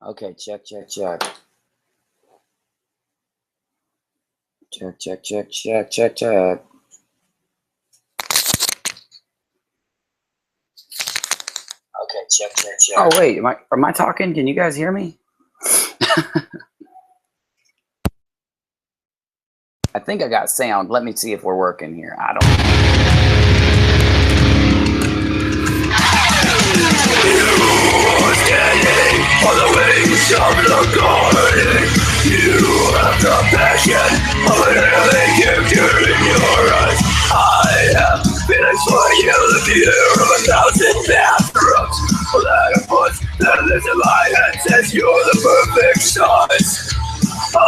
Okay, check, check, check. Check, check, check, check, check, check. Okay, check, check, check. Oh wait, am I talking? Can you guys hear me? I think I got sound. Let me see if we're working here. I don't know. Standing on the wings of the garden, you have the passion of an early character in your eyes. I have feelings for you, the fear of 1,000 bathrooms. That a foot that lives in my head says you're the perfect size. I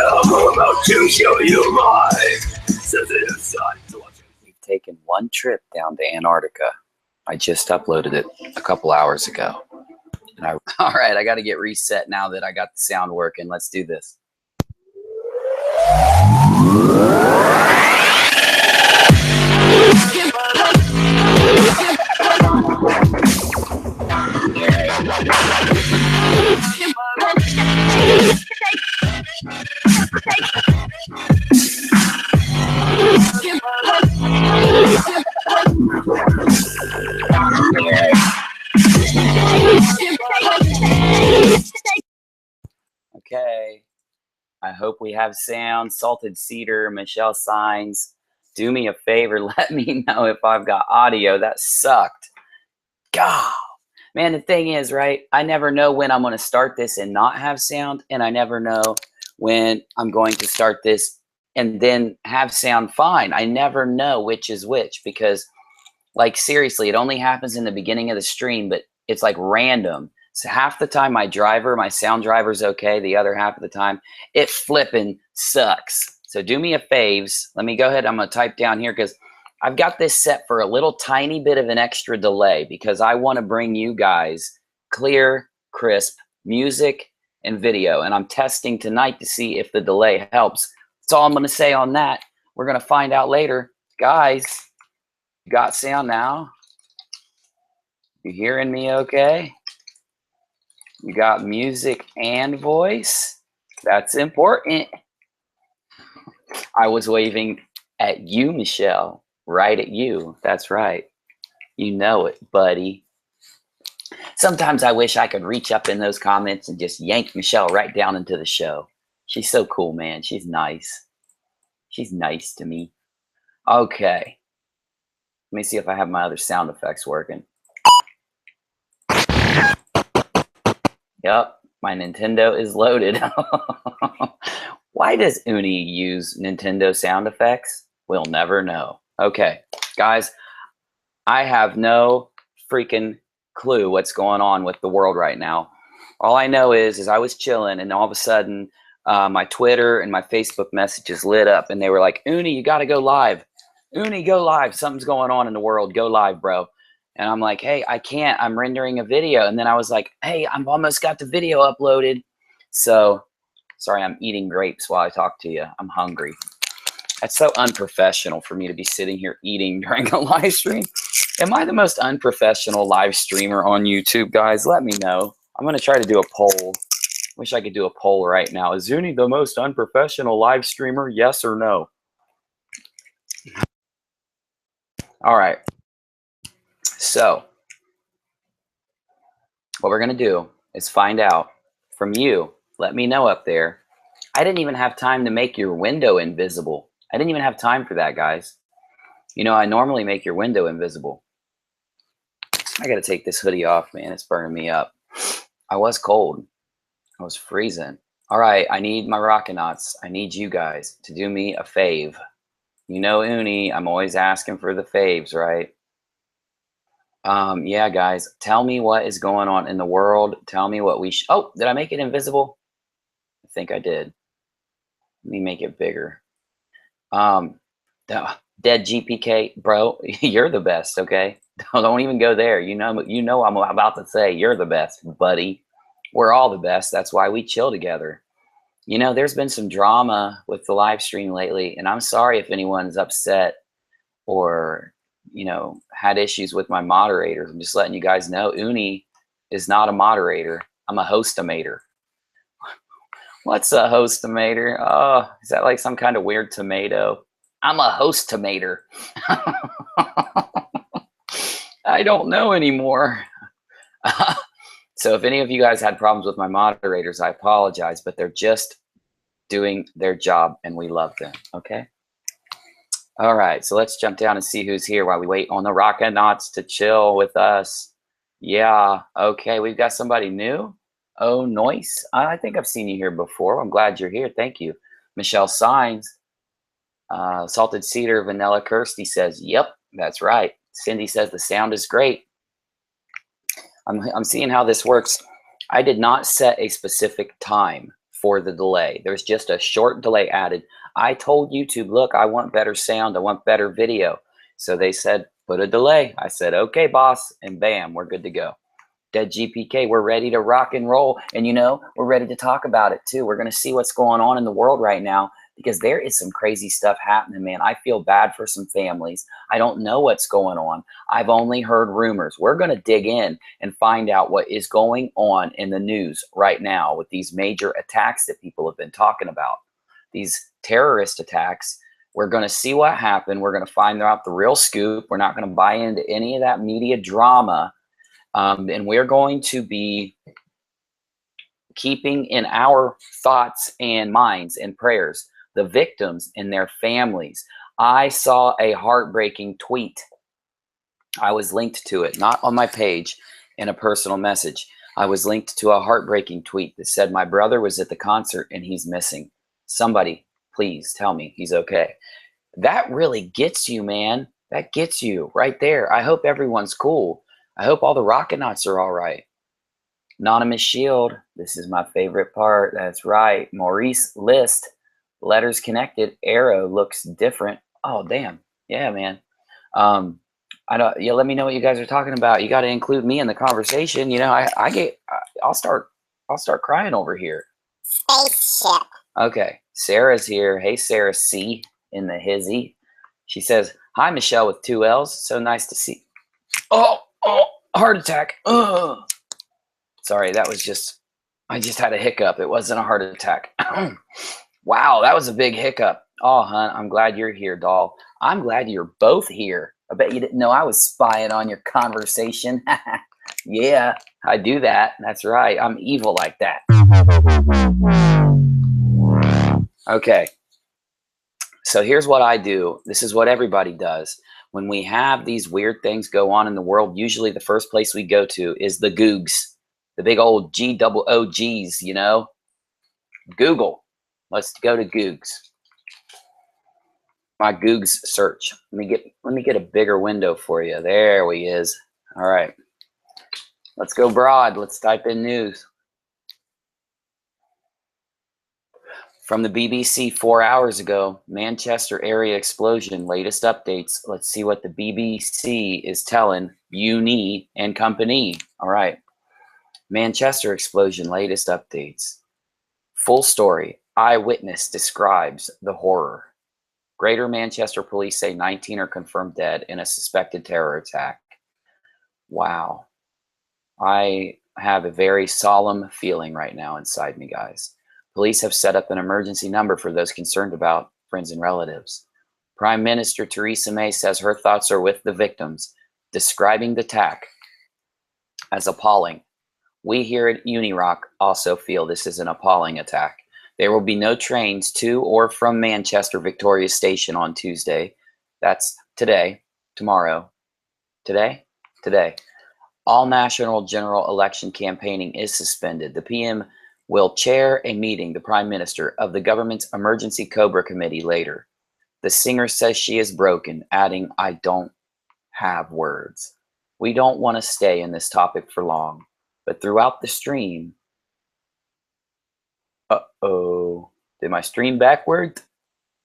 am about to show you my sensitive side. We've taken one trip down to Antarctica. I just uploaded it a couple hours ago. And all right, I got to get reset now that I got the sound working. Let's do this. Okay, I hope we have sound. Salted Cedar, Michelle Signs, do me a favor, let me know if I've got audio. That sucked. God, man, the thing is, right, I never know when I'm going to start this and not have sound, and I never know when I'm going to start this and then have sound fine. I never know which is which because, like, seriously, it only happens in the beginning of the stream, but it's like random. So half the time my sound driver's okay. The other half of the time it flipping sucks. So do me a faves. Let me go ahead. I'm going to type down here because I've got this set for a little tiny bit of an extra delay because I want to bring you guys clear, crisp music and video. And I'm testing tonight to see if the delay helps. That's all I'm going to say on that. We're going to find out later. Guys, you got sound now? You hearing me okay? You got music and voice? That's important. I was waving at you, Michelle. Right at you. That's right. You know it, buddy. Sometimes I wish I could reach up in those comments and just yank Michelle right down into the show. She's so cool, man. She's nice. She's nice to me. Okay. Let me see if I have my other sound effects working. Yep, my Nintendo is loaded. Why does Uni use Nintendo sound effects? We'll never know. Okay, guys, I have no freaking clue what's going on with the world right now. All I know is I was chilling and all of a sudden my Twitter and my Facebook messages lit up and they were like, Uni, you got to go live. Uni, go live. Something's going on in the world. Go live, bro. And I'm like, hey, I can't. I'm rendering a video. And then I was like, hey, I'm almost got the video uploaded. So, sorry, I'm eating grapes while I talk to you. I'm hungry. That's so unprofessional for me to be sitting here eating during a live stream. Am I the most unprofessional live streamer on YouTube, guys? Let me know. I'm going to try to do a poll. Wish I could do a poll right now. Is Uni the most unprofessional live streamer? Yes or no? All right. So, what we're going to do is find out from you. Let me know up there. I didn't even have time to make your window invisible. I didn't even have time for that, guys. You know, I normally make your window invisible. I got to take this hoodie off, man. It's burning me up. I was cold. I was freezing. All right, I need my Rockinats. I need you guys to do me a fave. You know, Uni, I'm always asking for the faves, right? Yeah, guys, tell me what is going on in the world. Tell me what we oh, did I make it invisible? I think I did. Let me make it bigger. Dead GPK, bro, you're the best, okay? Don't even go there. You know I'm about to say you're the best, buddy. We're all the best. That's why we chill together. You know, there's been some drama with the live stream lately, and I'm sorry if anyone's upset or, you know, had issues with my moderators. I'm just letting you guys know Uni is not a moderator. I'm a hostamator. What's a hostamator? Oh, is that like some kind of weird tomato? I'm a hostamator. I don't know anymore. So if any of you guys had problems with my moderators, I apologize, but they're just doing their job and we love them, okay? All right, so let's jump down and see who's here while we wait on the Rockinauts to chill with us. Yeah, okay, we've got somebody new. Oh, nice. I think I've seen you here before. I'm glad you're here. Thank you. Michelle Signs. Salted Cedar Vanilla Kirsty says, yep, that's right. Cindy says the sound is great. I'm seeing how this works. I did not set a specific time for the delay. There's just a short delay added. I told YouTube, look, I want better sound. I want better video. So they said, put a delay. I said, okay, boss. And bam, we're good to go. Dead GPK, we're ready to rock and roll. And you know, we're ready to talk about it too. We're going to see what's going on in the world right now because there is some crazy stuff happening, man. I feel bad for some families. I don't know what's going on. I've only heard rumors. We're going to dig in and find out what is going on in the news right now with these major attacks that people have been talking about. These terrorist attacks. We're going to see what happened. We're going to find out the real scoop. We're not going to buy into any of that media drama. And we're going to be keeping in our thoughts and minds and prayers the victims and their families. I saw a heartbreaking tweet. I was linked to it, not on my page, in a personal message. I was linked to a heartbreaking tweet that said, my brother was at the concert and he's missing. Somebody, please tell me he's okay. That really gets you, man. That gets you right there. I hope everyone's cool. I hope all the Rockinauts are all right. Anonymous Shield, this is my favorite part. That's right. Maurice List, letters connected. Arrow looks different. Oh, damn. Yeah, man. I don't. Yeah, let me know what you guys are talking about. You got to include me in the conversation. You know, I'll start crying over here. Spaceship. Okay, Sarah's here. Hey, Sarah C in the hizzy. She says, hi, Michelle with 2 L's. So nice to see. Oh, heart attack. Ugh. Sorry, that was just, I just had a hiccup. It wasn't a heart attack. Wow, that was a big hiccup. Oh, hon, I'm glad you're here, doll. I'm glad you're both here. I bet you didn't know I was spying on your conversation. Yeah, I do that. That's right. I'm evil like that. Okay. So here's what I do. This is what everybody does. When we have these weird things go on in the world, usually the first place we go to is the Googs. The big old G-double-O-Gs, you know? Google. Let's go to Googs. My Googs search. Let me get a bigger window for you. There he is. All right. Let's go broad. Let's type in news. From the BBC 4 hours ago, Manchester area explosion, latest updates. Let's see what the BBC is telling Uni and company. All right. Manchester explosion, latest updates. Full story. Eyewitness describes the horror. Greater Manchester police say 19 are confirmed dead in a suspected terror attack. Wow. I have a very solemn feeling right now inside me, guys. Police have set up an emergency number for those concerned about friends and relatives. Prime Minister Theresa May says her thoughts are with the victims, describing the attack as appalling. We here at Unirock also feel this is an appalling attack. There will be no trains to or from Manchester Victoria Station on Tuesday. That's today, tomorrow. Today? Today. All national general election campaigning is suspended. The PM will chair a meeting, the Prime Minister, of the government's Emergency Cobra Committee later. The singer says she is broken, adding, I don't have words. We don't want to stay in this topic for long, but throughout the stream, uh-oh, did my stream backward?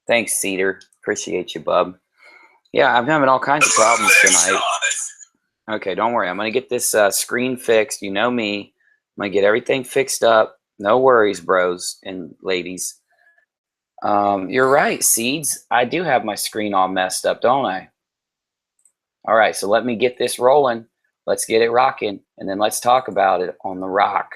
Thanks, Cedar. Appreciate you, bub. Yeah, I'm having all kinds of problems tonight. Okay, don't worry. I'm going to get this screen fixed. You know me. I'm going to get everything fixed up. No worries, bros and ladies. You're right, Seeds. I do have my screen all messed up, don't I? All right, so let me get this rolling. Let's get it rocking, and then let's talk about it on the rock.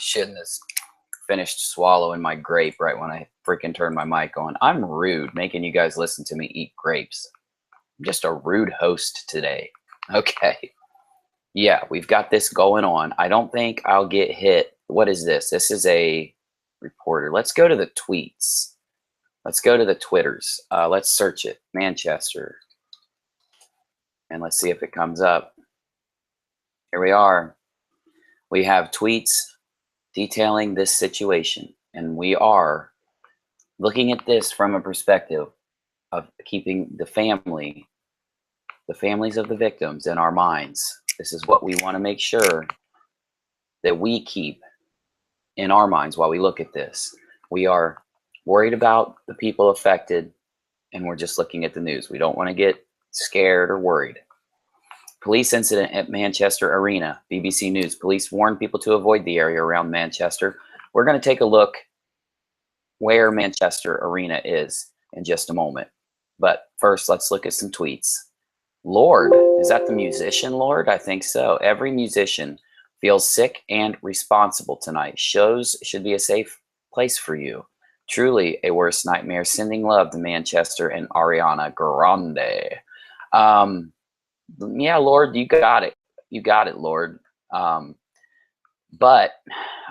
shouldn't have finished swallowing my grape right when I freaking turned my mic on. I'm rude, making you guys listen to me eat grapes. I'm just a rude host today. Okay. Yeah, we've got this going on. I don't think I'll get hit. What is this? This is a reporter. Let's go to the tweets. Let's go to the Twitters. Let's search it. Manchester. And let's see if it comes up. Here we are. We have tweets detailing this situation. And we are looking at this from a perspective of keeping the families of the victims in our minds. This is what we want to make sure that we keep in our minds while we look at this. We are worried about the people affected, and we're just looking at the news. We don't want to get scared or worried. Police incident at Manchester Arena, BBC News. Police warn people to avoid the area around Manchester. We're going to take a look where Manchester Arena is in just a moment. But first, let's look at some tweets. Lord, is that the musician Lord? I think so. Every musician feels sick and responsible tonight. Shows should be a safe place for you. Truly a worst nightmare. Sending love to Manchester and Ariana Grande. Yeah, Lord, you got it. You got it, Lord. But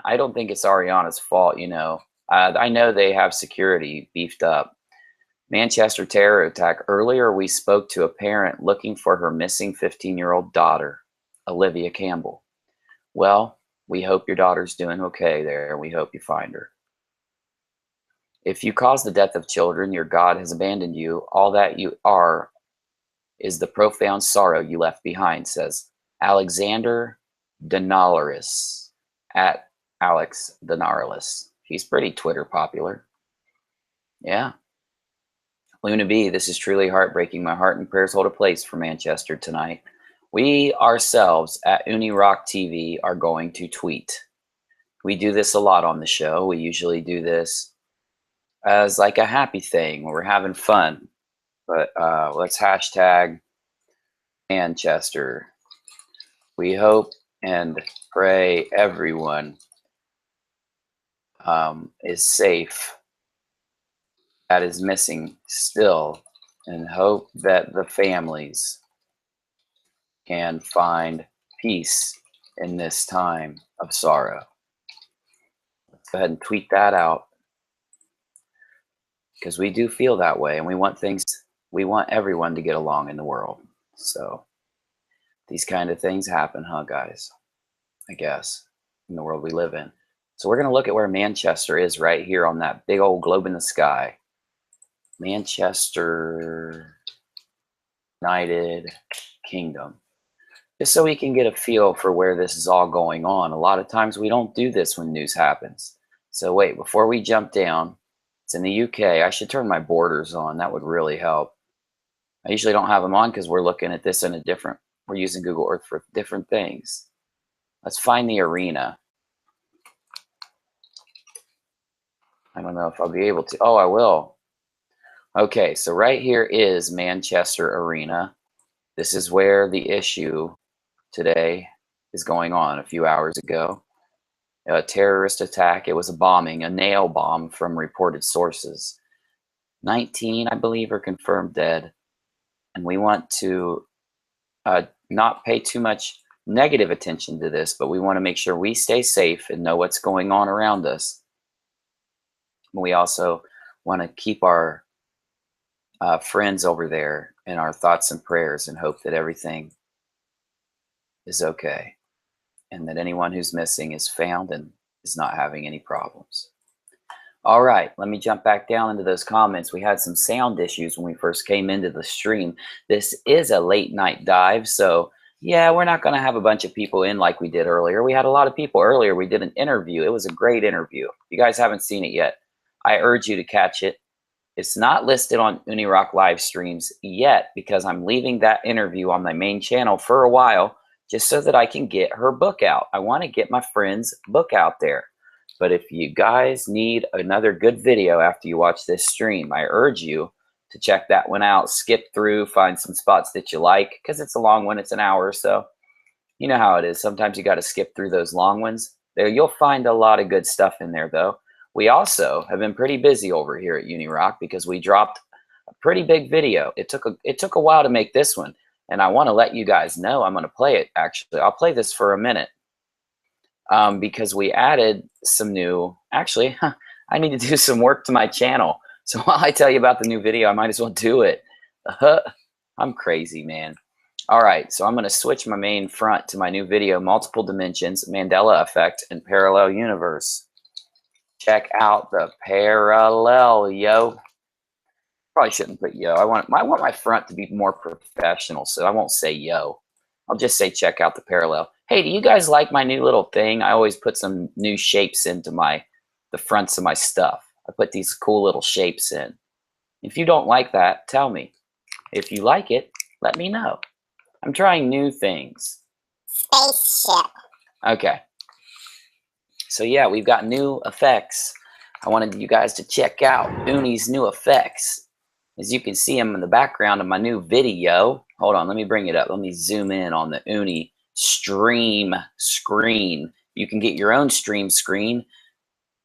I don't think it's Ariana's fault, you know. I know they have security beefed up. Manchester terror attack. Earlier, we spoke to a parent looking for her missing 15-year-old daughter, Olivia Campbell. Well, we hope your daughter's doing okay there. We hope you find her. If you cause the death of children, your God has abandoned you. All that you are is the profound sorrow you left behind, says Alexander Denalaris at Alex Denalaris. He's pretty Twitter popular. Yeah. Luna B, this is truly heartbreaking. My heart and prayers hold a place for Manchester tonight. We ourselves at Unirock TV are going to tweet. We do this a lot on the show. We usually do this as like a happy thing where we're having fun. But let's hashtag Manchester. We hope and pray everyone is safe that is missing still, and hope that the families can find peace in this time of sorrow. Let's go ahead and tweet that out, because we do feel that way, and we want everyone to get along in the world. So these kind of things happen, huh, guys? I guess, in the world we live in. So we're going to look at where Manchester is right here on that big old globe in the sky. Manchester, United Kingdom. Just so we can get a feel for where this is all going on. A lot of times we don't do this when news happens. So wait, before we jump down, it's in the UK. I should turn my borders on. That would really help. I usually don't have them on because we're looking at this in a different, we're using Google Earth for different things. Let's find the arena. I don't know if I'll be able to. Oh, I will. Okay, so right here is Manchester Arena. This is where the issue today is going on. A few hours ago, a terrorist attack. It was a bombing, a nail bomb from reported sources. 19, I believe, are confirmed dead. And we want to not pay too much negative attention to this, but we want to make sure we stay safe and know what's going on around us. We also want to keep our friends over there in our thoughts and prayers, and hope that everything is okay and that anyone who's missing is found and is not having any problems. All right, let me jump back down into those comments. We had some sound issues when we first came into the stream. This is a late night dive, so yeah, we're not going to have a bunch of people in like we did earlier. We had a lot of people earlier. We did an interview. It was a great interview. If you guys haven't seen it yet, I urge you to catch it. It's not listed on Unirock live streams yet because I'm leaving that interview on my main channel for a while just so that I can get her book out. I want to get my friend's book out there. But if you guys need another good video after you watch this stream, I urge you to check that one out. Skip through, find some spots that you like, because it's a long one. It's an hour or so. You know how it is. Sometimes you got to skip through those long ones. There, you'll find a lot of good stuff in there, though. We also have been pretty busy over here at Unirock because we dropped a pretty big video. It took a while to make this one, and I want to let you guys know I'm going to play it. Actually, I'll play this for a minute because we added some new. Actually, I need to do some work to my channel. So while I tell you about the new video, I might as well do it. I'm crazy, man. All right, so I'm going to switch my main front to my new video, Multiple Dimensions, Mandela Effect, and Parallel Universe. Check out the parallel, yo. Probably shouldn't put yo. I want my front to be more professional, so I won't say yo. I'll just say check out the parallel. Hey, do you guys like my new little thing? I always put some new shapes into the fronts of my stuff. I put these cool little shapes in. If you don't like that, tell me. If you like it, let me know. I'm trying new things. Spaceship. Okay. So yeah, we've got new effects. I wanted you guys to check out Uni's new effects. As you can see them in the background of my new video. Hold on, let me bring it up. Let me zoom in on the Uni stream screen. You can get your own stream screen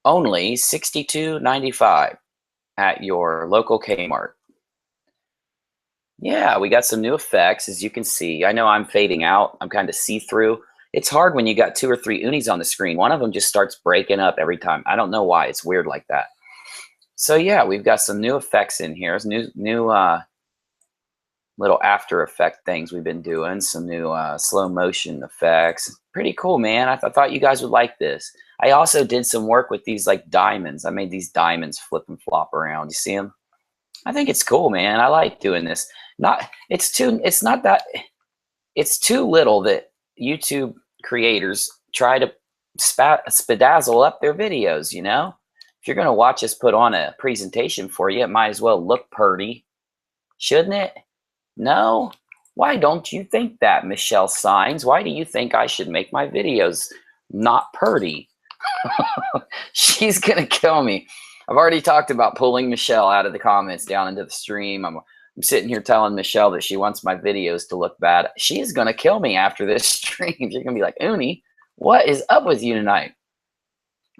only $62.95 at your local Kmart. Yeah, we got some new effects, as you can see. I know I'm fading out. I'm kind of see-through. It's hard when you got 2 or 3 Unis on the screen. One of them just starts breaking up every time. I don't know why. It's weird like that. So yeah, we've got some new effects in here. New little After Effect things we've been doing. Some new slow motion effects. Pretty cool, man. I thought you guys would like this. I also did some work with these like diamonds. I made these diamonds flip and flop around. You see them? I think it's cool, man. I like doing this. It's too little that YouTube creators try to spadazzle up their videos, you know? If you're going to watch us put on a presentation for you, it might as well look pretty. Shouldn't it? No? Why don't you think that, Michelle Signs? Why do you think I should make my videos not pretty? She's going to kill me. I've already talked about pulling Michelle out of the comments down into the stream. I'm sitting here telling Michelle that she wants my videos to look bad. She's going to kill me after this stream. She's going to be like, Uni, what is up with you tonight?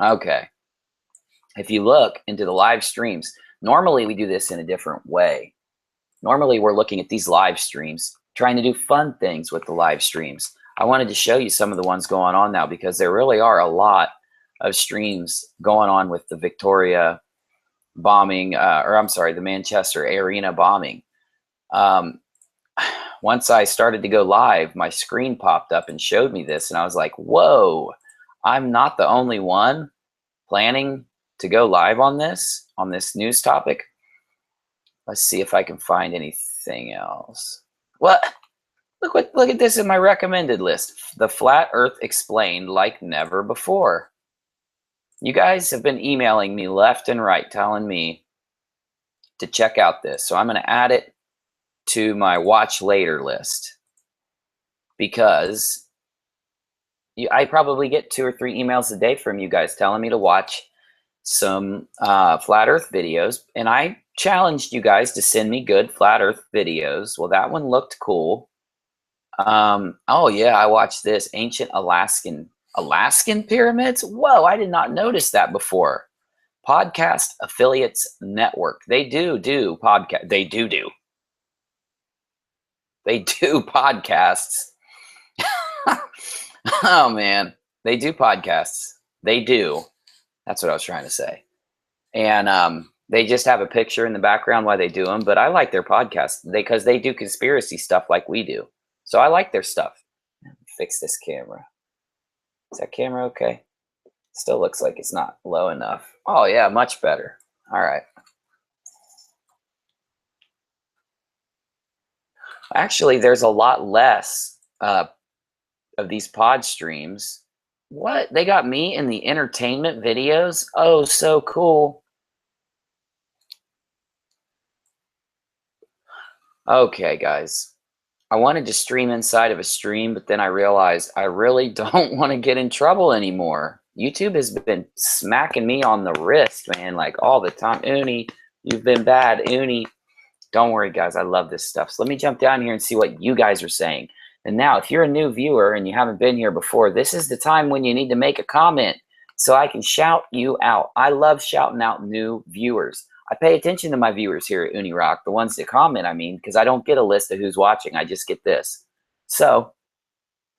Okay. If you look into the live streams, normally we do this in a different way. Normally we're looking at these live streams, trying to do fun things with the live streams. I wanted to show you some of the ones going on now because there really are a lot of streams going on with the Victoria bombing, the Manchester ARIANA bombing. Once I started to go live, my screen popped up and showed me this, and I was like, whoa, I'm not the only one planning to go live on this news topic. Let's see if I can find anything else. What? Look at this in my recommended list. The Flat Earth Explained like never before. You guys have been emailing me left and right telling me to check out this. So I'm going to add it to my watch later list because I probably get 2 or 3 emails a day from you guys telling me to watch some Flat Earth videos. And I challenged you guys to send me good Flat Earth videos. Well, that one looked cool. Oh yeah, I watched this Ancient Alaskan pyramids. Whoa, I did not notice that before. Podcast Affiliates Network. They do podcast. They do podcasts. Oh man, they do podcasts. They do. That's what I was trying to say. And they just have a picture in the background while they do them. But I like their podcasts because they do conspiracy stuff like we do. So I like their stuff. Fix this camera. Is that camera okay? Still looks like it's not low enough. Oh yeah, much better. All right. Actually, there's a lot less of these pod streams. What? They got me in the entertainment videos? Oh, so cool. Okay, guys. I wanted to stream inside of a stream, but then I realized I really don't want to get in trouble anymore. YouTube has been smacking me on the wrist, man, like all the time. Uni, you've been bad. Uni. Don't worry, guys. I love this stuff. So let me jump down here and see what you guys are saying. And now, if you're a new viewer and you haven't been here before, this is the time when you need to make a comment so I can shout you out. I love shouting out new viewers. I pay attention to my viewers here at Unirock, the ones that comment, I mean, because I don't get a list of who's watching. I just get this. So,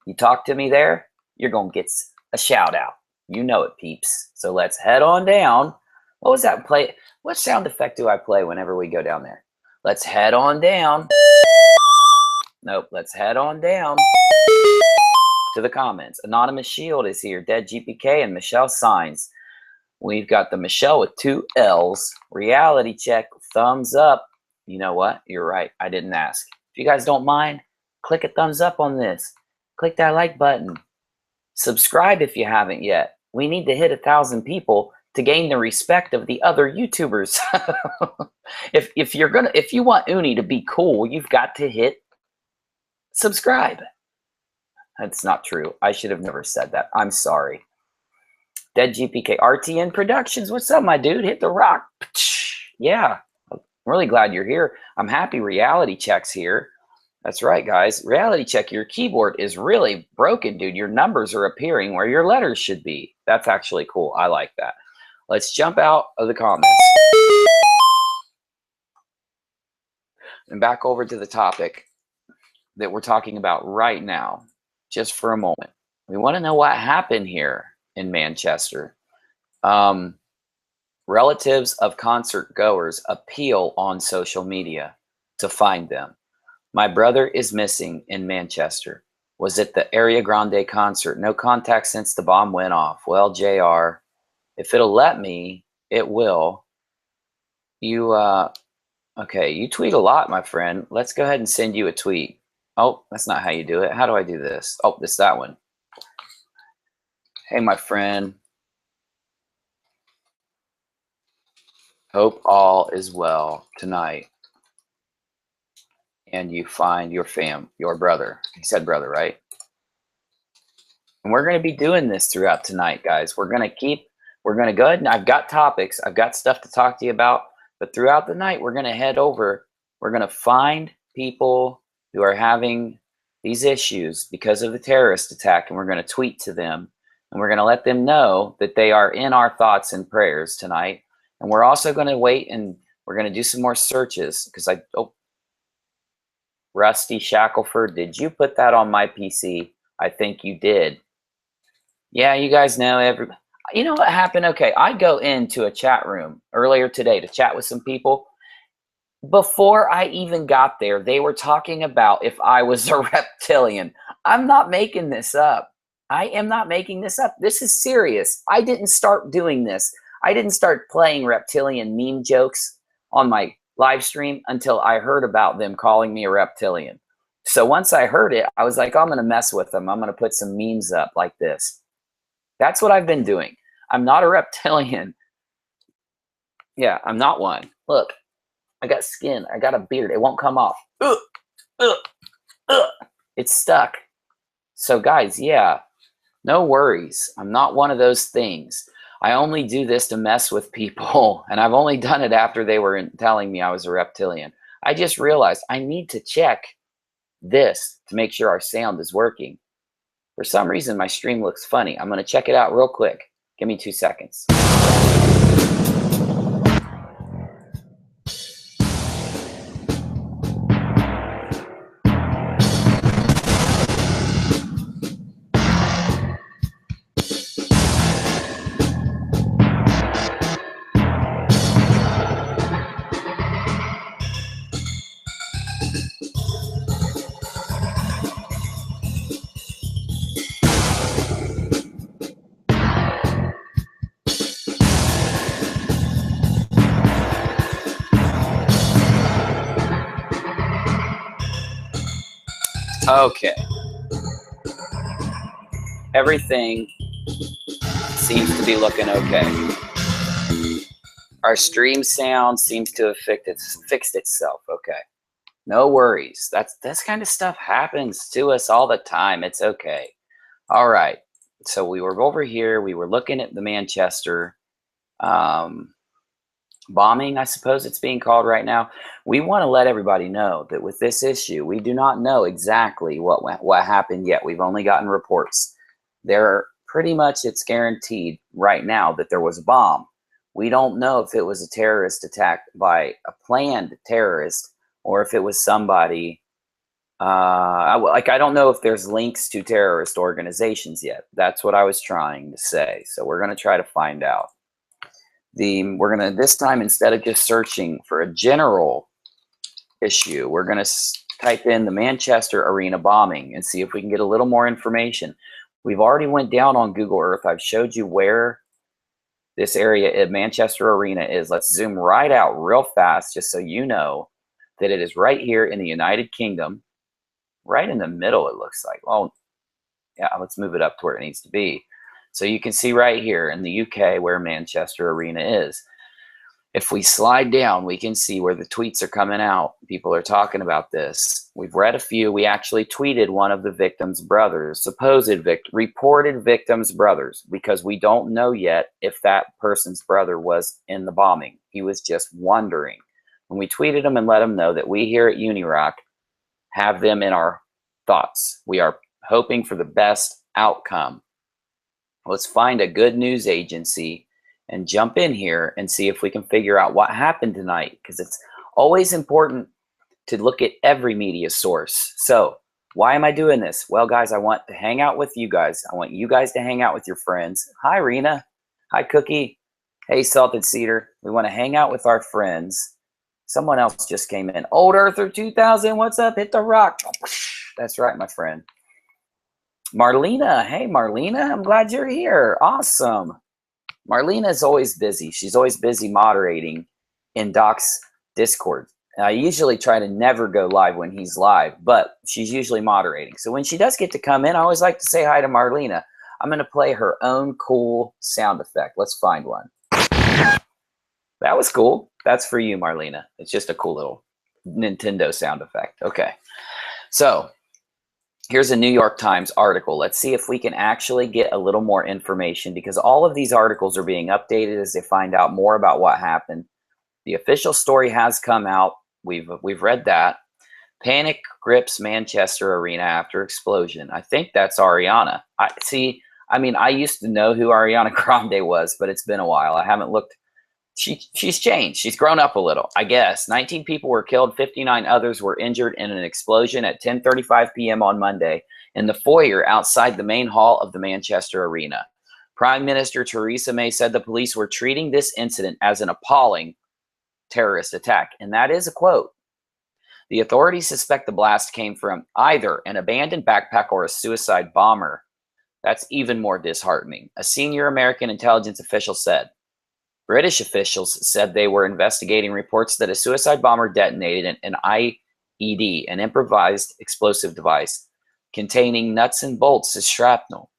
you talk to me there, you're going to get a shout out. You know it, peeps. So let's head on down. What was that play? What sound effect do I play whenever we go down there? Let's head on down. Nope, let's head on down to the comments. Anonymous Shield is here. Dead GPK and Michelle Signs. We've got the Michelle with 2 L's. Reality check. Thumbs up. You know what? You're right. I didn't ask. If you guys don't mind, click a thumbs up on this. Click that like button. Subscribe if you haven't yet. We need to hit 1,000 people to gain the respect of the other YouTubers. if you want Uni to be cool, you've got to hit subscribe. That's not true. I should have never said that. I'm sorry. Dead GPK RTN Productions. What's up, my dude? Hit the rock. Yeah. I'm really glad you're here. I'm happy Reality Check's here. That's right, guys. Reality Check, your keyboard is really broken, dude. Your numbers are appearing where your letters should be. That's actually cool. I like that. Let's jump out of the comments. And back over to the topic that we're talking about right now, just for a moment. We want to know what happened here in Manchester. Relatives of concert goers appeal on social media to find them. My brother is missing in Manchester. Was at the ARIANA Grande concert. No contact since the bomb went off. Well, JR, if it'll let me, it will. Okay, you tweet a lot, my friend. Let's go ahead and send you a tweet. Oh, that's not how you do it. How do I do this? Oh, that one. Hey, my friend. Hope all is well tonight. And you find your brother. He said brother, right? And we're going to be doing this throughout tonight, guys. We're going to go ahead and I've got topics. I've got stuff to talk to you about. But throughout the night, we're going to head over. We're going to find people who are having these issues because of the terrorist attack. And we're going to tweet to them. And we're going to let them know that they are in our thoughts and prayers tonight. And we're also going to wait and we're going to do some more searches. Because Rusty Shackelford, did you put that on my PC? I think you did. Yeah, you guys know you know what happened? Okay, I go into a chat room earlier today to chat with some people. Before I even got there, they were talking about if I was a reptilian. I'm not making this up. I am not making this up. This is serious. I didn't start doing this. I didn't start playing reptilian meme jokes on my live stream until I heard about them calling me a reptilian. So once I heard it, I was like, I'm going to mess with them. I'm going to put some memes up like this. That's what I've been doing. I'm not a reptilian. Yeah, I'm not one. Look, I got skin. I got a beard. It won't come off. It's stuck. So guys, yeah, no worries. I'm not one of those things. I only do this to mess with people, and I've only done it after they were telling me I was a reptilian. I just realized I need to check this to make sure our sound is working. For some reason, my stream looks funny. I'm going to check it out real quick. Give me 2 seconds. Okay. Everything seems to be looking okay. Our stream sound seems to have fixed itself. Okay. No worries. This kind of stuff happens to us all the time. It's okay. All right. So we were over here. We were looking at the Manchester. bombing, I suppose it's being called right now. We want to let everybody know that with this issue, we do not know exactly what happened yet. We've only gotten reports. There, pretty much, it's guaranteed right now that there was a bomb. We don't know if it was a terrorist attack by a planned terrorist or if it was somebody. I don't know if there's links to terrorist organizations yet. That's what I was trying to say. So we're going to try to find out. We're going to, this time, instead of just searching for a general issue, we're going to type in the Manchester Arena bombing and see if we can get a little more information. We've already went down on Google Earth. I've showed you where this area at Manchester Arena is. Let's zoom right out real fast just so you know that it is right here in the United Kingdom, right in the middle, it looks like. Oh, yeah, let's move it up to where it needs to be. So you can see right here in the UK where Manchester Arena is. If we slide down, we can see where the tweets are coming out. People are talking about this. We've read a few. We actually tweeted one of the victims' brothers, reported victims' brothers, because we don't know yet if that person's brother was in the bombing. He was just wondering. And we tweeted him and let him know that we here at Unirock have them in our thoughts. We are hoping for the best outcome. Let's find a good news agency and jump in here and see if we can figure out what happened tonight, because it's always important to look at every media source. So why am I doing this? Well, guys, I want to hang out with you guys. I want you guys to hang out with your friends. Hi, Rena. Hi, Cookie. Hey, Salted Cedar. We want to hang out with our friends. Someone else just came in. Old Earther 2000, what's up? Hit the rock. That's right, my friend. Marlena. Hey, Marlena. I'm glad you're here. Awesome. Marlena is always busy. She's always busy moderating in Doc's Discord. I usually try to never go live when he's live, but she's usually moderating. So when she does get to come in, I always like to say hi to Marlena. I'm going to play her own cool sound effect. Let's find one. That was cool. That's for you, Marlena. It's just a cool little Nintendo sound effect. Okay. So here's a New York Times article. Let's see if we can actually get a little more information, because all of these articles are being updated as they find out more about what happened. The official story has come out. We've read that. Panic grips Manchester Arena after explosion. I think that's Ariana. I used to know who Ariana Grande was, but it's been a while. I haven't looked. She's changed. She's grown up a little, I guess. 19 people were killed. 59 others were injured in an explosion at 10:35 p.m. on Monday in the foyer outside the main hall of the Manchester Arena. Prime Minister Theresa May said the police were treating this incident as an appalling terrorist attack. And that is a quote. The authorities suspect the blast came from either an abandoned backpack or a suicide bomber. That's even more disheartening. A senior American intelligence official said. British officials said they were investigating reports that a suicide bomber detonated an IED, an improvised explosive device, containing nuts and bolts as shrapnel.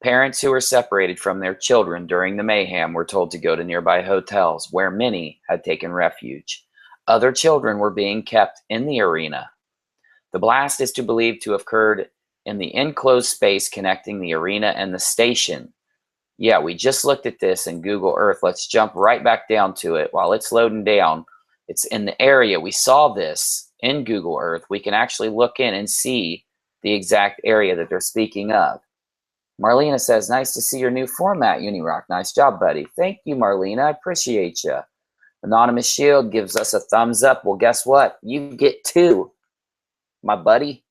Parents who were separated from their children during the mayhem were told to go to nearby hotels, where many had taken refuge. Other children were being kept in the arena. The blast is believed to have occurred in the enclosed space connecting the arena and the station. Yeah, we just looked at this in Google Earth. Let's jump right back down to it while it's loading down. It's in the area. We saw this in Google Earth. We can actually look in and see the exact area that they're speaking of. Marlena says, nice to see your new format, Unirock. Nice job, buddy. Thank you, Marlena. I appreciate you. Anonymous Shield gives us a thumbs up. Well, guess what? You get two, my buddy.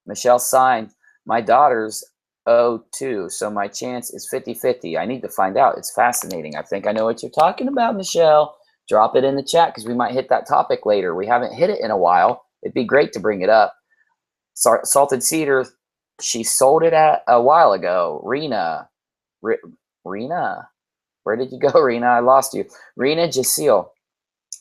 Michelle signed, my daughter's 02, so my chance is 50-50. I need to find out. It's fascinating. I think I know what you're talking about, Michelle. Drop it in the chat because we might hit that topic later. We haven't hit it in a while. It'd be great to bring it up. Salted Cedar, she sold it a while ago. Rena, where did you go, Rena? I lost you. Rena Jacil,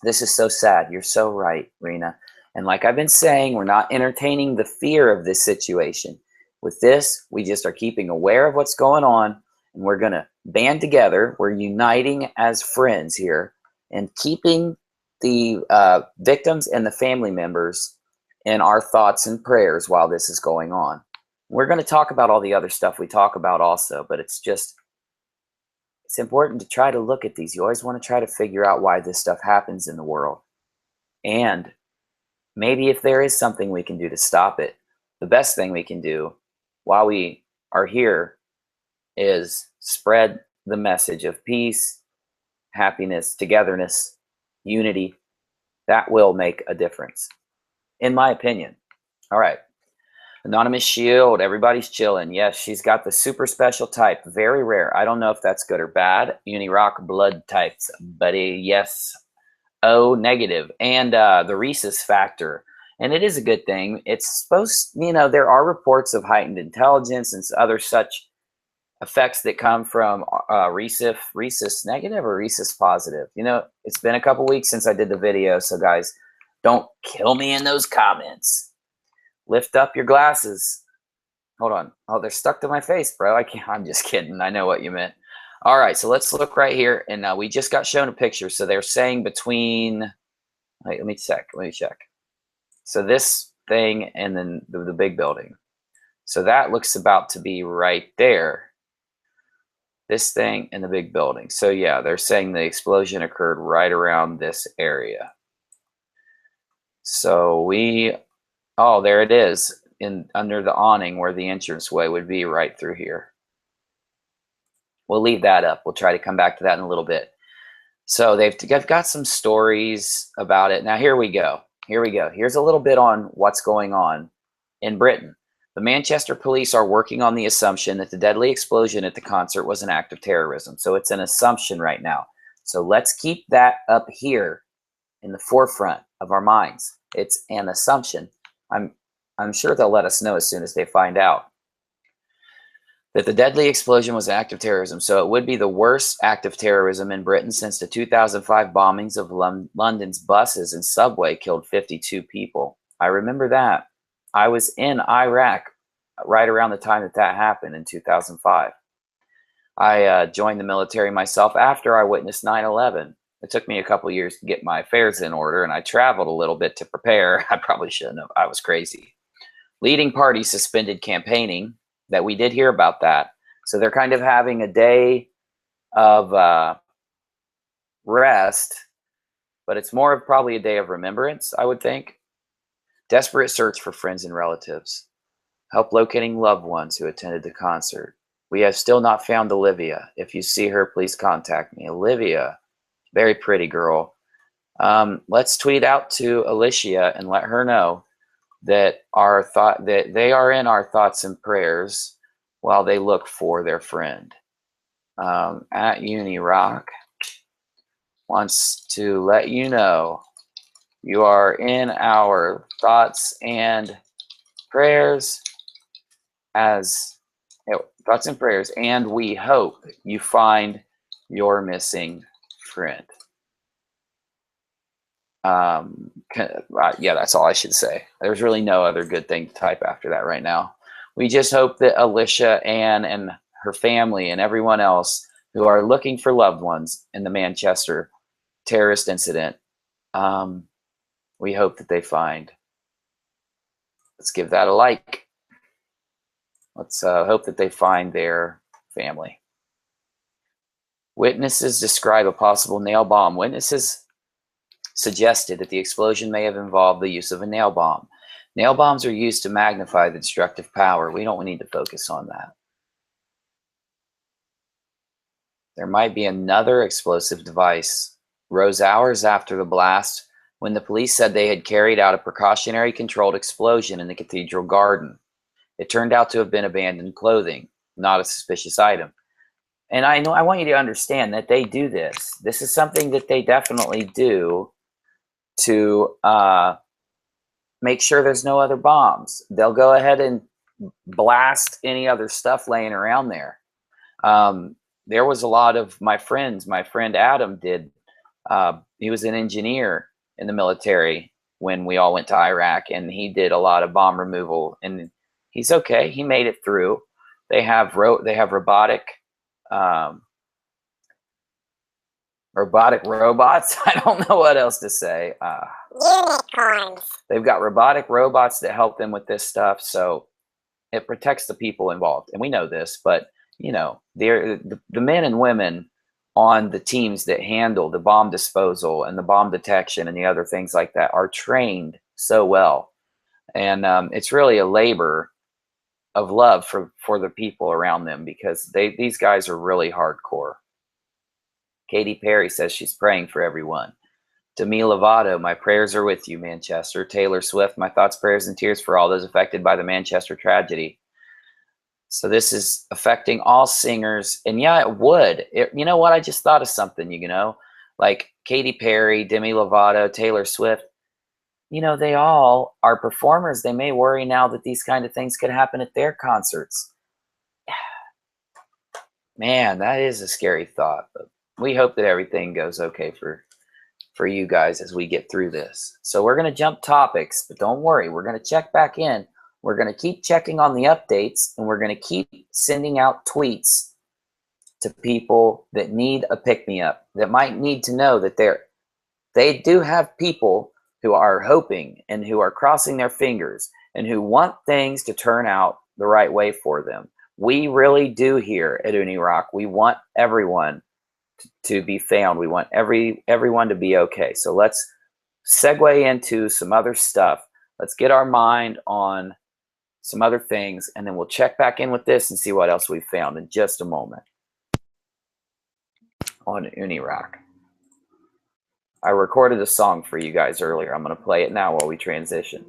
this is so sad. You're so right, Rena. And like I've been saying, we're not entertaining the fear of this situation. With this, we just are keeping aware of what's going on, and we're going to band together. We're uniting as friends here and keeping the victims and the family members in our thoughts and prayers while this is going on. We're going to talk about all the other stuff we talk about also, but it's just it's important to try to look at these. You always want to try to figure out why this stuff happens in the world. And maybe if there is something we can do to stop it, the best thing we can do while we are here is spread the message of peace, happiness, togetherness, unity. That will make a difference, in my opinion. All right. Anonymous Shield, everybody's chilling. Yes, she's got the super special type. Very rare. I don't know if that's good or bad. Unirock blood types, buddy. Yes. O negative. And the rhesus factor. And it is a good thing. It's supposed, there are reports of heightened intelligence and other such effects that come from rhesus negative or rhesus positive. It's been a couple weeks since I did the video, so guys, don't kill me in those comments. Lift up your glasses. Hold on. Oh, they're stuck to my face, bro. I'm just kidding. I know what you meant. All right, so let's look right here. And we just got shown a picture. So they're saying between, wait, let me check. So this thing and then the big building. So that looks about to be right there. This thing and the big building. So yeah, they're saying the explosion occurred right around this area. So oh, there it is, under the awning where the entranceway would be, right through here. We'll leave that up. We'll try to come back to that in a little bit. So they've got some stories about it. Now here we go. Here's a little bit on what's going on in Britain. The Manchester police are working on the assumption that the deadly explosion at the concert was an act of terrorism. So it's an assumption right now. So let's keep that up here in the forefront of our minds. It's an assumption. I'm sure they'll let us know as soon as they find out that the deadly explosion was an act of terrorism. So it would be the worst act of terrorism in Britain since the 2005 bombings of London's buses and subway killed 52 people. I remember that. I was in Iraq right around the time that happened in 2005. I joined the military myself after I witnessed 9/11. It took me a couple years to get my affairs in order, and I traveled a little bit to prepare. I probably shouldn't have. I was crazy. Leading parties suspended campaigning. That we did hear about that. So they're kind of having a day of rest, but it's more of probably a day of remembrance, I would think. Desperate search for friends and relatives. Help locating loved ones who attended the concert. We have still not found Olivia. If you see her, please contact me. Olivia, very pretty girl. Let's tweet out to Alicia and let her know that that they are in our thoughts and prayers while they look for their friend. At Unirock wants to let you know you are in our thoughts and prayers and we hope you find your missing friend. Yeah, that's all I should say. There's really no other good thing to type after that right now. We just hope that Alicia, Ann, and her family and everyone else who are looking for loved ones in the Manchester terrorist incident, we hope that they find. Let's give that a like. Let's hope that they find their family. Witnesses describe a possible nail bomb. Witnesses suggested that the explosion may have involved the use of a nail bomb. Nail bombs are used to magnify the destructive power. We don't need to focus on that. There might be another explosive device. Rose hours after the blast when the police said they had carried out a precautionary controlled explosion in the cathedral garden. It turned out to have been abandoned clothing, not a suspicious item. And I want you to understand that they do this. This is something that they definitely do to make sure there's no other bombs. They'll go ahead and blast any other stuff laying around there. There was a lot of my friend Adam did. He was an engineer in the military when we all went to Iraq, and he did a lot of bomb removal, and he's okay. He made it through. They have robotic robots. I don't know what else to say. Unicorns. They've got robotic robots that help them with this stuff, so it protects the people involved. And we know this, but the men and women on the teams that handle the bomb disposal and the bomb detection and the other things like that are trained so well. And it's really a labor of love for the people around them, because these guys are really hardcore. Katy Perry says she's praying for everyone. Demi Lovato, my prayers are with you, Manchester. Taylor Swift, my thoughts, prayers, and tears for all those affected by the Manchester tragedy. So this is affecting all singers. And yeah, it would. You know what? I just thought of something, like Katy Perry, Demi Lovato, Taylor Swift. They all are performers. They may worry now that these kind of things could happen at their concerts. Man, that is a scary thought. But we hope that everything goes okay for you guys as we get through this. So we're going to jump topics, but don't worry. We're going to check back in. We're going to keep checking on the updates, and we're going to keep sending out tweets to people that need a pick-me-up, that might need to know that they do have people who are hoping and who are crossing their fingers and who want things to turn out the right way for them. We really do here at Unirock. We want everyone to be found. We want everyone to be okay. So let's segue into some other stuff. Let's get our mind on some other things, and then we'll check back in with this and see what else we've found in just a moment on Unirock. I recorded a song for you guys earlier. I'm going to play it now while we transition.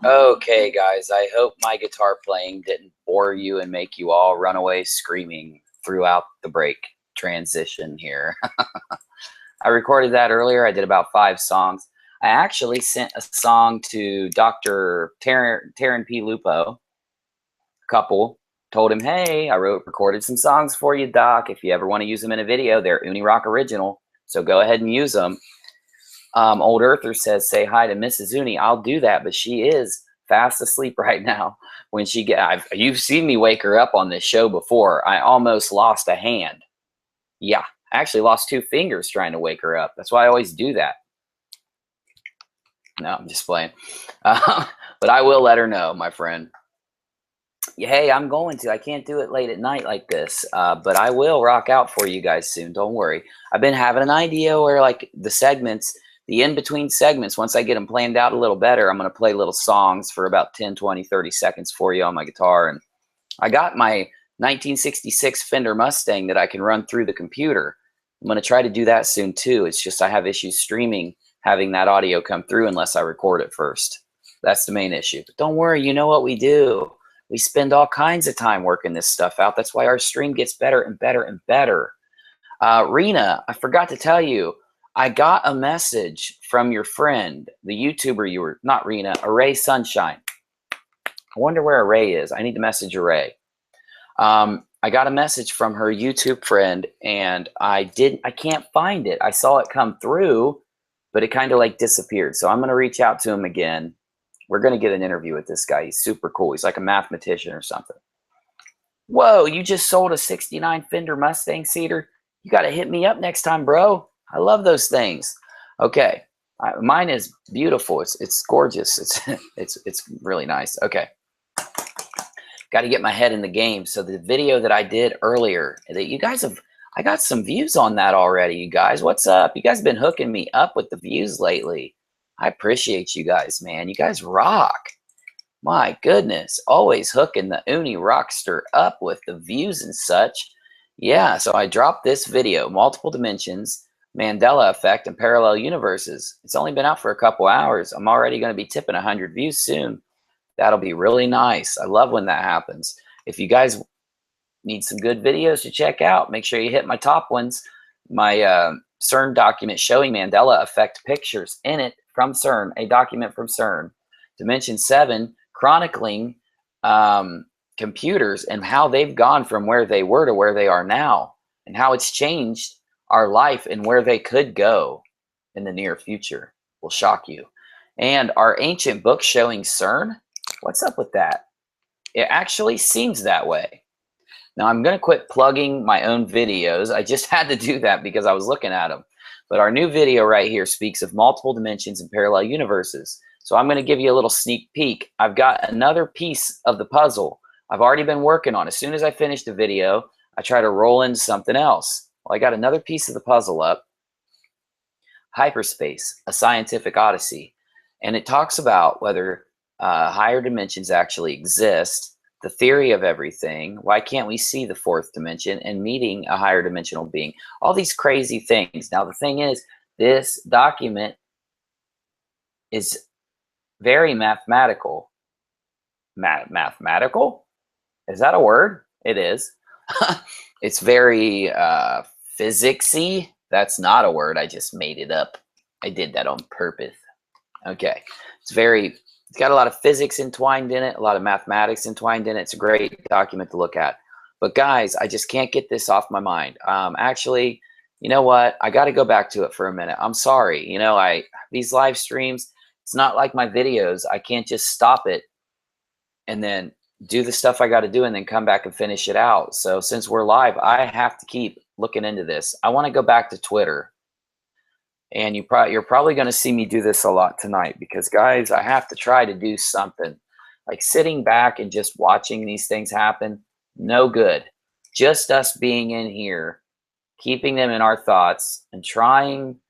Okay, guys, I hope my guitar playing didn't bore you and make you all run away screaming throughout the break transition here. I recorded that earlier. I did about 5 songs. I actually sent a song to Dr. Taryn P. Lupo, couple. Told him, hey, I recorded some songs for you, Doc. If you ever want to use them in a video, they're Unirock original, so go ahead and use them. Old Earther says, say hi to Mrs. Uni. I'll do that, but she is fast asleep right now. When she you've seen me wake her up on this show before. I almost lost a hand. Yeah, I actually lost 2 fingers trying to wake her up. That's why I always do that. No, I'm just playing. But I will let her know, my friend. Hey, I'm going to. I can't do it late at night like this, but I will rock out for you guys soon. Don't worry. I've been having an idea where, like, the segments, the in-between segments, once I get them planned out a little better, I'm going to play little songs for about 10, 20, 30 seconds for you on my guitar. And I got my 1966 Fender Mustang that I can run through the computer. I'm going to try to do that soon, too. It's just I have issues streaming, having that audio come through unless I record it first. That's the main issue. But don't worry, you know what we do. We spend all kinds of time working this stuff out. That's why our stream gets better and better and better. Rena, I forgot to tell you, I got a message from your friend, the YouTuber you were, not Rena, Array Sunshine. I wonder where Array is. I need to message Array. I got a message from her YouTube friend, and I can't find it. I saw it come through, but it kind of like disappeared. So I'm going to reach out to him again. We're going to get an interview with this guy. He's super cool. He's like a mathematician or something. Whoa, you just sold a 69 Fender Mustang Cedar? You got to hit me up next time, bro. I love those things. Okay. Mine is beautiful. It's gorgeous. It's really nice. Okay. Got to get my head in the game. So the video that I did earlier, that you guys have, I got some views on that already, you guys. What's up? You guys have been hooking me up with the views lately. I appreciate you guys, man. You guys rock. My goodness. Always hooking the Uni Rockster up with the views and such. Yeah, so I dropped this video, Multiple Dimensions, Mandela Effect, and Parallel Universes. It's only been out for a couple hours. I'm already going to be tipping 100 views soon. That'll be really nice. I love when that happens. If you guys need some good videos to check out, make sure you hit my top ones. My CERN document showing Mandela Effect pictures in it from CERN, a document from CERN. Dimension 7, chronicling computers and how they've gone from where they were to where they are now, and how it's changed our life and where they could go in the near future. Will shock you. And our ancient book showing CERN. What's up with that? It actually seems that way. Now, I'm going to quit plugging my own videos. I just had to do that because I was looking at them. But our new video right here speaks of multiple dimensions and parallel universes. So I'm going to give you a little sneak peek. I've got another piece of the puzzle I've already been working on. As soon as I finish the video, I try to roll into something else. Well, I got another piece of the puzzle up. Hyperspace, a scientific odyssey. And it talks about whether higher dimensions actually exist, the theory of everything, why can't we see the fourth dimension, and meeting a higher dimensional being. All these crazy things. Now, the thing is, this document is very mathematical. Mathematical? Is that a word? It is. It's very physicsy. That's not a word. I just made it up. I did that on purpose. Okay. It's got a lot of physics entwined in it, a lot of mathematics entwined in it. It's a great document to look at. But guys, I just can't get this off my mind. Actually, you know what? I got to go back to it for a minute. I'm sorry. You know, these live streams, it's not like my videos. I can't just stop it and then do the stuff I got to do and then come back and finish it out. So since we're live, I have to keep looking into this. I want to go back to Twitter. And you're probably going to see me do this a lot tonight because, guys, I have to try to do something. Like sitting back and just watching these things happen, no good. Just us being in here, keeping them in our thoughts, and trying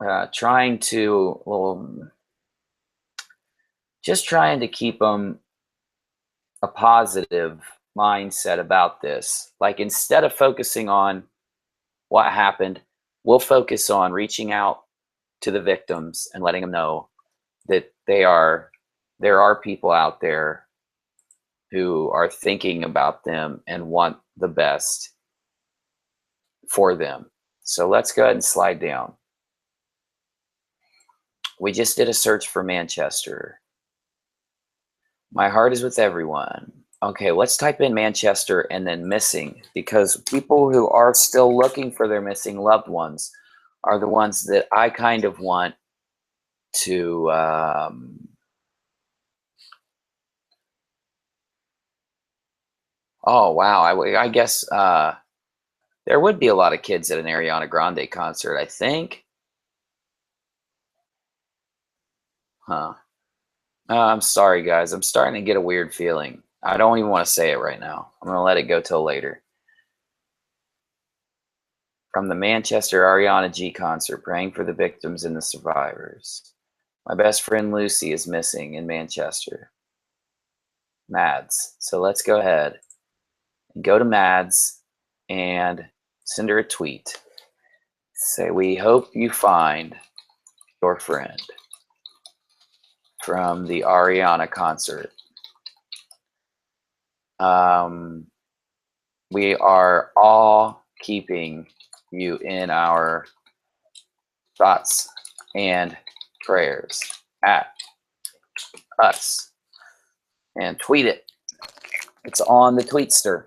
to keep them a positive mindset about this. Like instead of focusing on what happened, we'll focus on reaching out to the victims and letting them know that there are people out there who are thinking about them and want the best for them. So let's go ahead and slide down. We just did a search for Manchester. My heart is with everyone. Okay, let's type in Manchester and then missing, because people who are still looking for their missing loved ones are the ones that I kind of want to oh, wow. I guess there would be a lot of kids at an Ariana Grande concert, I think. Huh. I'm sorry, guys. I'm starting to get a weird feeling. I don't even want to say it right now. I'm going to let it go till later. From the Manchester Ariana G concert, praying for the victims and the survivors. My best friend Lucy is missing in Manchester. Mads. So let's go ahead and go to Mads and send her a tweet. Say, we hope you find your friend from the Ariana concert. We are all keeping you in our thoughts and prayers at us. And tweet it. It's on the Tweetster.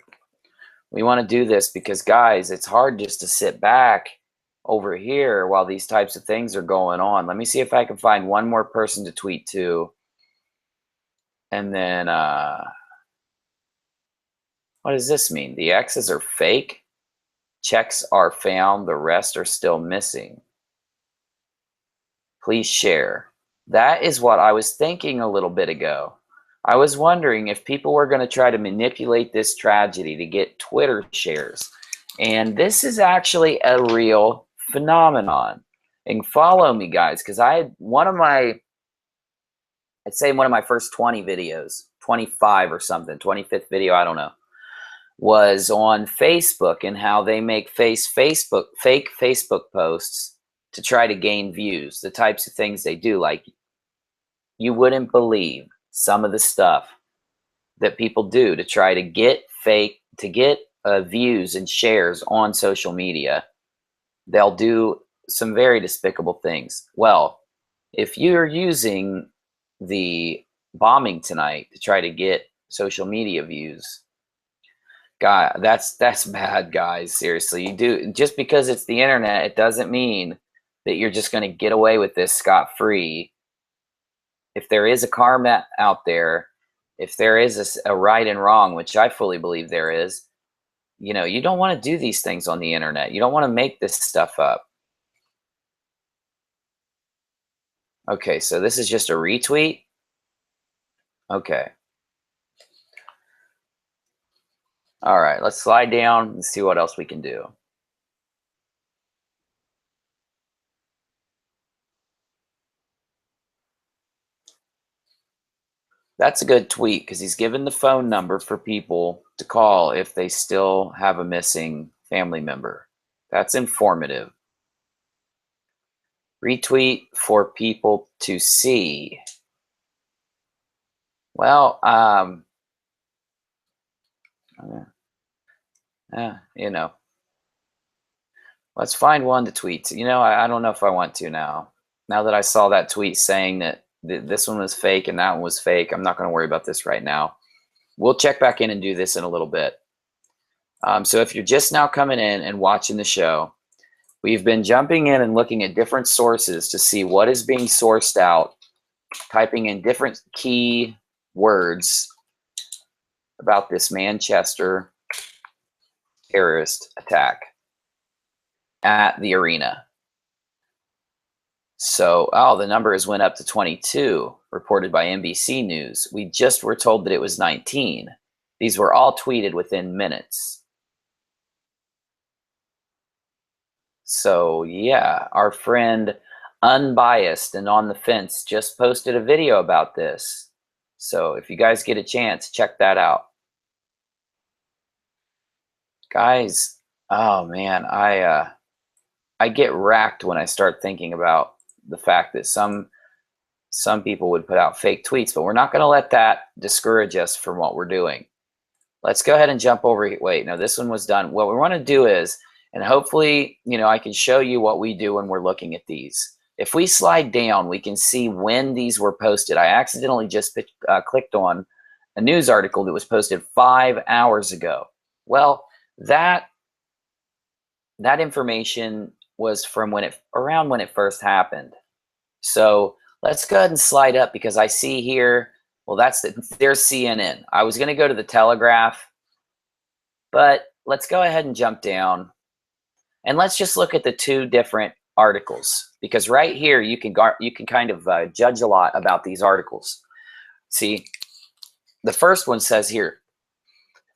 We want to do this because, guys, it's hard just to sit back over here while these types of things are going on. Let me see if I can find one more person to tweet to. And then, what does this mean? The X's are fake. Checks are found. The rest are still missing. Please share. That is what I was thinking a little bit ago. I was wondering if people were going to try to manipulate this tragedy to get Twitter shares. And this is actually a real phenomenon. And follow me, guys, because I had I'd say one of my first 20 videos, 25 or something, 25th video, I don't know, was on Facebook and how they make fake Facebook posts to try to gain views, the types of things they do. Like, you wouldn't believe some of the stuff that people do to try to get views and shares on social media. They'll do some very despicable things. Well, if you're using the bombing tonight to try to get social media views, God, that's bad, guys. Seriously, you do, just because it's the internet, it doesn't mean that you're just going to get away with this scot-free. If there is a karma out there, if there is a right and wrong, which I fully believe there is, you know, you don't want to do these things on the internet. You don't want to make this stuff up. Okay, so this is just a retweet. Okay. All right, let's slide down and see what else we can do. That's a good tweet because he's given the phone number for people to call if they still have a missing family member. That's informative. Retweet for people to see. Well, you know, let's find one to tweet. You know, I don't know if I want to now. Now that I saw that tweet saying that this one was fake and that one was fake, I'm not going to worry about this right now. We'll check back in and do this in a little bit. So if you're just now coming in and watching the show, we've been jumping in and looking at different sources to see what is being sourced out, typing in different key words about this Manchester terrorist attack at the arena. So, the number has went up to 22, reported by NBC News. We just were told that it was 19. These were all tweeted within minutes. So, yeah, our friend Unbiased and On the Fence just posted a video about this. So, if you guys get a chance, check that out. Guys, oh man, I get racked when I start thinking about the fact that some people would put out fake tweets, but we're not going to let that discourage us from what we're doing. Let's go ahead and jump over here. Wait, no, this one was done. What we want to do is, and hopefully, you know, I can show you what we do when we're looking at these. If we slide down, we can see when these were posted. I accidentally just clicked on a news article that was posted 5 hours ago. Well, that information was from around when it first happened. So let's go ahead and slide up because I see here, well, there's CNN. I was going to go to the Telegraph, but let's go ahead and jump down and let's just look at the two different articles, because right here you can kind of judge a lot about these articles. See, the first one says here,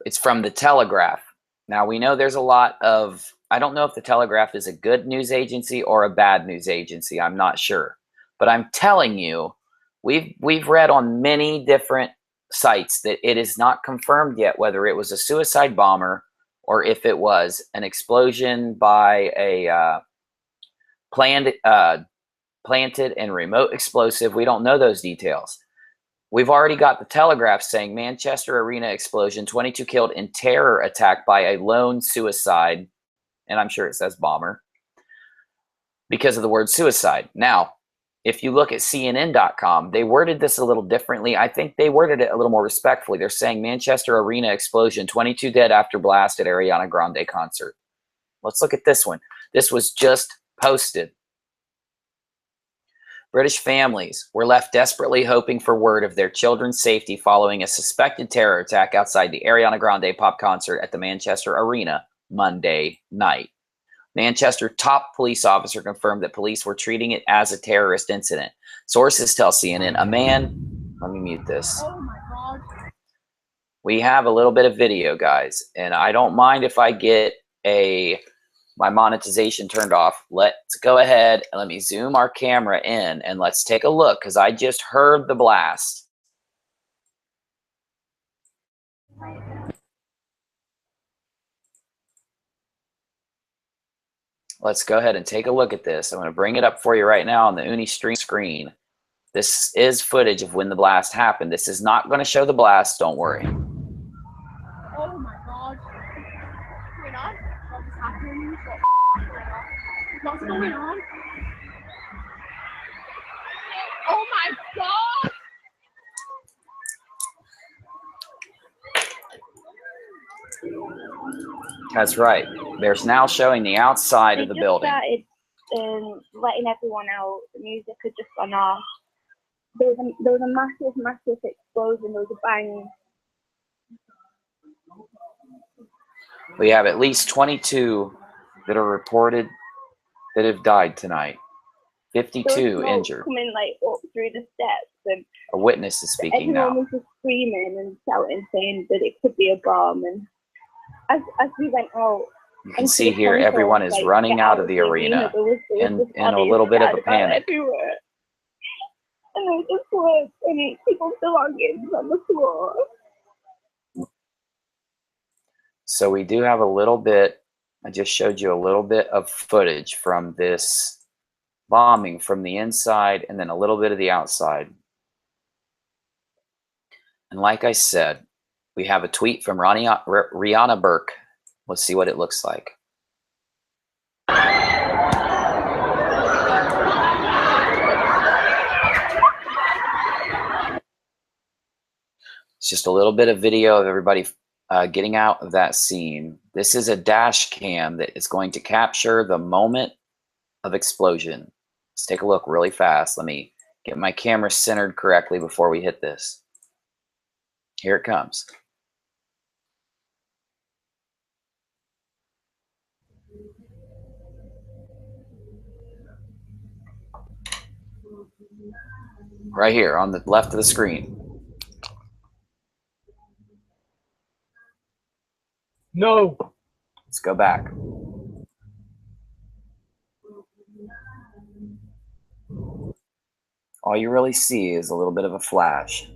it's from the Telegraph. Now, we know there's a lot of, I don't know if the Telegraph is a good news agency or a bad news agency. I'm not sure. But I'm telling you, we've read on many different sites that it is not confirmed yet whether it was a suicide bomber or if it was an explosion by a planted and remote explosive. We don't know those details. We've already got the Telegraph saying Manchester Arena explosion, 22 killed in terror attack by a lone suicide. And I'm sure it says bomber because of the word suicide. Now, if you look at CNN.com, they worded this a little differently. I think they worded it a little more respectfully. They're saying Manchester Arena explosion, 22 dead after blast at Ariana Grande concert. Let's look at this one. This was just posted. British families were left desperately hoping for word of their children's safety following a suspected terror attack outside the Ariana Grande pop concert at the Manchester Arena Monday night. Manchester top police officer confirmed that police were treating it as a terrorist incident. Sources tell CNN a man, let me mute this. Oh my God. We have a little bit of video, guys, and I don't mind if I get my monetization turned off. Let's go ahead and let me zoom our camera in and let's take a look because I just heard the blast. Let's go ahead and take a look at this. I'm going to bring it up for you right now on the Unirock screen. This is footage of when the blast happened. This is not going to show the blast. Don't worry. Oh my God. What's going on? What is happening? What's going on? Oh my God. That's right. There's now showing the outside of the building. They started letting everyone out. The music had just gone off. There was a massive explosion. There was a bang. We have at least 22 that are reported that have died tonight. 52 injured. Coming up through the steps, and a witness is speaking now. Everyone was just screaming and shouting, saying that it could be a bomb. And as we went out, you can see here everyone is running out of the arena in a little bit of a panic. Everywhere. And there was just blood and people's belongings on the floor. So we do have a little bit, I just showed you a little bit of footage from this bombing from the inside and then a little bit of the outside. And like I said, we have a tweet from Rihanna Burke. Let's see what it looks like. It's just a little bit of video of everybody getting out of that scene. This is a dash cam that is going to capture the moment of explosion. Let's take a look really fast. Let me get my camera centered correctly before we hit this. Here it comes. Right here on the left of the screen. No. Let's go back. All you really see is a little bit of a flash.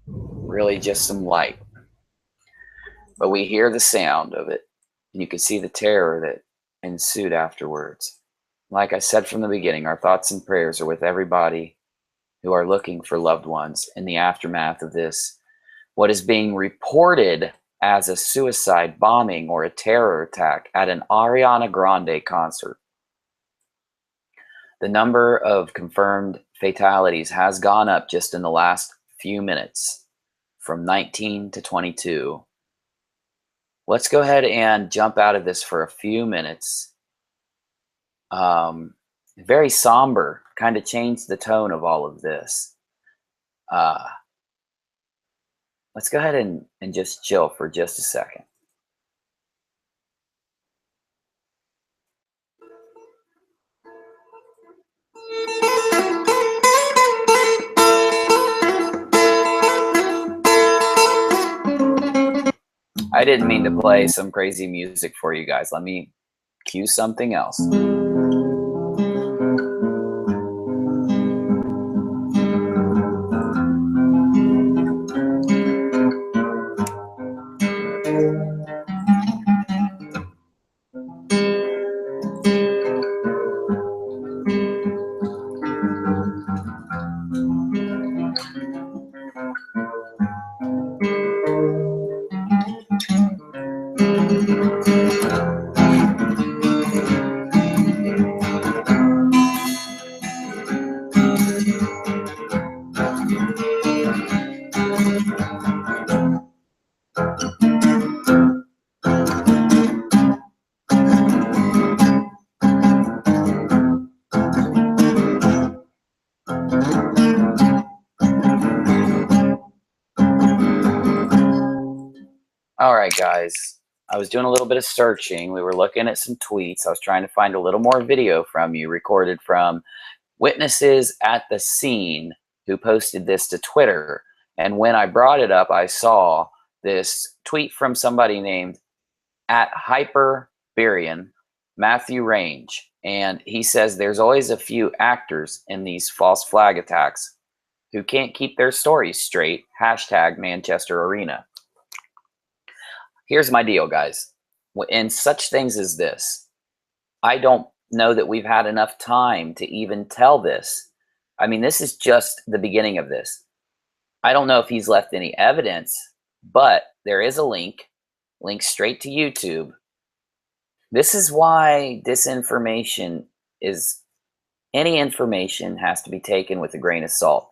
Really just some light. But we hear the sound of it, and you can see the terror that ensued afterwards. Like I said from the beginning, our thoughts and prayers are with everybody who are looking for loved ones in the aftermath of this, what is being reported as a suicide bombing or a terror attack at an Ariana Grande concert. The number of confirmed fatalities has gone up just in the last few minutes, from 19 to 22. Let's go ahead and jump out of this for a few minutes. Very somber, kind of changed the tone of all of this. Let's go ahead and just chill for just a second. I didn't mean to play some crazy music for you guys. Let me cue something else. All right, guys. I was doing a little bit of searching. We were looking at some tweets. I was trying to find a little more video from you recorded from witnesses at the scene who posted this to Twitter. And when I brought it up, I saw this tweet from somebody named at Hyperbarian, Matthew Range. And he says there's always a few actors in these false flag attacks who can't keep their stories straight. Hashtag Manchester Arena. Here's my deal, guys. In such things as this, I don't know that we've had enough time to even tell this. I mean, this is just the beginning of this. I don't know if he's left any evidence, but there is a link straight to YouTube. This is why disinformation is, any information has to be taken with a grain of salt.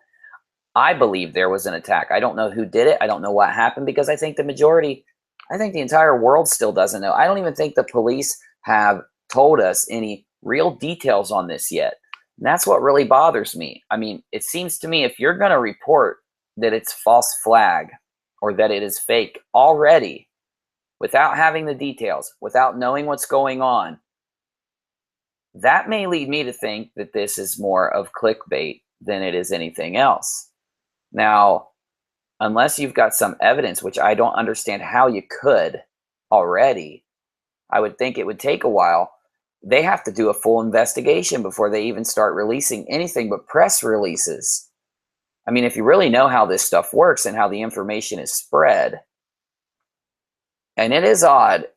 I believe there was an attack. I don't know who did it. I don't know what happened, because I think the majority, I think the entire world still doesn't know. I don't even think the police have told us any real details on this yet. And that's what really bothers me. I mean, it seems to me if you're going to report that it's false flag or that it is fake already, without having the details, without knowing what's going on, that may lead me to think that this is more of clickbait than it is anything else. Now, unless you've got some evidence, which I don't understand how you could already, I would think it would take a while. They have to do a full investigation before they even start releasing anything but press releases. I mean, if you really know how this stuff works and how the information is spread, and it is odd,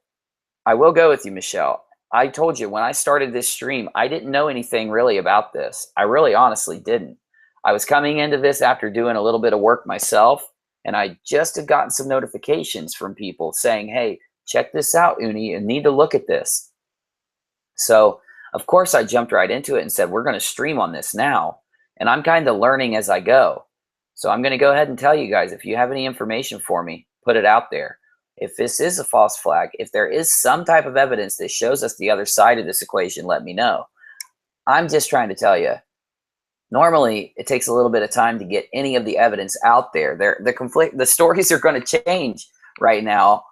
I will go with you, Michelle. I told you when I started this stream, I didn't know anything really about this. I really honestly didn't. I was coming into this after doing a little bit of work myself, and I just had gotten some notifications from people saying, hey, check this out, Uni, you need to look at this. So, of course, I jumped right into it and said, we're going to stream on this now. And I'm kind of learning as I go. So I'm going to go ahead and tell you guys, if you have any information for me, put it out there. If this is a false flag, if there is some type of evidence that shows us the other side of this equation, let me know. I'm just trying to tell you, normally it takes a little bit of time to get any of the evidence out there. The stories are going to change right now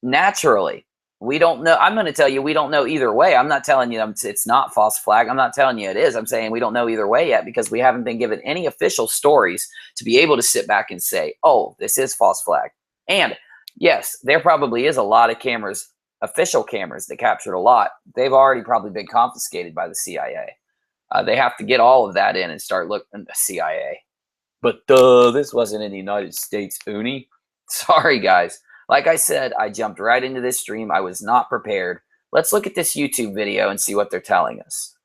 naturally. We don't know. I'm going to tell you we don't know either way. I'm not telling you it's not false flag. I'm not telling you it is. I'm saying we don't know either way yet because we haven't been given any official stories to be able to sit back and say, oh, this is false flag. And yes, there probably is a lot of cameras, official cameras that captured a lot. They've already probably been confiscated by the CIA. They have to get all of that in and start looking at the CIA. But this wasn't in the United States, Uni. Sorry, guys. Like I said, I jumped right into this stream. I was not prepared. Let's look at this YouTube video and see what they're telling us.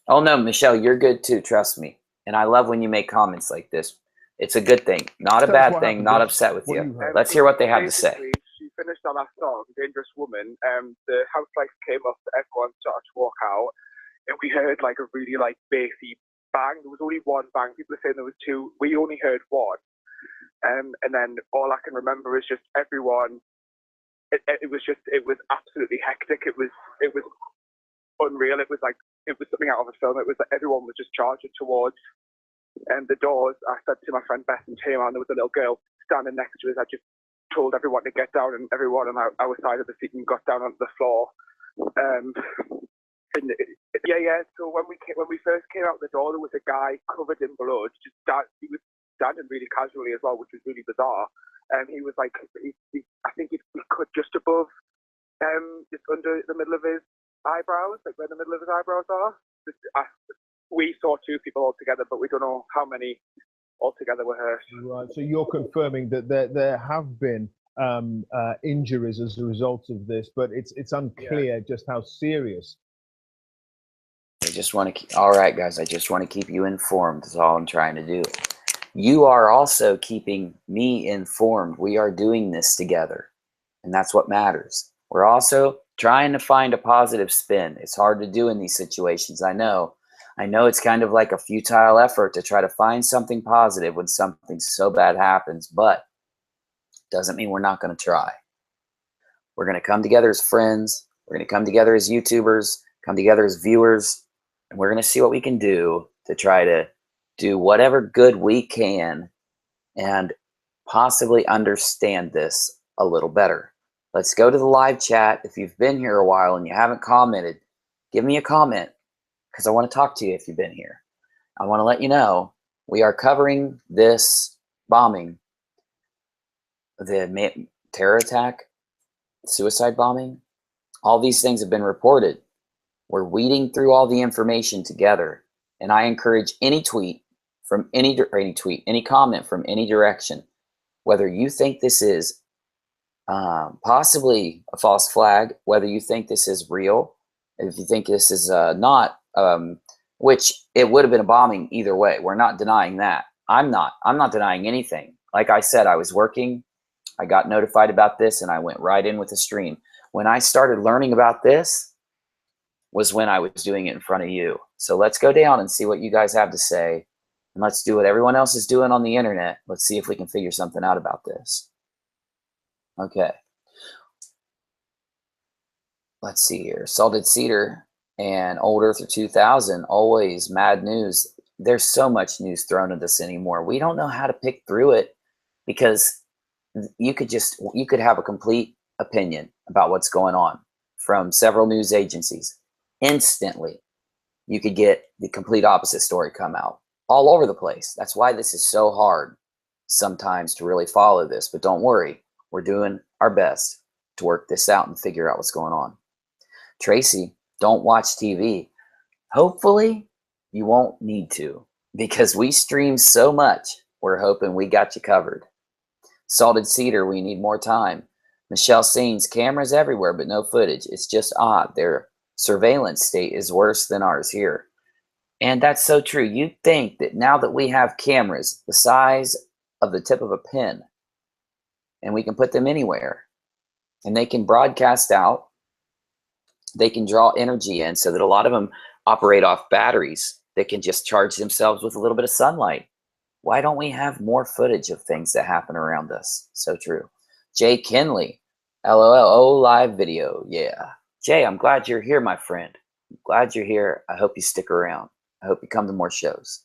Oh, no, Michelle, you're good too. Trust me. And I love when you make comments like this. It's a good thing. Not a bad thing. Not upset with you. Let's hear what they have to say. She finished our last song, Dangerous Woman. The house lights came up, everyone started to walk out. And we heard like a really like bassy bang. There was only one bang. People are saying there was two. We only heard one. And then all I can remember is just everyone. It was absolutely hectic. It was unreal. It was something out of a film. It was like everyone was just charging towards the doors. I said to my friend Beth and Tim, and there was a little girl standing next to us. I just told everyone to get down, and everyone on our side of the seat got down onto the floor. So when we first came out the door, there was a guy covered in blood. He was standing really casually as well, which was really bizarre. He was like, I think he cut just above, just under the middle of his eyebrows, like where the middle of his eyebrows are. We saw 2 people altogether, but we don't know how many altogether were hurt. Right. So you're confirming that there have been injuries as a result of this, but it's unclear just how serious. I just want to all right, guys, I just want to keep you informed. That's all I'm trying to do. You are also keeping me informed. We are doing this together, and that's what matters. We're also trying to find a positive spin. It's hard to do in these situations. I know it's kind of like a futile effort to try to find something positive when something so bad happens, but doesn't mean we're not going to try. We're going to come together as friends. We're going to come together as YouTubers, come together as viewers, and we're going to see what we can do to try to do whatever good we can and possibly understand this a little better. Let's go to the live chat. If you've been here a while and you haven't commented, give me a comment because I want to talk to you if you've been here. I want to let you know we are covering this bombing, the terror attack, suicide bombing. All these things have been reported. We're weeding through all the information together, and I encourage any tweet from any comment from any direction, whether you think this is possibly a false flag, whether you think this is real, if you think this is not, which it would have been a bombing either way. We're not denying that. I'm not denying anything. Like I said, I was working, I got notified about this, and I went right in with the stream. When I started learning about this was when I was doing it in front of you. So let's go down and see what you guys have to say. And let's do what everyone else is doing on the internet. Let's see if we can figure something out about this. Okay. Let's see here. Salted Cedar and Old Earther 2000, always mad news. There's so much news thrown at us anymore. We don't know how to pick through it because you could have a complete opinion about what's going on from several news agencies. Instantly, you could get the complete opposite story come out all over the place. That's why this is so hard sometimes to really follow this. But don't worry, we're doing our best to work this out and figure out what's going on. Tracy, don't watch TV. Hopefully, you won't need to because we stream so much. We're hoping we got you covered. Salted Cedar, we need more time. Michelle Saines, cameras everywhere, but no footage. It's just odd. Their surveillance state is worse than ours here. And that's so true. You'd think that now that we have cameras the size of the tip of a pin, and we can put them anywhere, and they can broadcast out, they can draw energy in so that a lot of them operate off batteries that can just charge themselves with a little bit of sunlight. Why don't we have more footage of things that happen around us? So true. Jay Kinley, LOL, oh, live video. Yeah. Jay, I'm glad you're here, my friend. I'm glad you're here. I hope you stick around. I hope you come to more shows.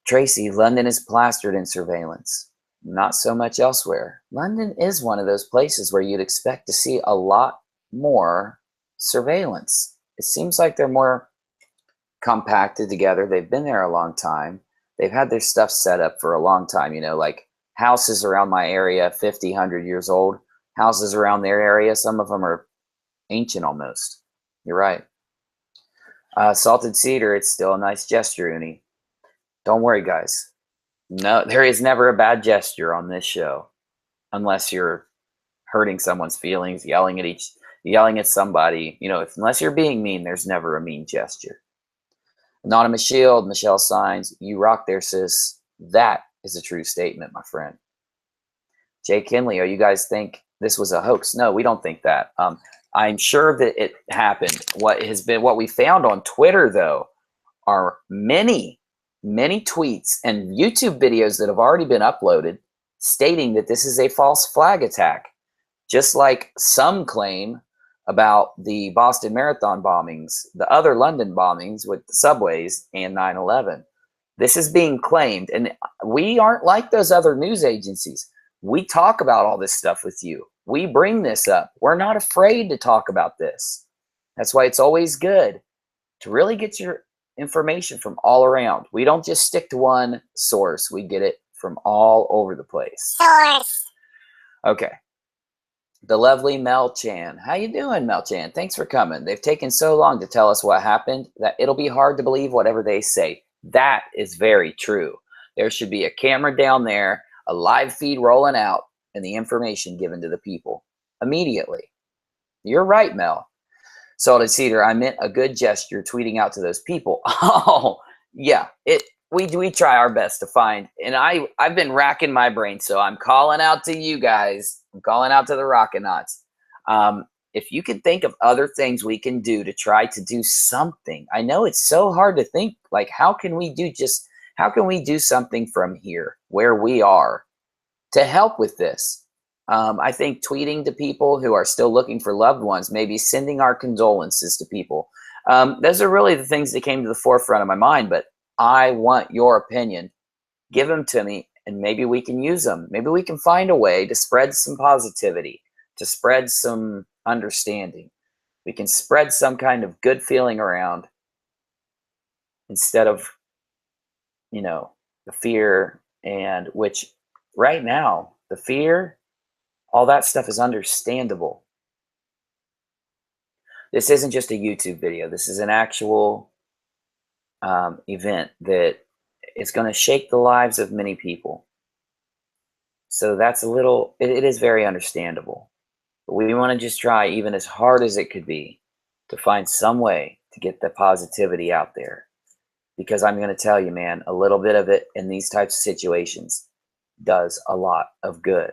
Tracy, London is plastered in surveillance. Not so much elsewhere. London is one of those places where you'd expect to see a lot more surveillance. It seems like they're more compacted together. They've been there a long time. They've had their stuff set up for a long time, you know, like houses around my area, 50, 100 years old. Houses around their area, some of them are ancient almost. You're right. Salted Cedar, it's still a nice gesture, Uni. Don't worry, guys. No, there is never a bad gesture on this show, unless you're hurting someone's feelings, yelling at somebody. You know, unless you're being mean, there's never a mean gesture. Anonymous Shield, Michelle Saines, you rock there, sis. That is a true statement, my friend. Jay Kinley, oh, you guys think this was a hoax? No, we don't think that. I'm sure that it happened. What we found on Twitter, though, are many tweets and YouTube videos that have already been uploaded stating that this is a false flag attack. Just like some claim about the Boston Marathon bombings, the other London bombings with the subways and 9/11. This is being claimed, and we aren't like those other news agencies. We talk about all this stuff with you. We bring this up. We're not afraid to talk about this. That's why it's always good to really get your information from all around. We don't just stick to one source. We get it from all over the place. Source. Okay. The lovely Mel Chan. How you doing, Mel Chan? Thanks for coming. They've taken so long to tell us what happened that it'll be hard to believe whatever they say. That is very true. There should be a camera down there, a live feed rolling out, and the information given to the people immediately. You're right, Mel. Salted Cedar, I meant a good gesture tweeting out to those people. Oh, yeah. We try our best to find, and I've been racking my brain, so I'm calling out to you guys. I'm calling out to the Rockinats. If you can think of other things we can do to try to do something. I know it's so hard to think, like, how can we do something from here where we are to help with this? I think tweeting to people who are still looking for loved ones, maybe sending our condolences to people. Those are really the things that came to the forefront of my mind, but I want your opinion. Give them to me, and maybe we can use them. Maybe we can find a way to spread some positivity, to spread some understanding. We can spread some kind of good feeling around instead of, the fear, and which right now, the fear, all that stuff is understandable. This isn't just a YouTube video. This is an actual event that is going to shake the lives of many people. So that's it is very understandable. But we want to just try, even as hard as it could be, to find some way to get the positivity out there. Because I'm going to tell you, man, a little bit of it in these types of situations does a lot of good.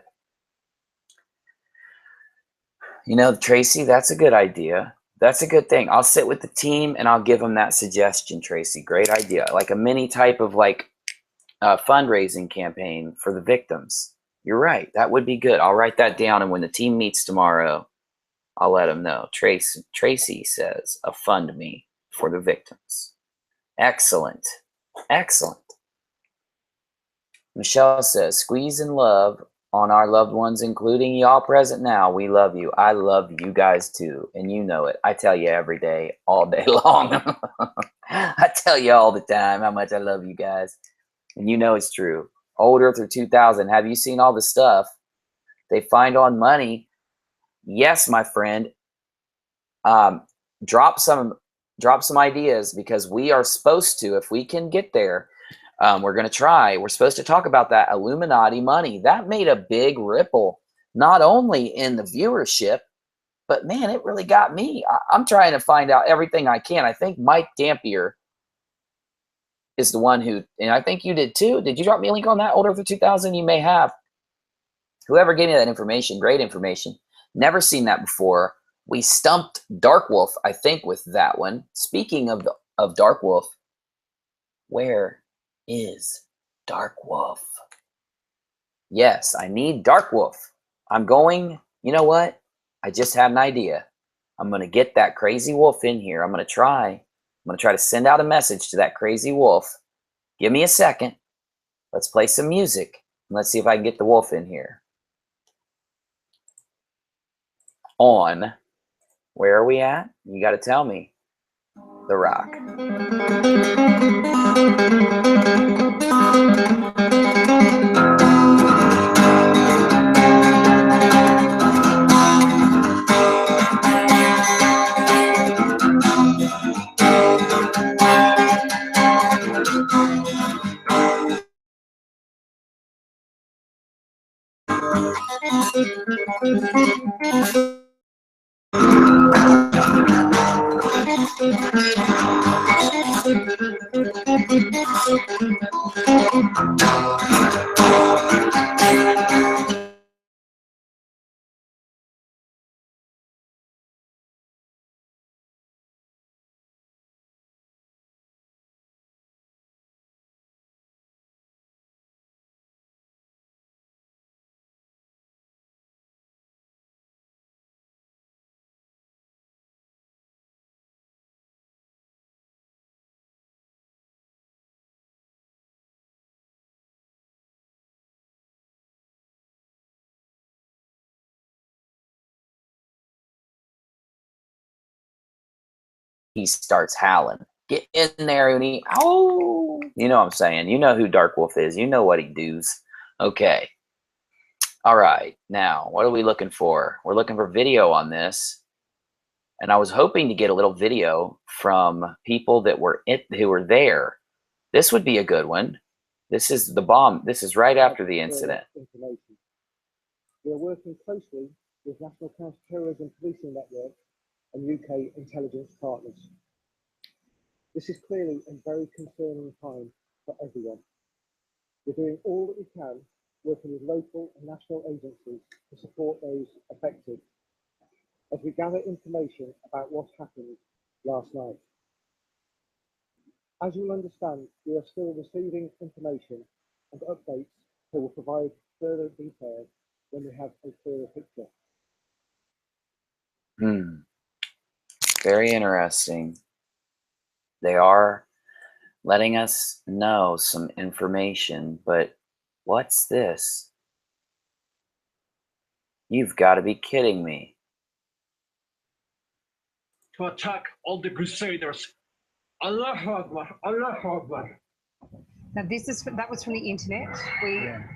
Tracy, that's a good idea. That's a good thing. I'll sit with the team and I'll give them that suggestion, Tracy. Great idea. Like a mini type of fundraising campaign for the victims. You're right. That would be good. I'll write that down, and when the team meets tomorrow, I'll let them know. Tracy says a fund me for the victims. Excellent. Excellent. Michelle says, squeeze and love on our loved ones, including y'all present now. We love you. I love you guys too, and you know it. I tell you every day, all day long. I tell you all the time how much I love you guys, and you know it's true. Old Earther 2000, have you seen all the stuff they find on money? Yes, my friend. Drop some ideas, because we are supposed to, if we can get there, we're going to try. We're supposed to talk about that Illuminati money. That made a big ripple, not only in the viewership, but man, it really got me. I'm trying to find out everything I can. I think Mike Dampier is the one who, and I think you did too. Did you drop me a link on that, Old Earther 2000? You may have. Whoever gave me that information, great information. Never seen that before. We stumped Darkwolf, I think, with that one. Speaking of Darkwolf, where is Darkwolf? Yes, I need Darkwolf. I'm going, you know what? I just had an idea. I'm going to get that crazy wolf in here. I'm going to try to send out a message to that crazy wolf. Give me a second. Let's play some music. And let's see if I can get the wolf in here. On, where are we at? You got to tell me. The Rock. He starts howling. Get in there, Uni. Oh, you know what I'm saying. You know who Darkwolf is. You know what he does. Okay. All right. Now, what are we looking for? We're looking for video on this. And I was hoping to get a little video from people that were who were there. This would be a good one. This is the bomb. This is right after the incident. We are working closely with National Counter-Terrorism Policing Network and UK intelligence partners. This is clearly a very concerning time for everyone. We're doing all that we can, working with local and national agencies to support those affected as we gather information about what happened last night. As you'll understand, we are still receiving information and updates, so we'll provide further details when we have a clearer picture. Very interesting. They are letting us know some information, but what's this? You've got to be kidding me. To attack all the crusaders. Allahu Akbar, Allahu Akbar. Now that was from the internet.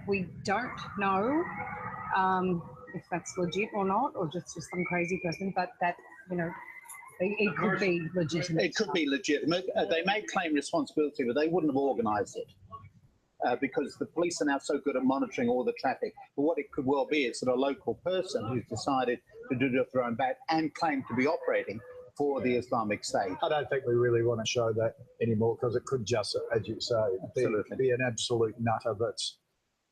We don't know if that's legit or not, or just some crazy person. But that, you know, it could be legitimate. It could be legitimate. They may claim responsibility, but they wouldn't have organised it because the police are now so good at monitoring all the traffic. But what it could well be is that a local person who's decided to do it off their own bat and claim to be operating for the Islamic State. I don't think we really want to show that anymore because it could just, as you say, be an absolute nutter that's,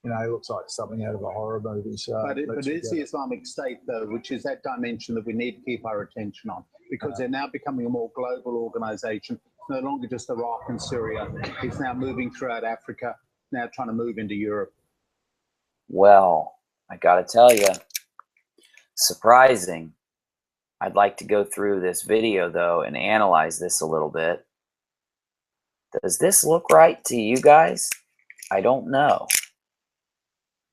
you know, looks like something out of a horror movie. So but it is the Islamic State, though, which is that dimension that we need to keep our attention on because they're now becoming a more global organization. It's no longer just Iraq and Syria. It's now moving throughout Africa, now trying to move into Europe. Well, I got to tell you, surprising. I'd like to go through this video, though, and analyze this a little bit. Does this look right to you guys? I don't know.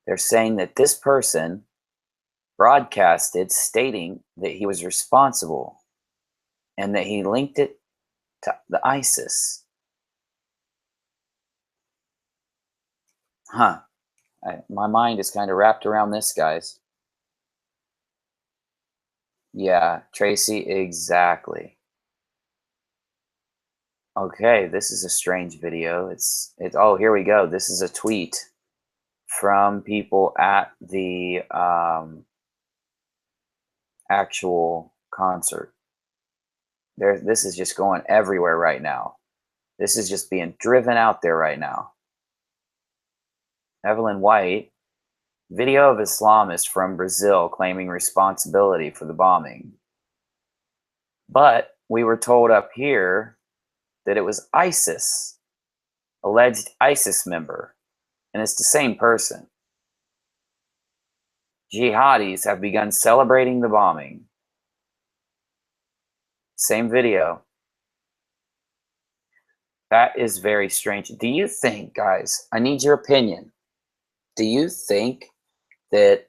They're saying that this person broadcasted stating that he was responsible and that he linked it to the ISIS. Huh. My mind is kind of wrapped around this, guys. Yeah, Tracy, exactly. Okay, this is a strange video. It's oh, here we go. This is a tweet from people at the actual concert. This is just going everywhere right now. This is just being driven out there right now. Evelyn White. Video of Islamist from Brazil claiming responsibility for the bombing. But we were told up here that it was ISIS, alleged ISIS member, and it's the same person. Jihadis have begun celebrating the bombing. Same video. That is very strange. Do you think, guys, I need your opinion. Do you think that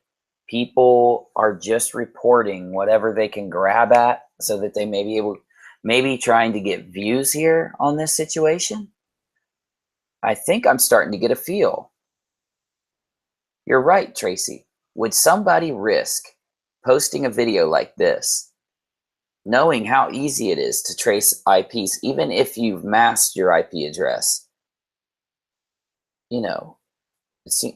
people are just reporting whatever they can grab at so that they may be able, maybe trying to get views here on this situation? I think I'm starting to get a feel. You're right, Tracy. Would somebody risk posting a video like this, knowing how easy it is to trace IPs, even if you've masked your IP address? You know,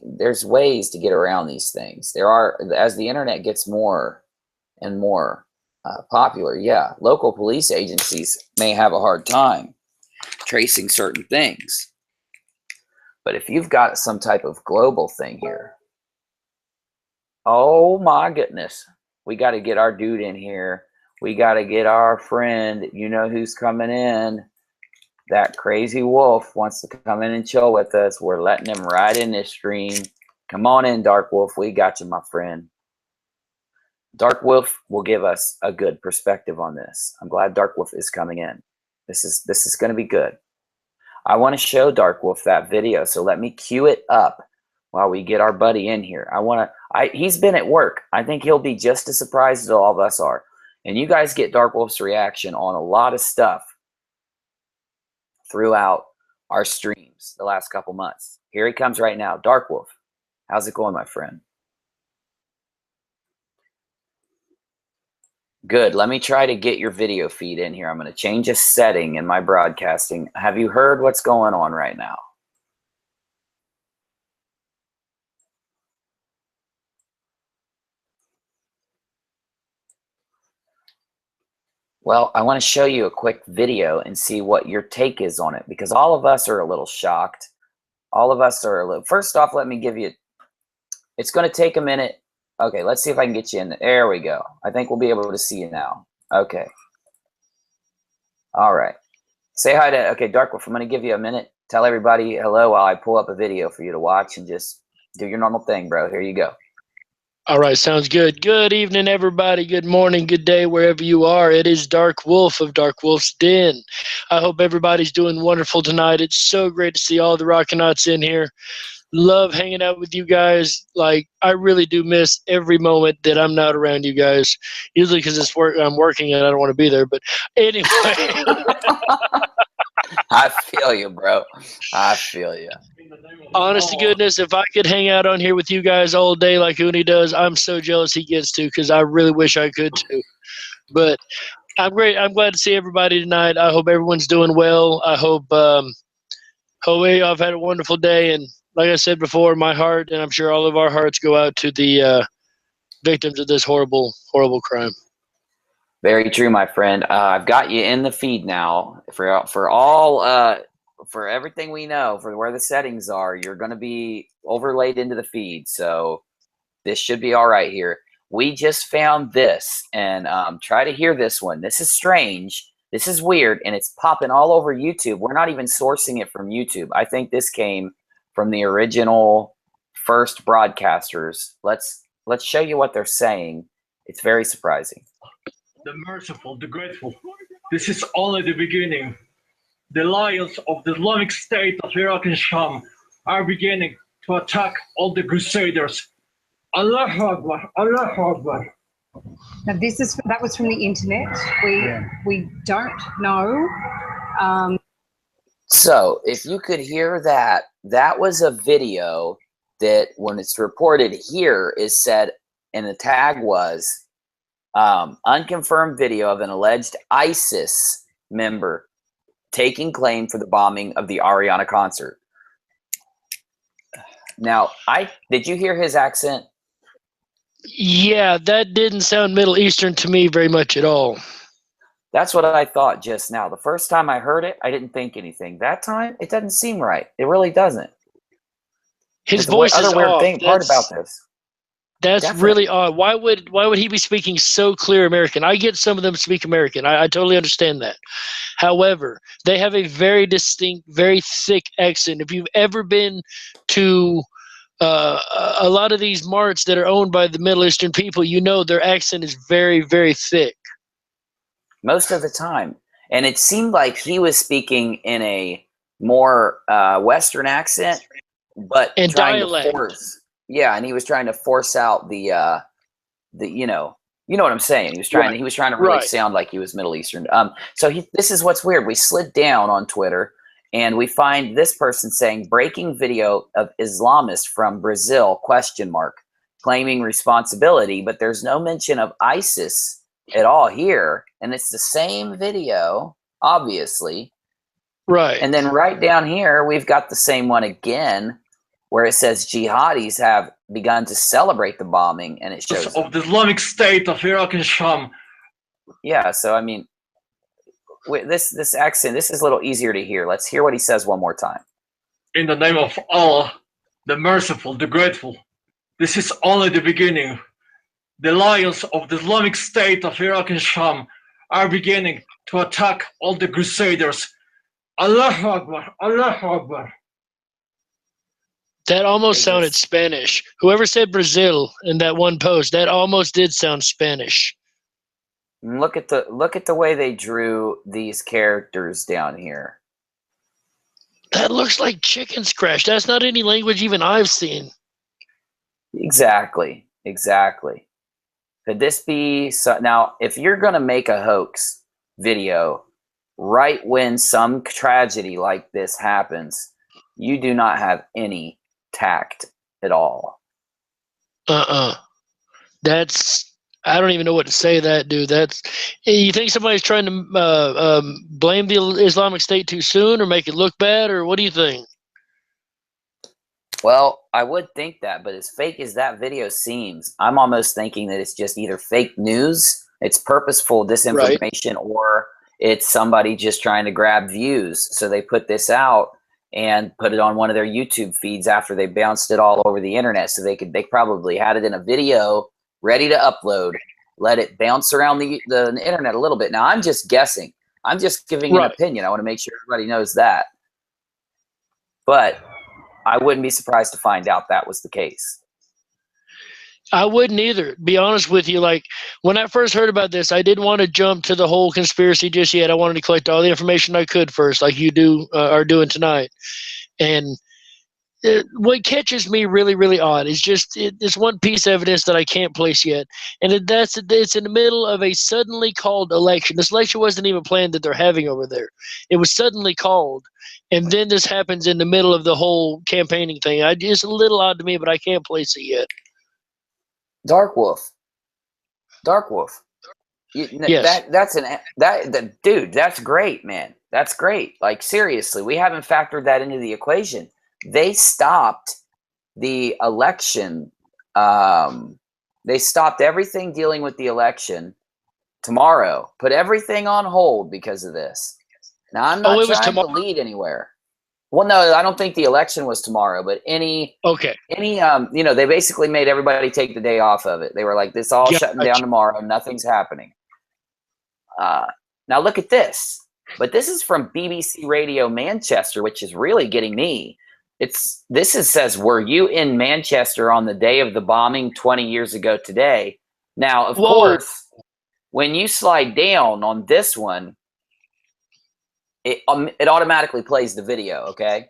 there's ways to get around these things. There are, as the internet gets more and more popular, yeah, local police agencies may have a hard time tracing certain things. But if you've got some type of global thing here, oh my goodness, we got to get our dude in here. We got to get our friend, you know who's coming in. That crazy wolf wants to come in and chill with us. We're letting him right in this stream. Come on in, Darkwolf. We got you, my friend. Darkwolf will give us a good perspective on this. I'm glad Darkwolf is coming in. This is going to be good. I want to show Darkwolf that video, so let me cue it up while we get our buddy in here. He's been at work. I think he'll be just as surprised as all of us are. And you guys get Darkwolf's reaction on a lot of stuff. throughout our streams the last couple months. Here he comes right now. Darkwolf, how's it going, my friend? Good. Let me try to get your video feed in here. I'm going to change a setting in my broadcasting. Have you heard what's going on right now? Well, I want to show you a quick video and see what your take is on it, because all of us are a little shocked. All of us are a little... First off, let me give you... It's going to take a minute. Okay, let's see if I can get you in. There we go. I think we'll be able to see you now. Okay. All right. Say hi to... Okay, Darkwolf, I'm going to give you a minute. Tell everybody hello while I pull up a video for you to watch and just do your normal thing, bro. Here you go. All right, sounds good. Good evening, everybody. Good morning, good day, wherever you are. It is Dark Wolf of Darkwolf's Den. I hope everybody's doing wonderful tonight. It's so great to see all the Rockinats in here. Love hanging out with you guys. Like, I really do miss every moment that I'm not around you guys. Usually because I'm working and I don't want to be there. But anyway. I feel you, bro. I feel you. Honest to goodness, if I could hang out on here with you guys all day like Uni does, I'm so jealous he gets to, because I really wish I could too. But I'm great. I'm glad to see everybody tonight. I hope everyone's doing well. I hope I've had a wonderful day. And like I said before, my heart, and I'm sure all of our hearts, go out to the victims of this horrible, horrible crime. Very true, my friend. I've got you in the feed now for all for everything we know, for where the settings are. You're going to be overlaid into the feed, so this should be all right here. We just found this, and try to hear this one. This is strange. This is weird, and it's popping all over YouTube. We're not even sourcing it from YouTube. I think this came from the original first broadcasters. Let's show you what they're saying. It's very surprising. The merciful, the grateful. This is only the beginning. The lions of the Islamic State of Iraq and Sham are beginning to attack all the crusaders. Allahu Akbar, Allahu Akbar. Now that was from the internet. We don't know. So if you could hear that, that was a video that, when it's reported here, is said, and the tag was unconfirmed video of an alleged ISIS member taking claim for the bombing of the Ariana concert. Now, did you hear his accent? Yeah, that didn't sound Middle Eastern to me very much at all. That's what I thought just now. The first time I heard it, I didn't think anything. That time, it doesn't seem right. It really doesn't. His voice is off. Part about this. That's Definitely. Really odd. Why would he be speaking so clear American? I get some of them speak American. I totally understand that. However, they have a very distinct, very thick accent. If you've ever been to a lot of these marts that are owned by the Middle Eastern people, you know their accent is very, very thick. Most of the time. And it seemed like he was speaking in a more Western accent, but and trying dialect. to force. Yeah, and he was trying to force out the you know what I'm saying. He was trying to really sound like he was Middle Eastern. So this is what's weird. We slid down on Twitter and we find this person saying breaking video of Islamist from Brazil ? Claiming responsibility, but there's no mention of ISIS at all here, and it's the same video, obviously. Right. And then right down here, we've got the same one again, where it says jihadis have begun to celebrate the bombing, and it shows of the Islamic State of Iraq and Sham. Yeah, so I mean, this accent, this is a little easier to hear. Let's hear what he says one more time. In the name of Allah, the merciful, the grateful. This is only the beginning. The lions of the Islamic State of Iraq and Sham are beginning to attack all the crusaders. Allahu Akbar, Allahu Akbar. That almost sounded Spanish. Whoever said Brazil in that one post, that almost did sound Spanish. Look at the way they drew these characters down here. That looks like chicken scratch. That's not any language even I've seen. Exactly. Could this be now? If you're gonna make a hoax video, right when some tragedy like this happens, you do not have any tact at all. That's, I don't even know what to say to that, dude. That's, you think somebody's trying to blame the Islamic State too soon or make it look bad, or what do you think? Well, I would think that, but as fake as that video seems, I'm almost thinking that it's just either fake news, it's purposeful disinformation, or it's somebody just trying to grab views. So they put this out and put it on one of their YouTube feeds after they bounced it all over the internet. So they probably had it in a video ready to upload, let it bounce around the internet a little bit. Now, I'm just guessing. I'm just giving an opinion. I want to make sure everybody knows that. But I wouldn't be surprised to find out that was the case. I wouldn't either, be honest with you. Like, when I first heard about this, I didn't want to jump to the whole conspiracy just yet. I wanted to collect all the information I could first, like you are doing tonight. And what catches me really, really odd is just this one piece of evidence that I can't place yet. And it's in the middle of a suddenly called election. This election wasn't even planned that they're having over there. It was suddenly called. And then this happens in the middle of the whole campaigning thing. It's a little odd to me, but I can't place it yet. Darkwolf. Yes. Dude, that's great, man. That's great. Like, seriously, we haven't factored that into the equation. They stopped the election. They stopped everything dealing with the election tomorrow. Put everything on hold because of this. Now, I'm not trying to lead anywhere. Well, no, I don't think the election was tomorrow, but they basically made everybody take the day off of it. They were like, this all shutting down tomorrow. Nothing's happening. Now look at this. But this is from BBC Radio Manchester, which is really getting me. Says, were you in Manchester on the day of the bombing 20 years ago today? Now, of course, when you slide down on this one, it automatically plays the video, okay?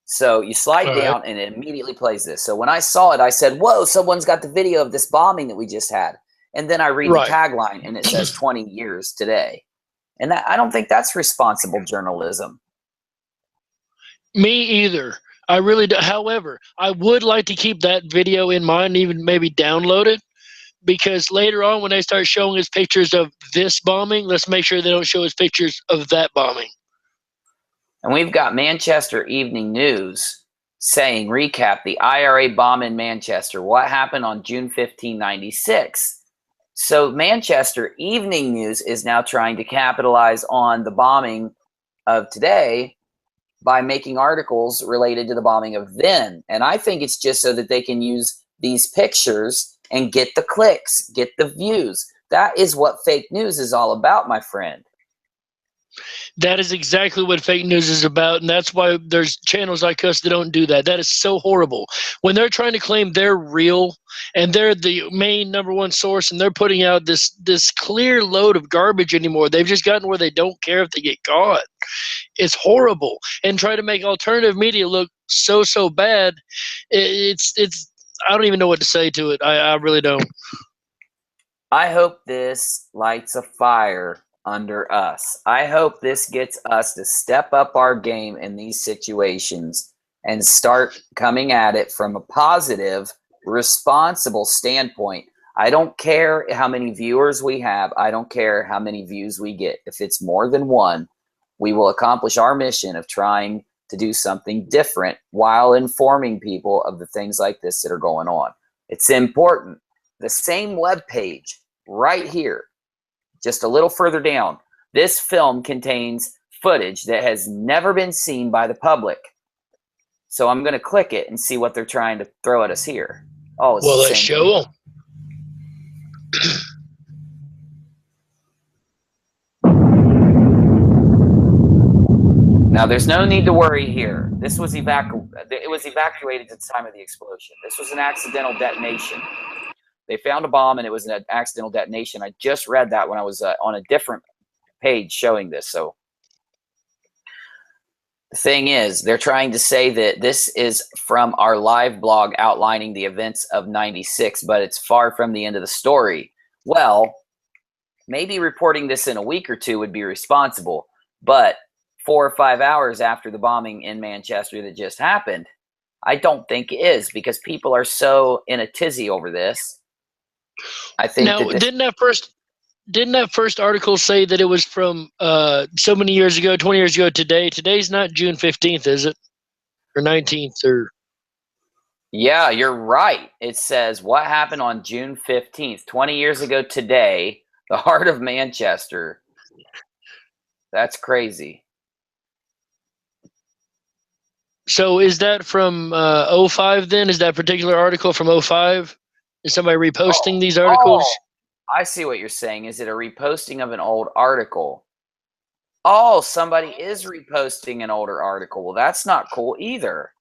So you slide down and it immediately plays this. So when I saw it, I said, whoa, someone's got the video of this bombing that we just had. And then I read the tagline and it says 20 years today. And I don't think that's responsible journalism. Me either. I really do. However, I would like to keep that video in mind, even maybe download it. Because later on, when they start showing us pictures of this bombing, let's make sure they don't show us pictures of that bombing. And we've got Manchester Evening News saying, recap, the IRA bomb in Manchester. What happened on June 15, 96? So Manchester Evening News is now trying to capitalize on the bombing of today by making articles related to the bombing of then. And I think it's just so that they can use these pictures and get the clicks, get the views. That is what fake news is all about, my friend. That is exactly what fake news is about, and that's why there's channels like us that don't do that. That is so horrible. When they're trying to claim they're real and they're the main #1 source and they're putting out this clear load of garbage anymore, they've just gotten where they don't care if they get caught. It's horrible. And try to make alternative media look so bad. It's I don't even know what to say to it. I really don't. I hope this lights a fire under us. I hope this gets us to step up our game in these situations and start coming at it from a positive, responsible standpoint. I don't care how many viewers we have. I don't care how many views we get. If it's more than one, we will accomplish our mission of trying to do something different while informing people of the things like this that are going on. It's important. The same webpage right here, just a little further down, this film contains footage that has never been seen by the public. So I'm going to click it and see what they're trying to throw at us here. Oh, it's well, let's show them. Now, there's no need to worry here. This was it was evacuated at the time of the explosion. This was an accidental detonation. They found a bomb, and it was an accidental detonation. I just read that when I was on a different page showing this. So the thing is, they're trying to say that this is from our live blog outlining the events of 96, but it's far from the end of the story. Well, maybe reporting this in a week or two would be responsible, but 4 or 5 hours after the bombing in Manchester that just happened, I don't think it is, because people are so in a tizzy over this. I think Now, that this, didn't that first article say that it was from so many years ago, 20 years ago today? Today's not June 15th, is it? Or 19th or yeah, you're right. It says what happened on June 15th, 20 years ago today, the heart of Manchester. That's crazy. so is that from 05 then? Is that particular article from 05? Is somebody reposting these articles? I see what you're saying. Is it a reposting of an old article? Oh, somebody is reposting an older article. Well, that's not cool either.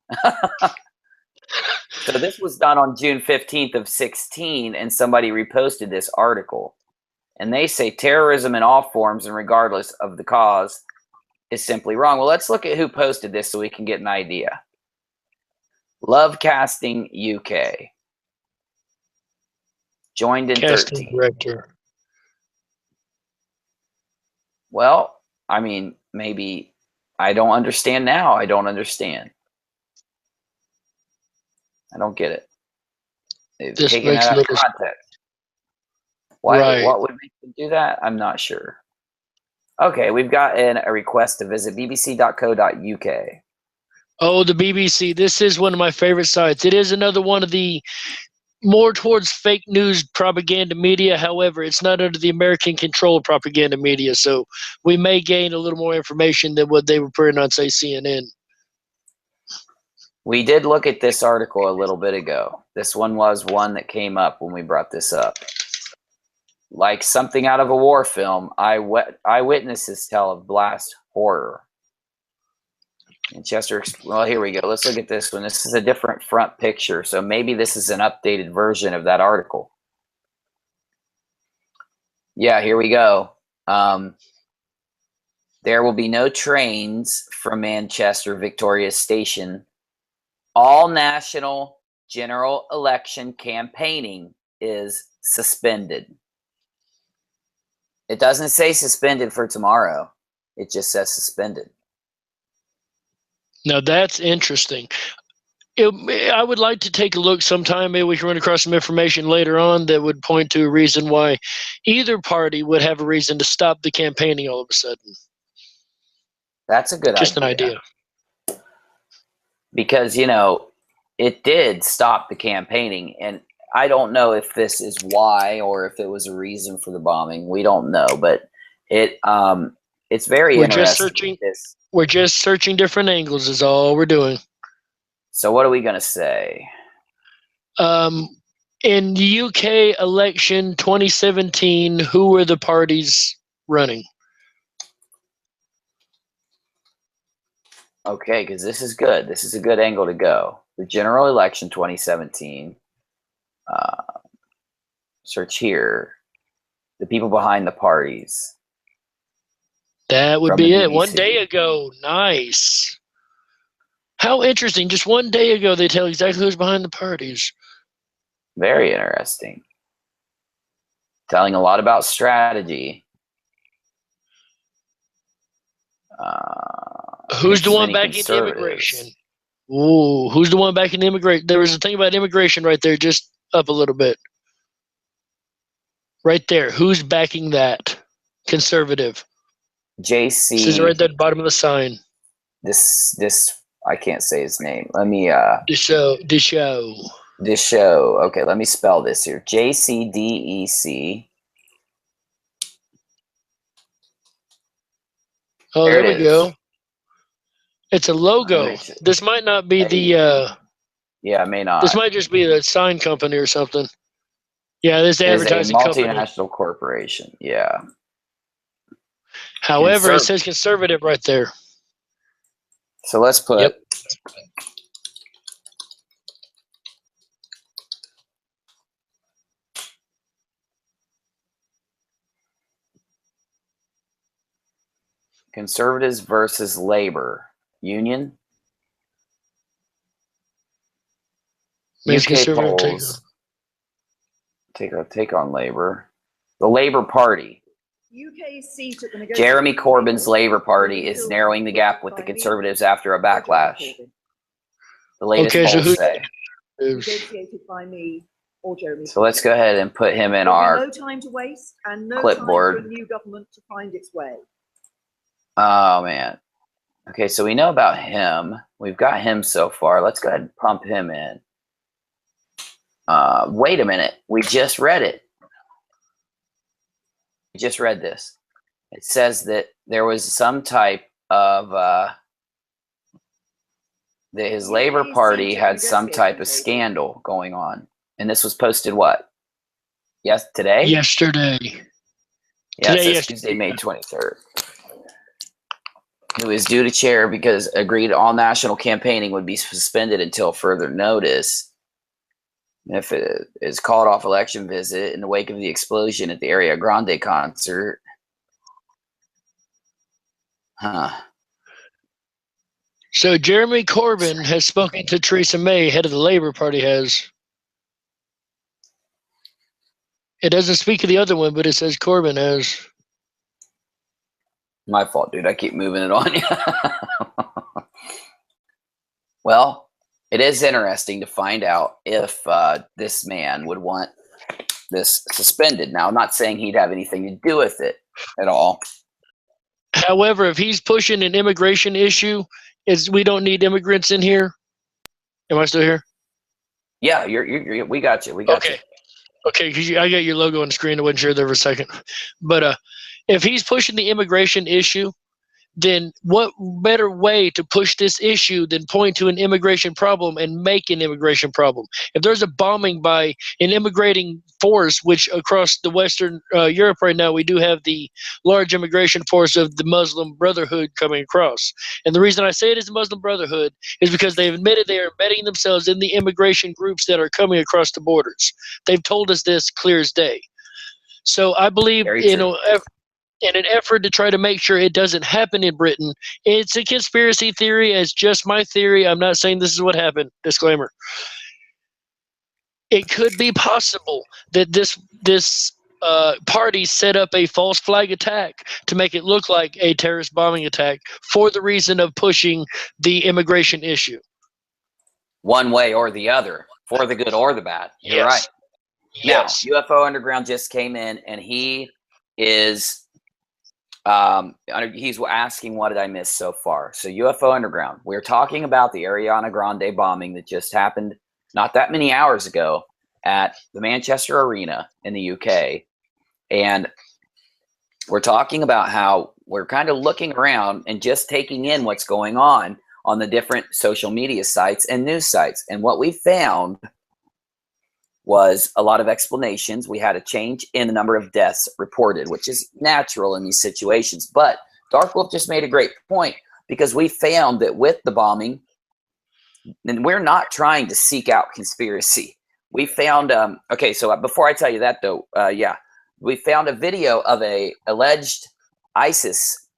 So this was done on June 15th of 16, and somebody reposted this article. And they say terrorism in all forms and regardless of the cause is simply wrong. Well, let's look at who posted this so we can get an idea. Lovecasting UK. Joined in Casting 13. director. Well, I mean, maybe I don't understand now. I don't understand. I don't get it. They've This taken makes that out of little context. Why? Right. What would make them do that? I'm not sure. Okay, we've got a request to visit bbc.co.uk. Oh, the BBC. This is one of my favorite sites. It is another one of the more towards fake news propaganda media. However, it's not under the American controlled propaganda media, so we may gain a little more information than what they were putting on, say, CNN. We did look at this article a little bit ago. This one was one that came up when we brought this up. Like something out of a war film, eyewitnesses tell of blast horror. Manchester, well, here we go. Let's look at this one. This is a different front picture, so maybe this is an updated version of that article. Yeah, here we go. There will be no trains from Manchester Victoria Station. All national general election campaigning is suspended. It doesn't say suspended for tomorrow. It just says suspended. Now, that's interesting. I would like to take a look sometime. Maybe we can run across some information later on that would point to a reason why either party would have a reason to stop the campaigning all of a sudden. That's a good idea. Just an idea. Because, you know, it did stop the campaigning, and I don't know if this is why or if it was a reason for the bombing. We don't know, but it's very interesting. We're just searching different angles is all we're doing. So what are we going to say? In the UK election 2017, who were the parties running? Okay, because this is good. This is a good angle to go. The general election 2017. Search here. The people behind the parties. That would be it. 1 day ago. Nice. How interesting. Just 1 day ago, they tell exactly who's behind the parties. Very interesting. Telling a lot about strategy. Who's the one backing the immigration? Ooh, who's the one backing the immigration? There was a thing about immigration right there, just up a little bit. Right there. Who's backing that? Conservative. JC. This is right at the bottom of the sign. This I can't say his name. Let me Disho. Okay, let me spell this here. JCDEC. Oh, there we go. It's a logo. This might not be the yeah, it may not. This might just be the sign company or something. Yeah, this advertising company. Multinational corporation. Yeah. However, it says conservative right there. So let's put Conservatives versus Labor Union. UK polls take on Labor. The Labor Party. UK's seat at the negotiating Jeremy Corbyn's table Labour will Party be is filled narrowing the gap with by the me Conservatives after a or Jeremy backlash. Corbyn. The latest Okay, so polls who say. is? Negotiated by me or Jeremy So let's Corbyn. go ahead and put him in There'll our be no time to waste and no time clipboard. for a new government to find its way. Oh, man. Okay, so we know about him. We've got him so far. Let's go ahead and pump him in. Wait a minute. We just read it. We just read this. It says that there was some type of that his Labour Party had some type of scandal going on. And this was posted what? Yes, today? Yesterday. Yeah, it Today, says Tuesday, May 23rd. It was due to chair because agreed all national campaigning would be suspended until further notice. If it is called off election visit in the wake of the explosion at the ARIANA Grande concert. Huh. So Jeremy Corbyn has spoken to Theresa May, head of the Labour Party has. It doesn't speak of the other one, but it says Corbyn has. My fault, dude. I keep moving it on you. Well, it is interesting to find out if this man would want this suspended. Now, I'm not saying he'd have anything to do with it at all. However, if he's pushing an immigration issue, we don't need immigrants in here. Am I still here? Yeah, you're we got you. We got you. Okay, because I got your logo on the screen. I wasn't sure there for a second. But if he's pushing the immigration issue, then what better way to push this issue than point to an immigration problem and make an immigration problem? If there's a bombing by an immigrating force, which across the Western Europe right now, we do have the large immigration force of the Muslim Brotherhood coming across. And the reason I say it is the Muslim Brotherhood is because they've admitted they are embedding themselves in the immigration groups that are coming across the borders. They've told us this clear as day. So I believe, in an effort to try to make sure it doesn't happen in Britain, it's a conspiracy theory. It's just my theory. I'm not saying this is what happened. Disclaimer. It could be possible that this party set up a false flag attack to make it look like a terrorist bombing attack for the reason of pushing the immigration issue. One way or the other, for the good or the bad. You're right. Yes. Now, UFO Underground just came in, and he is he's asking, what did I miss so far? So UFO Underground, we're talking about the ARIANA Grande bombing that just happened not that many hours ago at the Manchester Arena in the UK. And we're talking about how we're kind of looking around and just taking in what's going on the different social media sites and news sites. And what we found was a lot of explanations. We had a change in the number of deaths reported, which is natural in these situations. But Darkwolf just made a great point, because we found that with the bombing, and we're not trying to seek out conspiracy. We found, okay, so before I tell you that though, we found a video of a alleged ISIS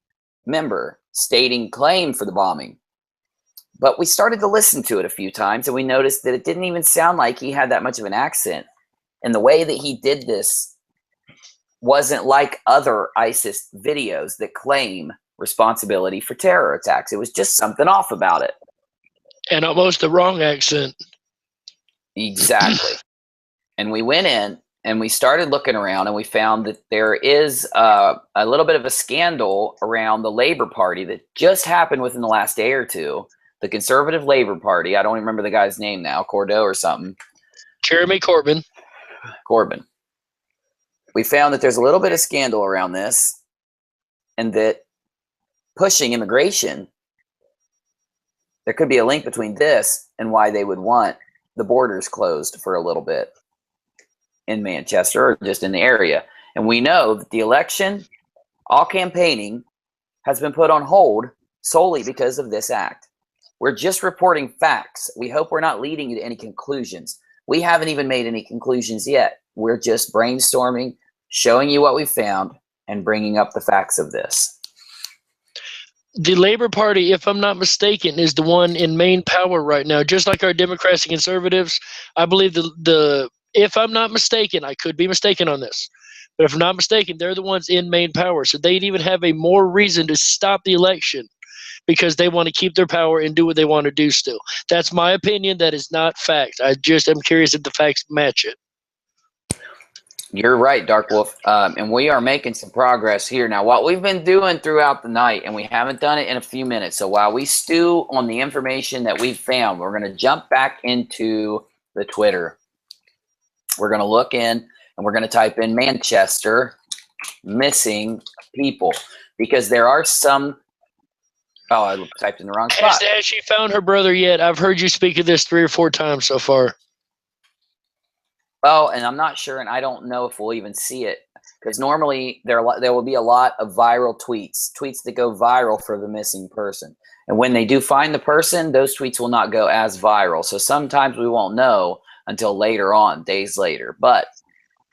member stating claim for the bombing. But we started to listen to it a few times, and we noticed that it didn't even sound like he had that much of an accent. And the way that he did this wasn't like other ISIS videos that claim responsibility for terror attacks. It was just something off about it. And almost the wrong accent. Exactly. And we went in and we started looking around, and we found that there is a little bit of a scandal around the Labour Party that just happened within the last day or two. The Conservative Labour Party, I don't even remember the guy's name now, Cordeaux or something. Jeremy Corbyn. Corbyn. We found that there's a little bit of scandal around this, and that pushing immigration, there could be a link between this and why they would want the borders closed for a little bit in Manchester or just in the area. And we know that the election, all campaigning, has been put on hold solely because of this act. We're just reporting facts. We hope we're not leading you to any conclusions. We haven't even made any conclusions yet. We're just brainstorming, showing you what we found, and bringing up the facts of this. The Labour Party, if I'm not mistaken, is the one in main power right now. Just like our Democrats and Conservatives, I believe if I'm not mistaken, I could be mistaken on this, But if I'm not mistaken, they're the ones in main power. So they'd even have a more reason to stop the election because they want to keep their power and do what they want to do still. That's my opinion. That is not fact. I just am curious if the facts match it. You're right, Darkwolf. And we are making some progress here. Now, what we've been doing throughout the night, and we haven't done it in a few minutes, so while we stew on the information that we've found, we're going to jump back into the Twitter. We're going to look in, and we're going to type in Manchester missing people, because there are some... Oh, I typed in the wrong spot. Has she found her brother yet? I've heard you speak of this 3 or 4 times so far. Oh, and I'm not sure, and I don't know if we'll even see it, because normally there will be a lot of viral tweets that go viral for the missing person. And when they do find the person, those tweets will not go as viral. So sometimes we won't know until later on, days later. But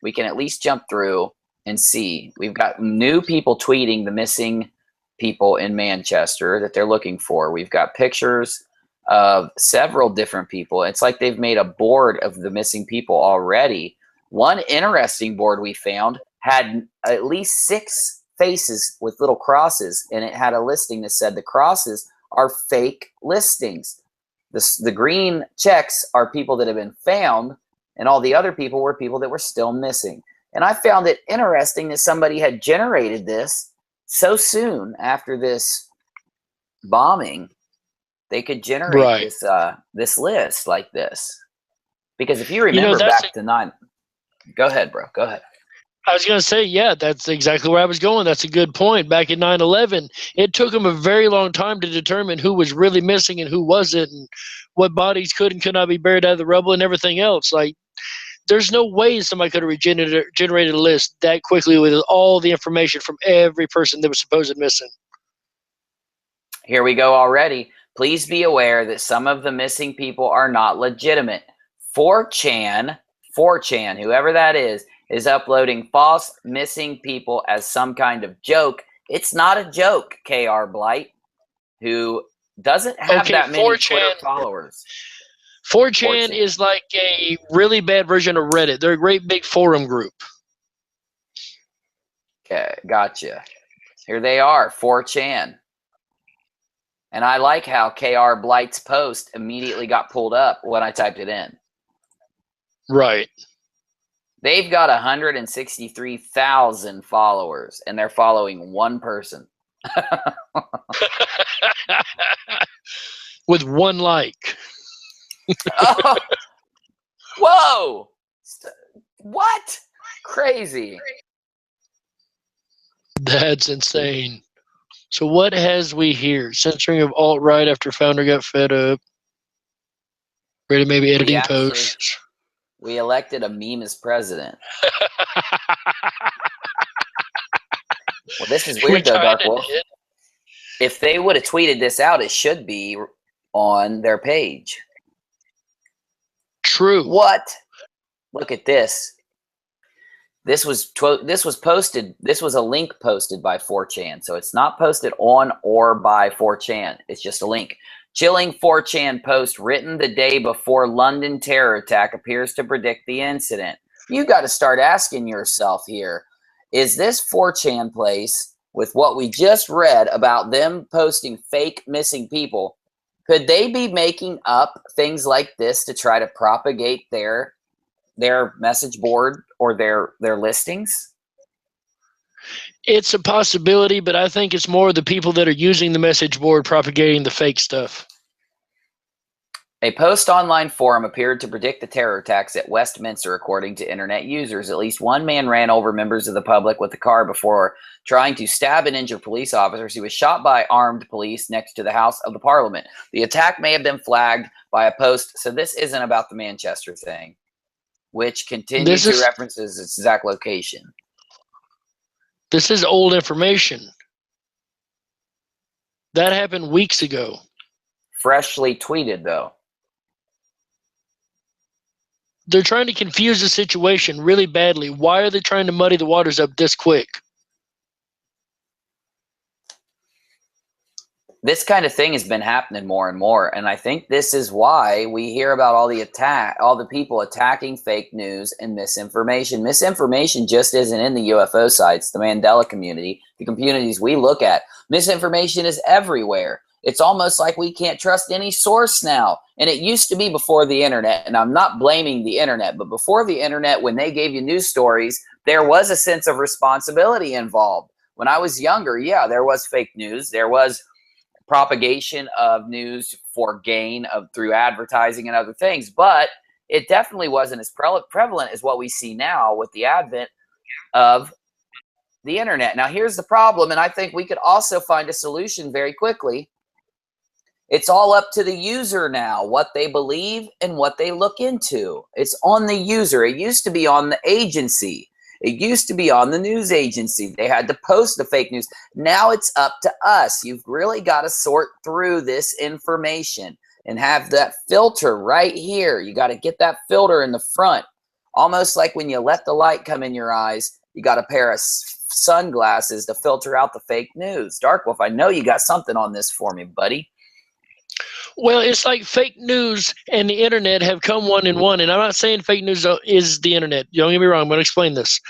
we can at least jump through and see. We've got new people tweeting the missing people in Manchester that they're looking for. We've got pictures of several different people. It's like they've made a board of the missing people already. One interesting board we found had at least 6 faces with little crosses, and it had a listing that said the crosses are fake listings. The green checks are people that have been found, and all the other people were people that were still missing. And I found it interesting that somebody had generated this so soon after this bombing. They could generate this list like this, because if you remember back to 9, go ahead, bro. Go ahead. I was going to say, yeah, that's exactly where I was going. That's a good point. Back in 9/11, it took them a very long time to determine who was really missing and who wasn't, and what bodies could and could not be buried out of the rubble and everything else. Like, there's no way somebody could have generated a list that quickly with all the information from every person that was supposed missing. Here we go already. Please be aware that some of the missing people are not legitimate. 4chan, whoever that is uploading false missing people as some kind of joke. It's not a joke, KR Blight, who doesn't have that many 4chan, Twitter followers. 4chan is like a really bad version of Reddit. They're a great big forum group. Okay, gotcha. Here they are, 4chan. And I like how KR Blight's post immediately got pulled up when I typed it in. Right. They've got 163,000 followers, and they're following one person. With 1 like. Oh, whoa! What? Crazy. That's insane. So what has we here? Censoring of alt-right after founder got fed up. Ready, maybe editing posts. We elected a meme as president. Well, this is weird though, Darkwolf. If they would have tweeted this out, it should be on their page. True. What? Look at this. This was posted. This was a link posted by 4chan, so it's not posted on or by 4chan. It's just a link. Chilling 4chan post written the day before London terror attack appears to predict the incident. You got to start asking yourself here: is this 4chan place, with what we just read about them posting fake missing people, could they be making up things like this to try to propagate their message board or their listings? It's a possibility, but I think it's more the people that are using the message board propagating the fake stuff. A post-online forum appeared to predict the terror attacks at Westminster, according to internet users. At least one man ran over members of the public with a car before trying to stab and injure police officers. He was shot by armed police next to the House of the Parliament. The attack may have been flagged by a post, so this isn't about the Manchester thing, which continues to references its exact location. This is old information. That happened weeks ago. Freshly tweeted, though. They're trying to confuse the situation really badly. Why are they trying to muddy the waters up this quick? this kind of thing has been happening more and more, and I think this is why we hear about all the people attacking fake news and misinformation. Misinformation just isn't in the UFO sites, the Mandela community, the communities we look at. Misinformation is everywhere. It's almost like we can't trust any source now. And it used to be before the internet, and I'm not blaming the internet, but before the internet, when they gave you news stories, there was a sense of responsibility involved. When I was younger, yeah, there was fake news. There was propagation of news for gain through advertising and other things, but it definitely wasn't as prevalent as what we see now with the advent of the internet. Now, here's the problem, and I think we could also find a solution very quickly. It's all up to the user now, what they believe and what they look into. It's on the user. It used to be on the agency. It used to be on the news agency. They had to post the fake news. Now it's up to us. You've really got to sort through this information and have that filter right here. You got to get that filter in the front. Almost like when you let the light come in your eyes, you got a pair of sunglasses to filter out the fake news. Darkwolf, I know you got something on this for me, buddy. Well, it's like fake news and the internet have come one in one. And I'm not saying fake news is the internet. Don't get me wrong. I'm going to explain this.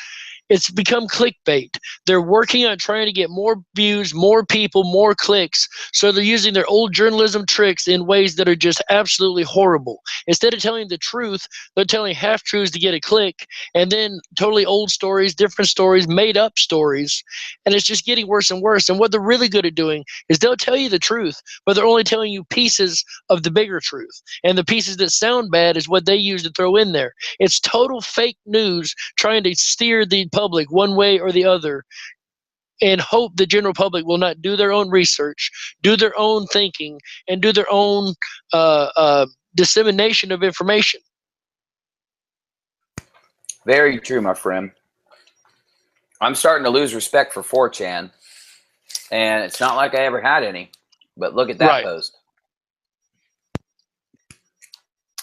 It's become clickbait. They're working on trying to get more views, more people, more clicks. So they're using their old journalism tricks in ways that are just absolutely horrible. Instead of telling the truth, they're telling half-truths to get a click, and then totally old stories, different stories, made-up stories. And it's just getting worse and worse. And what they're really good at doing is they'll tell you the truth, but they're only telling you pieces of the bigger truth. And the pieces that sound bad is what they use to throw in there. It's total fake news trying to steer the public one way or the other, and hope the general public will not do their own research, do their own thinking, and do their own dissemination of information. Very true, my friend. I'm starting to lose respect for 4chan, and it's not like I ever had any, but look at that post.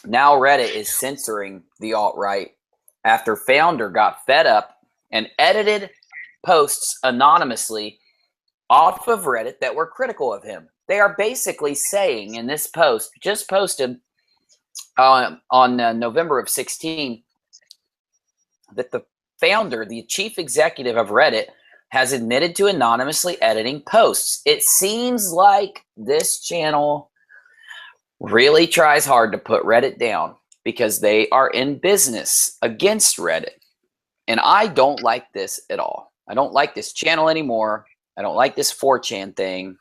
Now Reddit is censoring the alt-right after founder got fed up and edited posts anonymously off of Reddit that were critical of him. They are basically saying in this post, just posted on November of 16, that the founder, the chief executive of Reddit, has admitted to anonymously editing posts. It seems like this channel really tries hard to put Reddit down because they are in business against Reddit. And I don't like this at all. I don't like this channel anymore. I don't like this 4chan thing.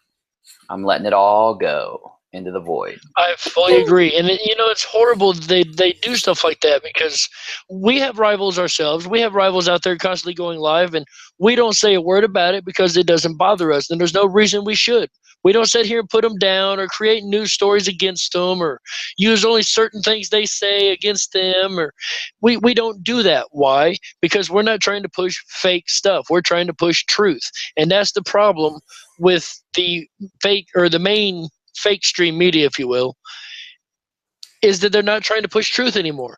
I'm letting it all go into the void. I fully agree. And, you know, it's horrible they do stuff like that because we have rivals ourselves. We have rivals out there constantly going live, and we don't say a word about it because it doesn't bother us. And there's no reason we should. We don't sit here and put them down or create news stories against them or use only certain things they say against them. Or we don't do that. Why? Because we're not trying to push fake stuff. We're trying to push truth. And that's the problem with the fake or the main fake stream media, if you will, is that they're not trying to push truth anymore.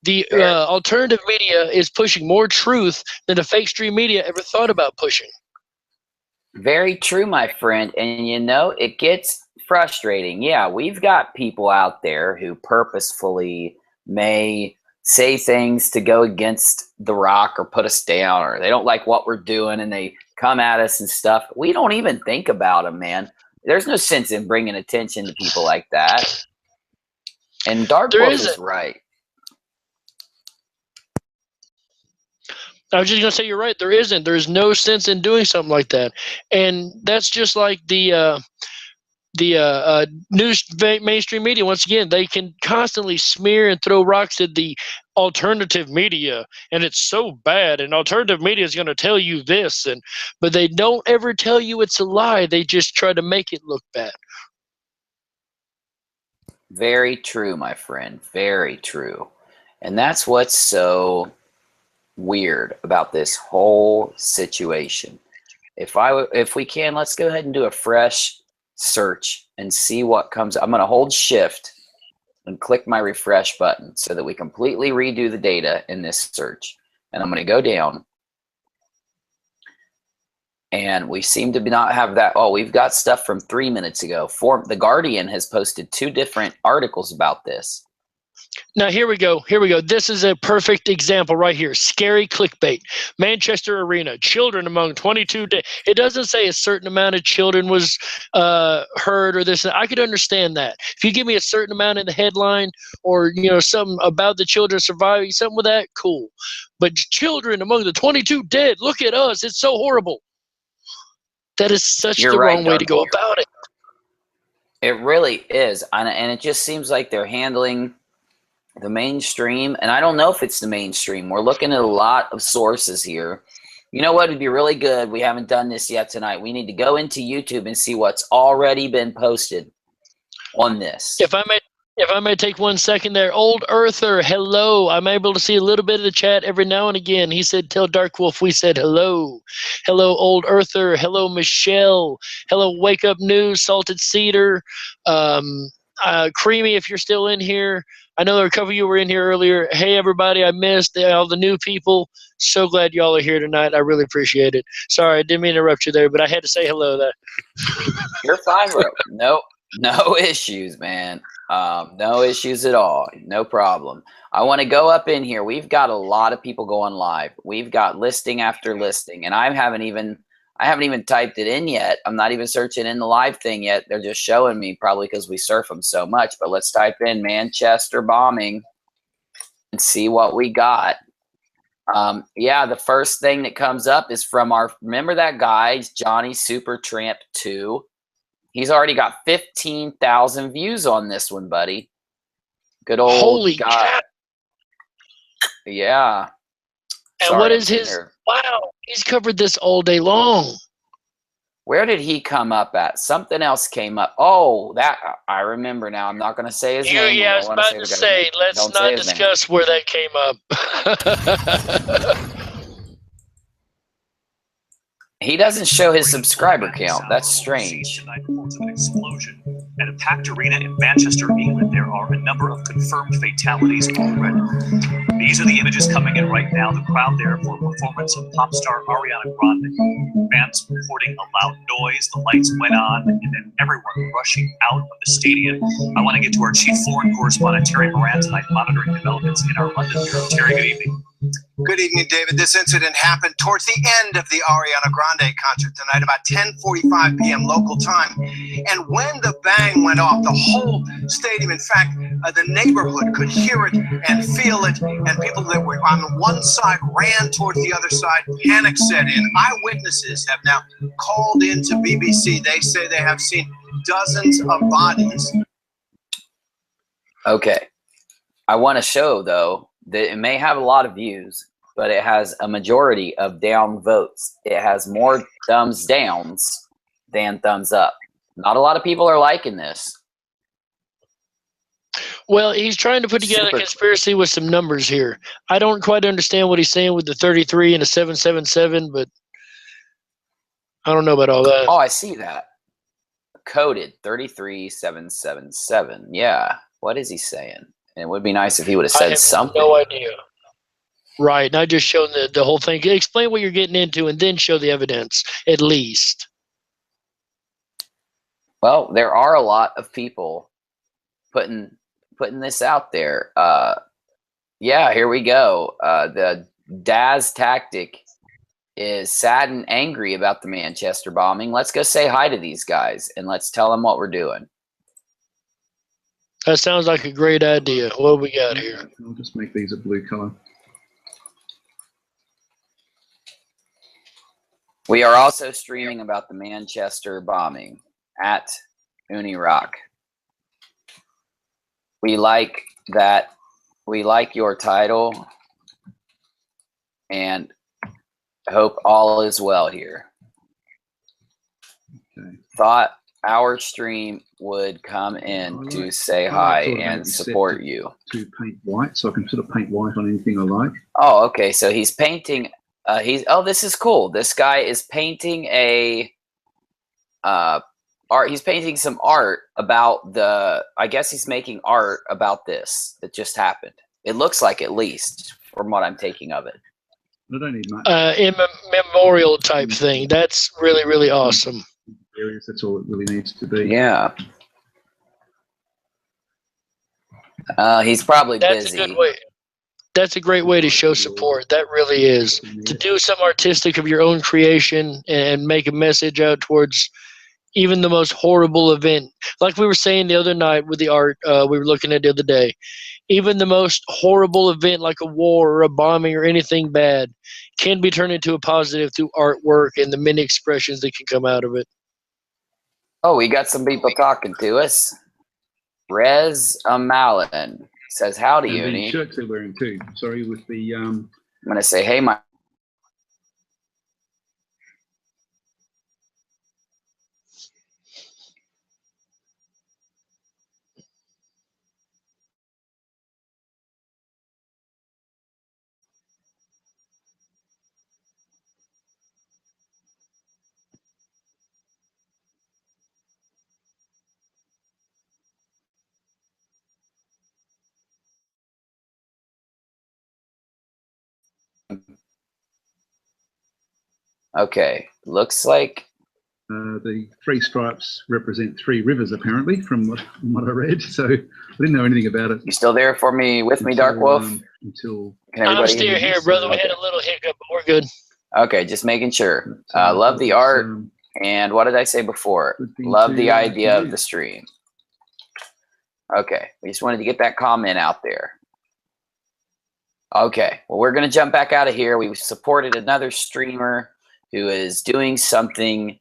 The alternative media is pushing more truth than the fake stream media ever thought about pushing. Very true, my friend. And you know, it gets frustrating. Yeah, we've got people out there who purposefully may say things to go against the rock or put us down, or they don't like what we're doing and they come at us and stuff. We don't even think about them, man. There's no sense in bringing attention to people like that. And Darkwolf is right. I was just going to say you're right. There isn't. There's no sense in doing something like that. And that's just like the news mainstream media. Once again, they can constantly smear and throw rocks at the alternative media, and it's so bad, and alternative media is going to tell you this, but they don't ever tell you it's a lie. They just try to make it look bad. Very true, my friend. Very true. And that's what's so weird about this whole situation. If we can, let's go ahead and do a fresh search and see what comes. I'm going to hold shift and click my refresh button so that we completely redo the data in this search. And I'm going to go down. And we seem to not have that. Oh, we've got stuff from 3 minutes ago. The Guardian has posted 2 different articles about this. Now, here we go. Here we go. This is a perfect example right here. Scary clickbait. Manchester Arena. Children among 22 days. It doesn't say a certain amount of children was hurt or this. I could understand that. If you give me a certain amount in the headline or, you know, something about the children surviving, something with that, cool. But children among the 22 dead. Look at us. It's so horrible. That is such the wrong way to go about it. It really is. And it just seems like they're handling the mainstream. And I don't know if it's the mainstream. We're looking at a lot of sources here. You know what would be really good? We haven't done this yet tonight. We need to go into YouTube and see what's already been posted on this. If I may take 1 second there. Old Earther, hello. I'm able to see a little bit of the chat every now and again. He said, tell Darkwolf we said hello. Hello, Old Earther. Hello, Michelle. Hello, Wake Up News, Salted Cedar. Creamy, if you're still in here. I know there were a couple of you were in here earlier. Hey, everybody, I missed all the new people. So glad y'all are here tonight. I really appreciate it. Sorry, I didn't mean to interrupt you there, but I had to say hello there. You're fine, bro. No issues, man. No issues at all. No problem. I want to go up in here. We've got a lot of people going live. We've got listing after listing, and I haven't even typed it in yet. I'm not even searching in the live thing yet. They're just showing me, probably because we surf them so much. But let's type in Manchester bombing and see what we got. Yeah, the first thing that comes up is from remember that guy, Johnny Supertramp 2? He's already got 15,000 views on this one, buddy. Good old Holy guy. cow. Yeah. And Sorry, what I'm is sitting his? here. Wow, he's covered this all day long. Where did he come up at? Something else came up. Oh, that I remember now. I'm not going to say his name. Yeah, I was about to say, let's not discuss where that came up. He doesn't show his subscriber count. That's strange. Reports of an explosion at a packed arena in Manchester, England. There are a number of confirmed fatalities already. These are the images coming in right now. The crowd there for a performance of pop star Ariana Grande. Fans reporting a loud noise. The lights went on, and then everyone rushing out of the stadium. I want to get to our chief foreign correspondent, Terry Moran, tonight, monitoring developments in our London bureau. Terry, good evening. Good evening, David. This incident happened towards the end of the Ariana Grande concert tonight, about 10:45 p.m. local time. And when the bang went off, the whole stadium, in fact, the neighborhood could hear it and feel it. And people that were on one side ran towards the other side. Panic set in. Eyewitnesses have now called into BBC. They say they have seen dozens of bodies. Okay. I want to show, though, that it may have a lot of views, but it has a majority of down votes. It has more thumbs downs than thumbs up. Not a lot of people are liking this. Well, he's trying to put together a conspiracy with some numbers here. I don't quite understand what he's saying with the 33 and the 777, but I don't know about all that. Oh, I see that. Coded 33777. Yeah. What is he saying? And it would be nice if he would have said something. No idea. Right. Not just showing the whole thing. Explain what you're getting into and then show the evidence, at least. Well, there are a lot of people putting this out there. Yeah, here we go. The Daz tactic is sad and angry about the Manchester bombing. Let's go say hi to these guys and let's tell them what we're doing. That sounds like a great idea. What do we got here? I'll just make these a blue color. We are also streaming about the Manchester bombing at Unirock. We like that. We like your title and hope all is well here. Okay. Thought our stream would come in to say hi and support you. To paint white, so I can sort of paint white on anything I like. Oh, okay. So he's painting. Oh, this is cool. This guy is painting a art. He's painting some art about the. I guess he's making art about this that just happened. It looks like, at least from what I'm taking of it. I don't need much. Memorial type thing. That's really, really awesome. Areas, that's all it really needs to be. Yeah. He's probably That's busy. a good way. That's a great way to show support. That really is. To do some artistic of your own creation and make a message out towards even the most horrible event. Like we were saying the other night with the art we were looking at the other day. Even the most horrible event like a war or a bombing or anything bad can be turned into a positive through artwork and the many expressions that can come out of it. Oh, we got some people talking to us. Rez Amalin says, howdy, And Uni. the shirts they're wearing too. Sorry, with the I'm gonna say, hey, my. Okay, looks like the three stripes represent three rivers, apparently, from what I read. So I didn't know anything about it. You still there for me, with me, Darkwolf? Until I'm still here, brother. We had a little hiccup, but we're good. Okay, just making sure. Love the art, and what did I say before? Love the idea of the stream. Okay, we just wanted to get that comment out there. Okay, well, we're going to jump back out of here. We supported another streamer who is doing something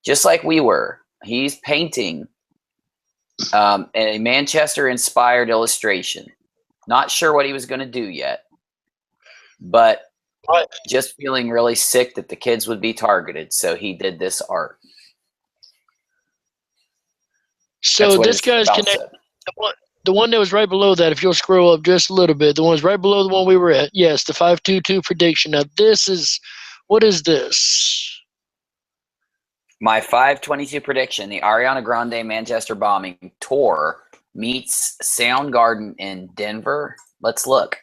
just like we were. He's painting a Manchester-inspired illustration. Not sure what he was going to do yet, but just feeling really sick that the kids would be targeted, so he did this art. So this guy's connected. The one that was right below that, if you'll scroll up just a little bit, the one's right below the one we were at. Yes, the 522 prediction. Now this is, what is this? My 522 prediction, the Ariana Grande Manchester bombing tour meets Soundgarden in Denver. Let's look.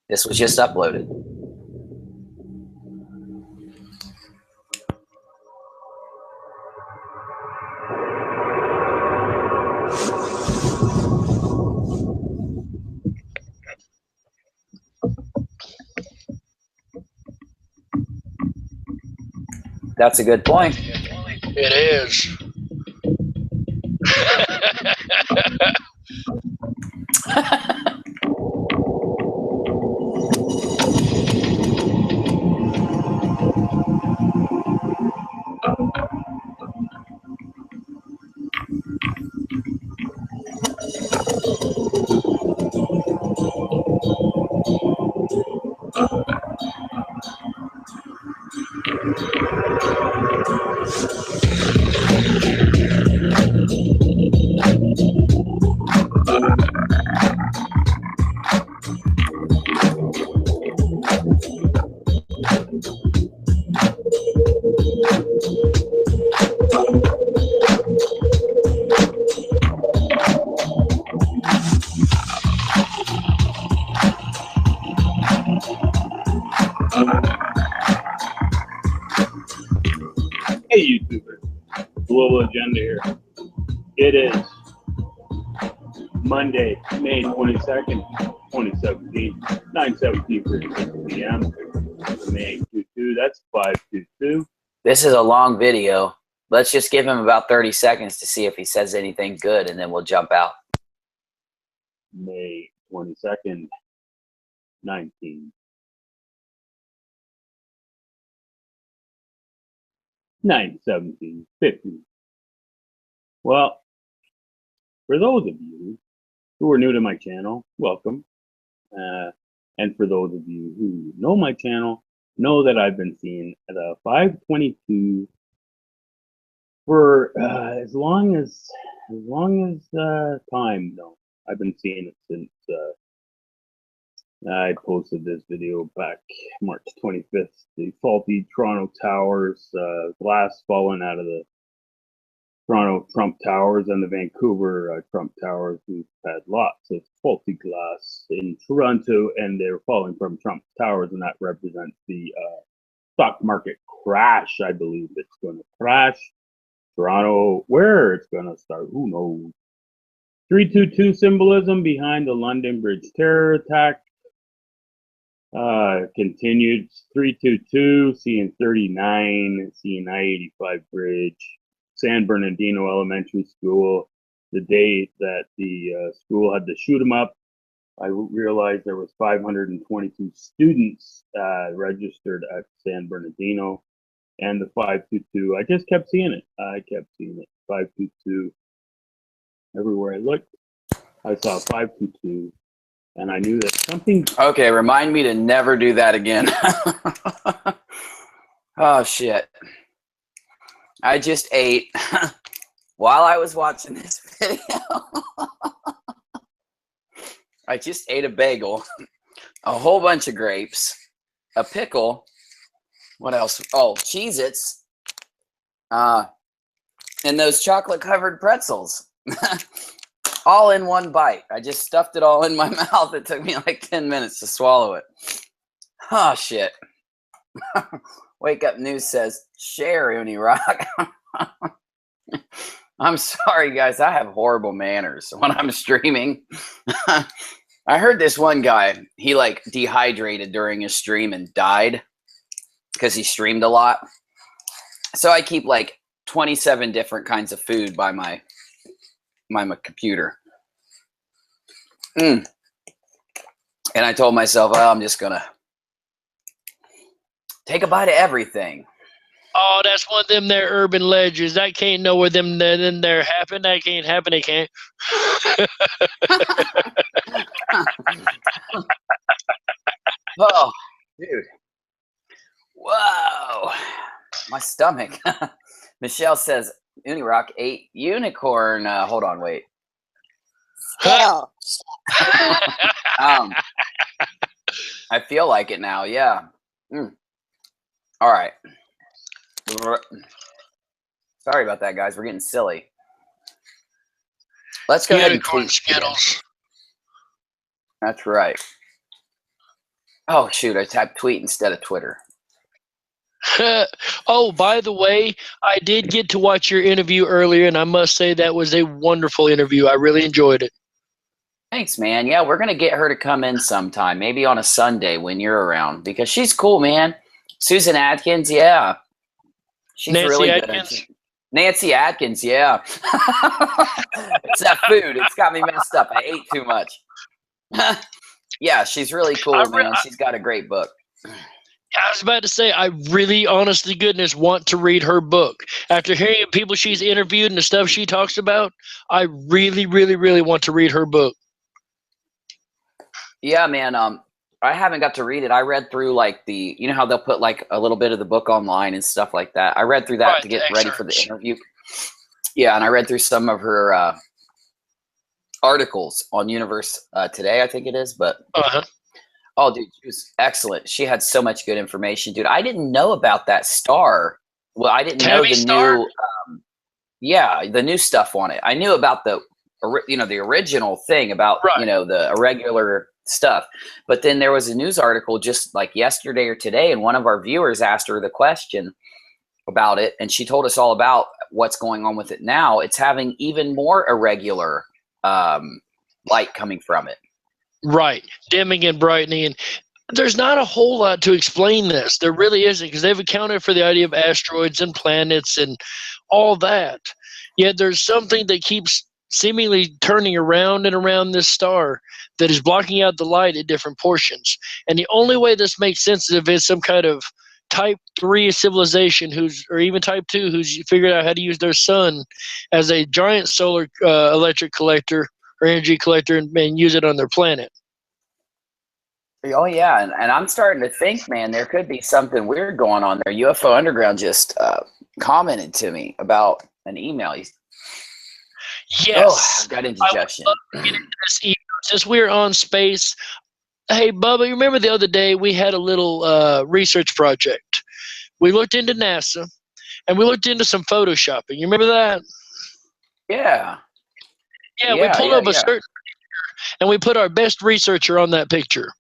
This was just uploaded. That's a good point. It is. Hey, YouTuber. Global Agenda here. It is Monday, May 22nd, 2017, 9:17 p.m. May 22. That's 522. This is a long video. Let's just give him about 30 seconds to see if he says anything good, and then we'll jump out. May 22nd, 19. 9/17/50. Well, for those of you who are new to my channel, welcome. And for those of you who know my channel, know that I've been seeing the 522 for as long as time. No, I've been seeing it since I posted this video back March 25th. The faulty Toronto towers, glass falling out of the Toronto Trump Towers and the Vancouver Trump Towers. We've had lots of faulty glass in Toronto, and they're falling from Trump Towers, and that represents the stock market crash. I believe it's going to crash. Toronto, where it's going to start, who knows? 322 symbolism behind the London Bridge terror attack. Continued 322, CN39, CN-I-85 bridge, San Bernardino Elementary School. The day that the school had to shoot them up, I realized there was 522 students registered at San Bernardino, and the 522. I just kept seeing it. 522. Everywhere I looked, I saw 522, and I knew that something. Okay, remind me to never do that again. Oh shit! I just ate while I was watching this video. I just ate a bagel, a whole bunch of grapes, a pickle. What else? Oh, Cheez-Its. And those chocolate-covered pretzels. All in one bite. I just stuffed it all in my mouth. It took me like 10 minutes to swallow it. Oh, shit. Wake Up News says, share, Unirock. I'm sorry, guys. I have horrible manners when I'm streaming. I heard this one guy, he like dehydrated during his stream and died because he streamed a lot. So I keep like 27 different kinds of food by my computer. And I told myself, oh, I'm just gonna take a bite of everything. Oh, that's one of them there urban legends. That can't know where them there happen. That can't happen. It can't. Oh, dude. Whoa. My stomach. Michelle says, Unirock ate unicorn. Hold on, wait. Still. I feel like it now, yeah. All right. Sorry about that, guys. We're getting silly. Let's go ahead and tweet Skittles. That's right. Oh, shoot. I tapped tweet instead of Twitter. Oh, by the way, I did get to watch your interview earlier, and I must say that was a wonderful interview. I really enjoyed it. Thanks, man. Yeah, we're going to get her to come in sometime, maybe on a Sunday when you're around, because she's cool, man. Susan Atkins, yeah. She's Nancy really Atkins? good. Nancy Atkins, yeah. It's that food. It's got me messed up. I ate too much. Yeah, she's really cool, man. She's got a great book. I was about to say, I really, honest to goodness, want to read her book. After hearing people she's interviewed and the stuff she talks about, I really, really, really want to read her book. Yeah, man. I haven't got to read it. I read through like you know how they'll put like a little bit of the book online and stuff like that. I read through that to get ready for the interview. Yeah, and I read through some of her articles on Universe Today, I think it is. But oh, dude, she was excellent. She had so much good information, dude. I didn't know about that star. Well, I didn't know the new, the new stuff on it. I knew about the original thing about the irregular stuff, but then there was a news article just like yesterday or today, and one of our viewers asked her the question about it, and she told us all about what's going on with it now. It's having even more irregular light coming from it. Right, dimming and brightening, and there's not a whole lot to explain this. There really isn't, because they've accounted for the idea of asteroids and planets and all that. Yet there's something that keeps seemingly turning around and around this star that is blocking out the light at different portions. And the only way this makes sense is if it's some kind of type 3 civilization or even type 2 who's figured out how to use their sun as a giant solar electric collector or energy collector and use it on their planet. Oh yeah, and I'm starting to think, man, there could be something weird going on there. UFO Underground just commented to me about an email. Yes, I've got indigestion. I would love to get into this email. Since we're on space, hey Bubba, you remember the other day we had a little research project. We looked into NASA and we looked into some photoshopping. You remember that? Yeah. Yeah, we pulled up a certain and we put our best researcher on that picture.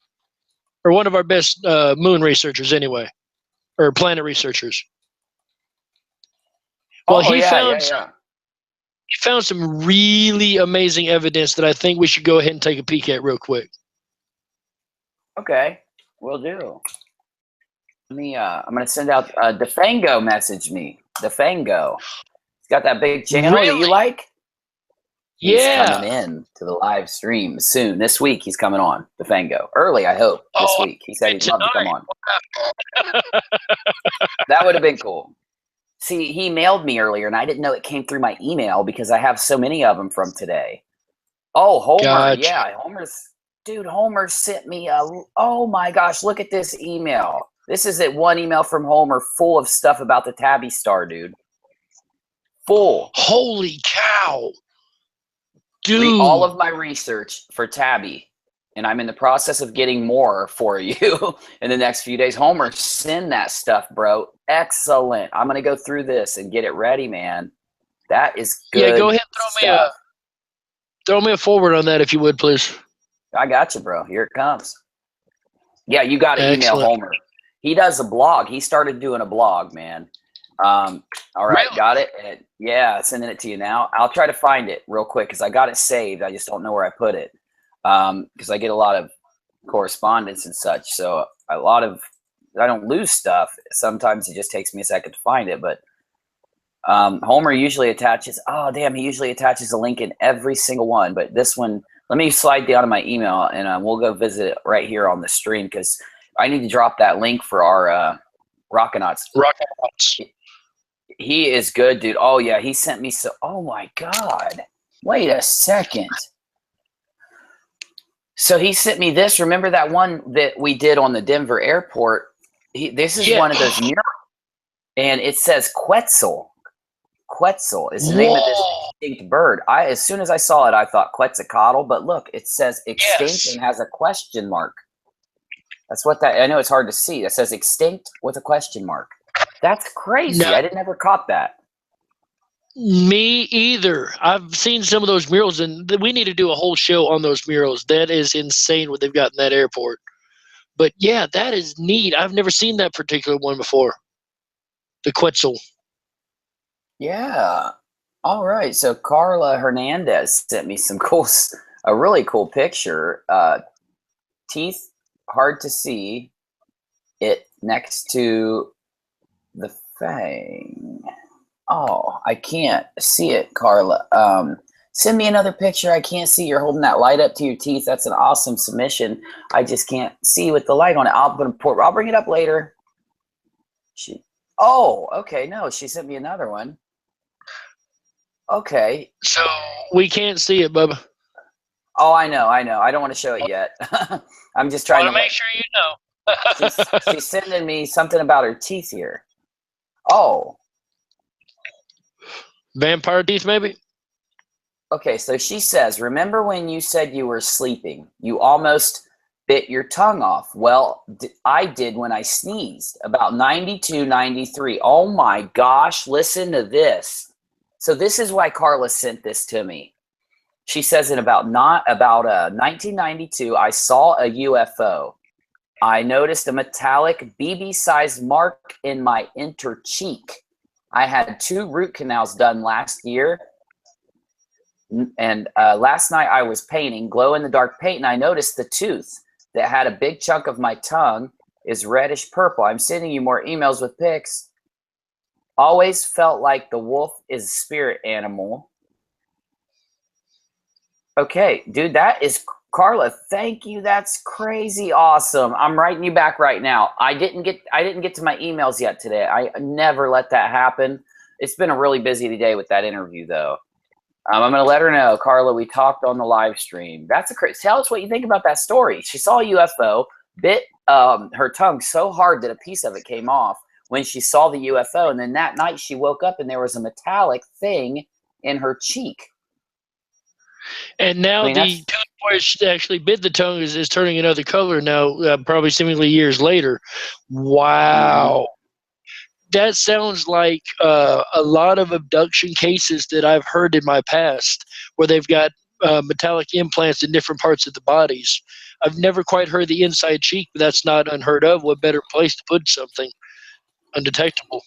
Or one of our best moon researchers anyway. Or planet researchers. Well, he found some really amazing evidence that I think we should go ahead and take a peek at real quick. Okay, will do. Let me. I'm gonna send out. Defango messaged me. Defango. He's got that big channel that you like. He's coming in to the live stream soon. This week he's coming on. Defango early, I hope. This week he said he'd love to come on. That would have been cool. See, he mailed me earlier, and I didn't know it came through my email because I have so many of them from today. Oh, Homer, gotcha. Yeah, Homer sent me a. Oh my gosh, look at this email. This is that one email from Homer full of stuff about the Tabby Star, dude. Full. Holy cow, dude! Read all of my research for Tabby, and I'm in the process of getting more for you in the next few days. Homer, send that stuff, bro. Excellent. I'm gonna go through this and get it ready, man. That is good. Yeah, go ahead and throw me a forward on that if you would, please. I got you, bro. Here it comes. Yeah, you got to email Excellent. Homer. He does a blog. He started doing a blog, man. All right, Really? got it. Yeah, sending it to you now. I'll try to find it real quick because I got it saved. I just don't know where I put it because I get a lot of correspondence and such. So I don't lose stuff. Sometimes it just takes me a second to find it. But Homer usually attaches. Oh, damn! He usually attaches a link in every single one. But this one, let me slide down to my email and we'll go visit it right here on the stream because I need to drop that link for our Rockinats. He is good, dude. Oh yeah, he sent me oh my god. Wait a second. So he sent me this. Remember that one that we did on the Denver airport? This is one of those murals. And it says Quetzal. Quetzal is the name of this extinct bird. As soon as I saw it, I thought Quetzalcoatl, but look, it says extinct and has a question mark. That's what I know it's hard to see. It says extinct with a question mark. That's crazy. No. I never caught that. Me either. I've seen some of those murals, and we need to do a whole show on those murals. That is insane what they've got in that airport. But yeah, that is neat. I've never seen that particular one before. The Quetzal. Yeah. All right. So Carla Hernandez sent me a really cool picture. Teeth hard to see. It next to the fang. Oh, I can't see it, Carla. Send me another picture. I can't see. You're holding that light up to your teeth. That's an awesome submission. I just can't see with the light on it. I'll bring it up later. Oh, okay. No, she sent me another one. Okay. So we can't see it, Bubba. Oh, I know. I don't want to show it yet. I'm just trying to make sure you know. she's sending me something about her teeth here. Oh. Vampire teeth, maybe? Okay, so she says, remember when you said you were sleeping? You almost bit your tongue off. Well, I did when I sneezed, about 92, 93. Oh my gosh, listen to this. So this is why Carla sent this to me. She says in about 1992, I saw a UFO. I noticed a metallic BB-sized mark in my inner cheek. I had 2 root canals done last year. And last night I was painting, glow-in-the-dark paint, and I noticed the tooth that had a big chunk of my tongue is reddish purple. I'm sending you more emails with pics. Always felt like the wolf is a spirit animal. Okay, dude, that is Carla. Thank you. That's crazy awesome. I'm writing you back right now. I didn't get to my emails yet today. I never let that happen. It's been a really busy day with that interview, though. I'm going to let her know, Carla, we talked on the live stream. That's a crazy. Tell us what you think about that story. She saw a UFO, bit her tongue so hard that a piece of it came off when she saw the UFO. And then that night she woke up and there was a metallic thing in her cheek. And now the tooth where she actually bit the tongue is turning another color now, probably seemingly years later. Wow. that sounds like a lot of abduction cases that I've heard in my past, where they've got metallic implants in different parts of the bodies. I've never quite heard the inside cheek, but that's not unheard of. What better place to put something undetectable?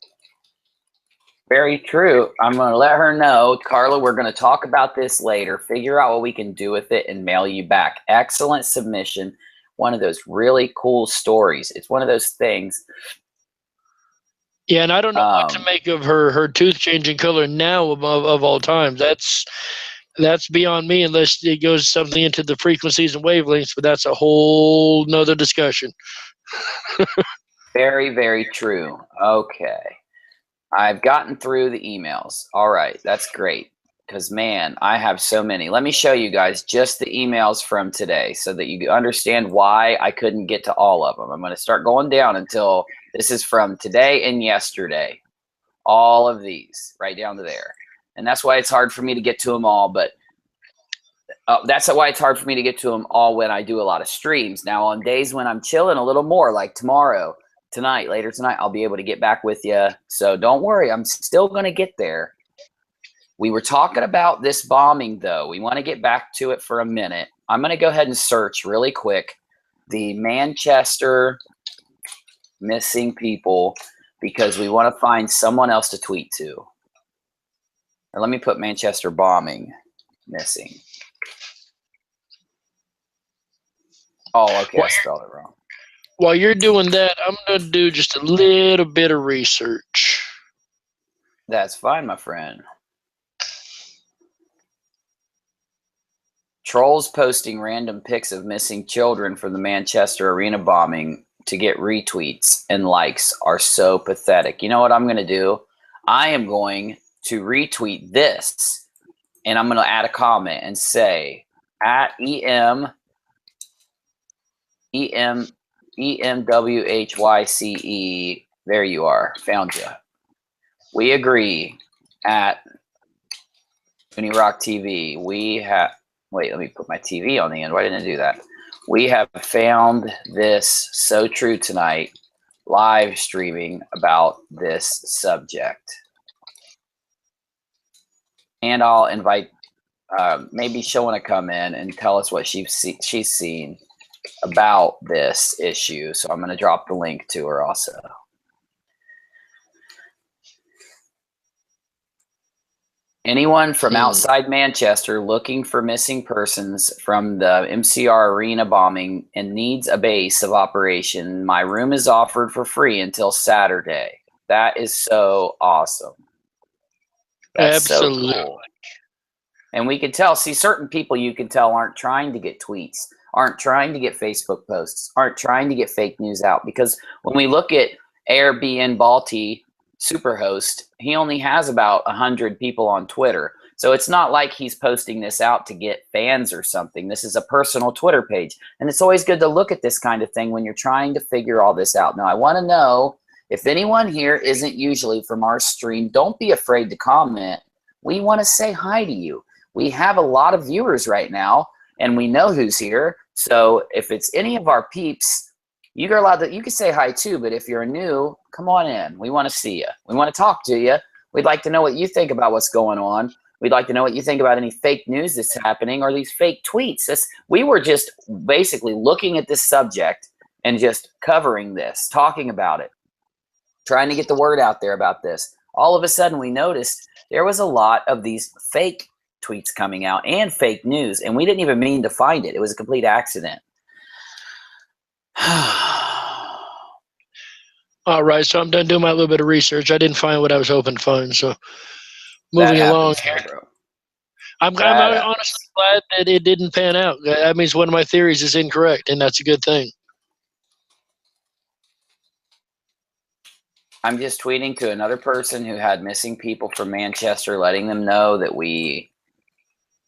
Very true. I'm going to let her know. Carla, we're going to talk about this later. Figure out what we can do with it and mail you back. Excellent submission. One of those really cool stories. It's one of those things. Yeah, and I don't know what to make of her tooth changing color now of all times. That's beyond me, unless it goes something into the frequencies and wavelengths, but that's a whole nother discussion. Very, very true. Okay. I've gotten through the emails. All right. That's great. Because, man, I have so many. Let me show you guys just the emails from today so that you understand why I couldn't get to all of them. I'm going to start going down until this is from today and yesterday. All of these right down to there. And that's why it's hard for me to get to them all. But that's why it's hard for me to get to them all when I do a lot of streams. Now, on days when I'm chilling a little more, like tomorrow, tonight, later tonight, I'll be able to get back with you. So don't worry, I'm still going to get there. We were talking about this bombing, though. We want to get back to it for a minute. I'm going to go ahead and search really quick the Manchester missing people because we want to find someone else to tweet to. Or let me put Manchester bombing missing. Oh, okay, I spelled it wrong. While you're doing that, I'm going to do just a little bit of research. That's fine, my friend. Trolls posting random pics of missing children from the Manchester arena bombing to get retweets and likes are so pathetic. You know what I'm going to do? I am going to retweet this, and I'm going to add a comment and say, at EMWHYCE, there you are, found you. We agree at Unirock TV. We have, wait, let me put my TV on the end. Why didn't I do that? We have found this so true tonight, live streaming about this subject. And I'll invite, maybe she'll want to come in and tell us what she's seen about this issue. So I'm going to drop the link to her also. Anyone from outside Manchester looking for missing persons from the MCR arena bombing and needs a base of operation, my room is offered for free until Saturday. That is so awesome. That's Absolutely. so cool. And we can tell, see, certain people you can tell aren't trying to get tweets, aren't trying to get Facebook posts, aren't trying to get fake news out. Because when we look at Airbnb Balti Superhost, he only has about 100 people on Twitter. So it's not like he's posting this out to get fans or something. This is a personal Twitter page. And it's always good to look at this kind of thing when you're trying to figure all this out. Now, I want to know if anyone here isn't usually from our stream, don't be afraid to comment. We want to say hi to you. We have a lot of viewers right now, and we know who's here. So if it's any of our peeps, you're allowed to, you can say hi too, but if you're new, come on in. We want to see you. We want to talk to you. We'd like to know what you think about what's going on. We'd like to know what you think about any fake news that's happening or these fake tweets. We were just basically looking at this subject and just covering this, talking about it, trying to get the word out there about this. All of a sudden, we noticed there was a lot of these fake tweets coming out and fake news, and we didn't even mean to find it. It was a complete accident. All right, so I'm done doing my little bit of research. I didn't find what I was hoping to find, so moving along here. I'm honestly glad that it didn't pan out. That means one of my theories is incorrect, and that's a good thing. I'm just tweeting to another person who had missing people from Manchester, letting them know that we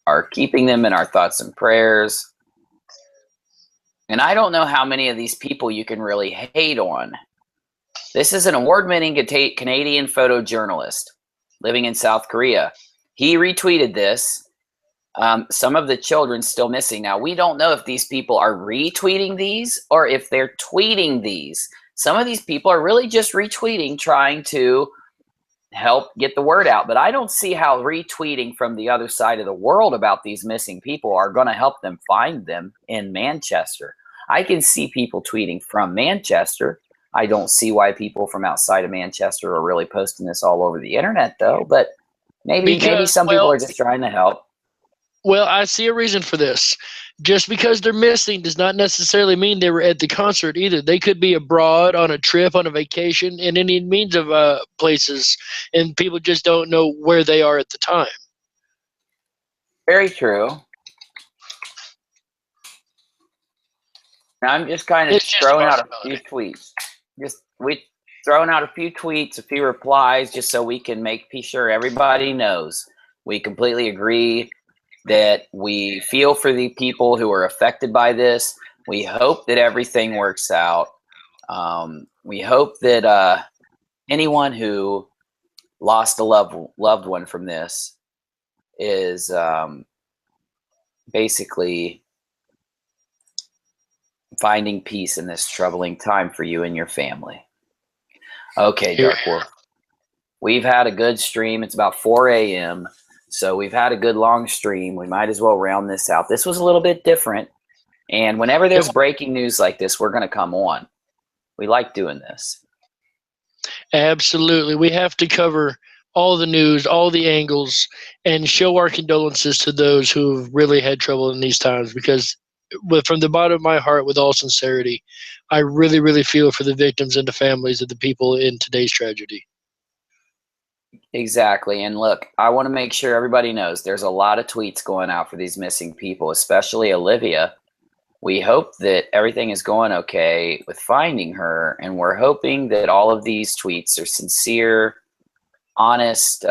are keeping them in our thoughts and prayers. And I don't know how many of these people you can really hate on. This is an award-winning Canadian photojournalist living in South Korea. He retweeted this. Some of the children still missing. Now, we don't know if these people are retweeting these or if they're tweeting these. Some of these people are really just retweeting, trying to help get the word out. But I don't see how retweeting from the other side of the world about these missing people are going to help them find them in Manchester. I can see people tweeting from Manchester. I don't see why people from outside of Manchester are really posting this all over the internet, though. But maybe some people are just trying to help. Well, I see a reason for this. Just because they're missing does not necessarily mean they were at the concert either. They could be abroad on a trip, on a vacation, in any means of places, and people just don't know where they are at the time. Very true. I'm just kind of throwing out a few tweets. We throwing out a few tweets, a few replies, just so we can make sure everybody knows. We completely agree that we feel for the people who are affected by this. We hope that everything works out. We hope that anyone who lost a loved one from this is basically finding peace in this troubling time for you and your family. Okay, Darkwolf. We've had a good stream. It's about 4 a.m., so we've had a good long stream. We might as well round this out. This was a little bit different, and whenever there's breaking news like this, we're going to come on. We like doing this. Absolutely. We have to cover all the news, all the angles, and show our condolences to those who have really had trouble in these times, because from the bottom of my heart, with all sincerity, I really, really feel for the victims and the families of the people in today's tragedy. Exactly. And look, I want to make sure everybody knows there's a lot of tweets going out for these missing people, especially Olivia. We hope that everything is going okay with finding her, and we're hoping that all of these tweets are sincere, honest.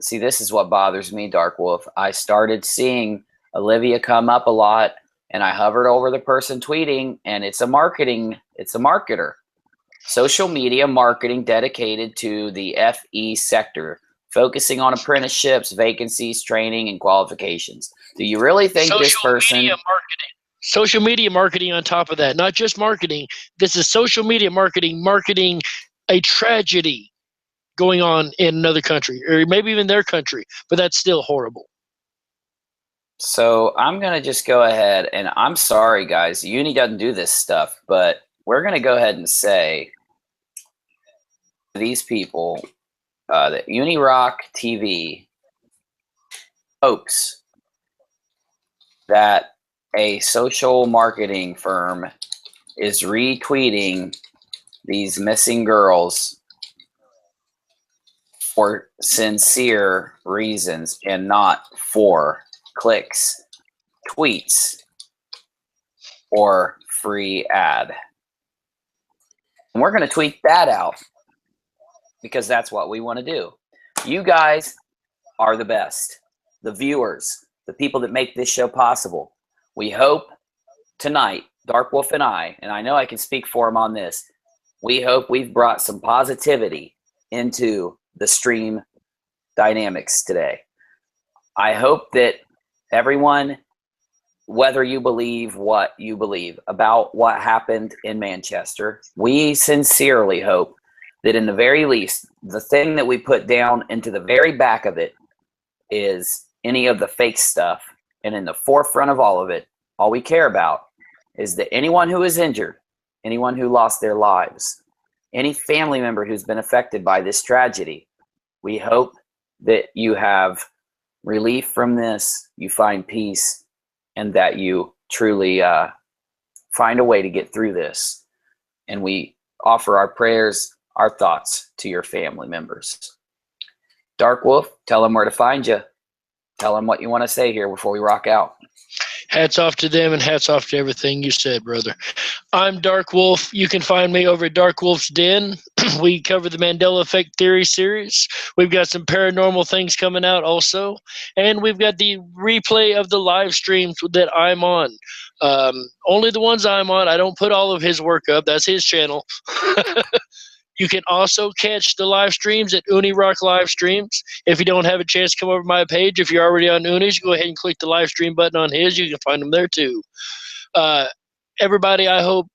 See, this is what bothers me, Darkwolf. I started seeing Olivia come up a lot, and I hovered over the person tweeting, and it's a marketer. Social media marketing dedicated to the FE sector, focusing on apprenticeships, vacancies, training, and qualifications. Do you really think this person... Social media marketing on top of that. Not just marketing. This is social media marketing a tragedy going on in another country, or maybe even their country, but that's still horrible. So I'm going to just go ahead, and I'm sorry, guys. Uni doesn't do this stuff, but we're going to go ahead and say these people that Unirock TV hopes that a social marketing firm is retweeting these missing girls for sincere reasons and not for clicks, tweets, or free ad. And we're going to tweet that out because that's what we want to do. You guys are the best. The viewers, the people that make this show possible. We hope tonight, Darkwolf and I know I can speak for him on this, we hope we've brought some positivity into the stream dynamics today. I hope that everyone, whether you believe what you believe about what happened in Manchester, we sincerely hope that in the very least, the thing that we put down into the very back of it is any of the fake stuff. And in the forefront of all of it, all we care about is that anyone who is injured, anyone who lost their lives, any family member who's been affected by this tragedy, we hope that you have relief from this, you find peace, and that you truly find a way to get through this. And we offer our prayers, our thoughts to your family members. Darkwolf, tell them where to find you. Tell them what you want to say here before we rock out. Hats off to them and hats off to everything you said, brother. I'm Darkwolf. You can find me over at Darkwolf's Den. We cover the Mandela Effect Theory series. We've got some paranormal things coming out also. And we've got the replay of the live streams that I'm on. Only the ones I'm on. I don't put all of his work up. That's his channel. You can also catch the live streams at Unirock live streams. If you don't have a chance to come over to my page, if you're already on Uni's, go ahead and click the live stream button on his. You can find them there too. Everybody, I hope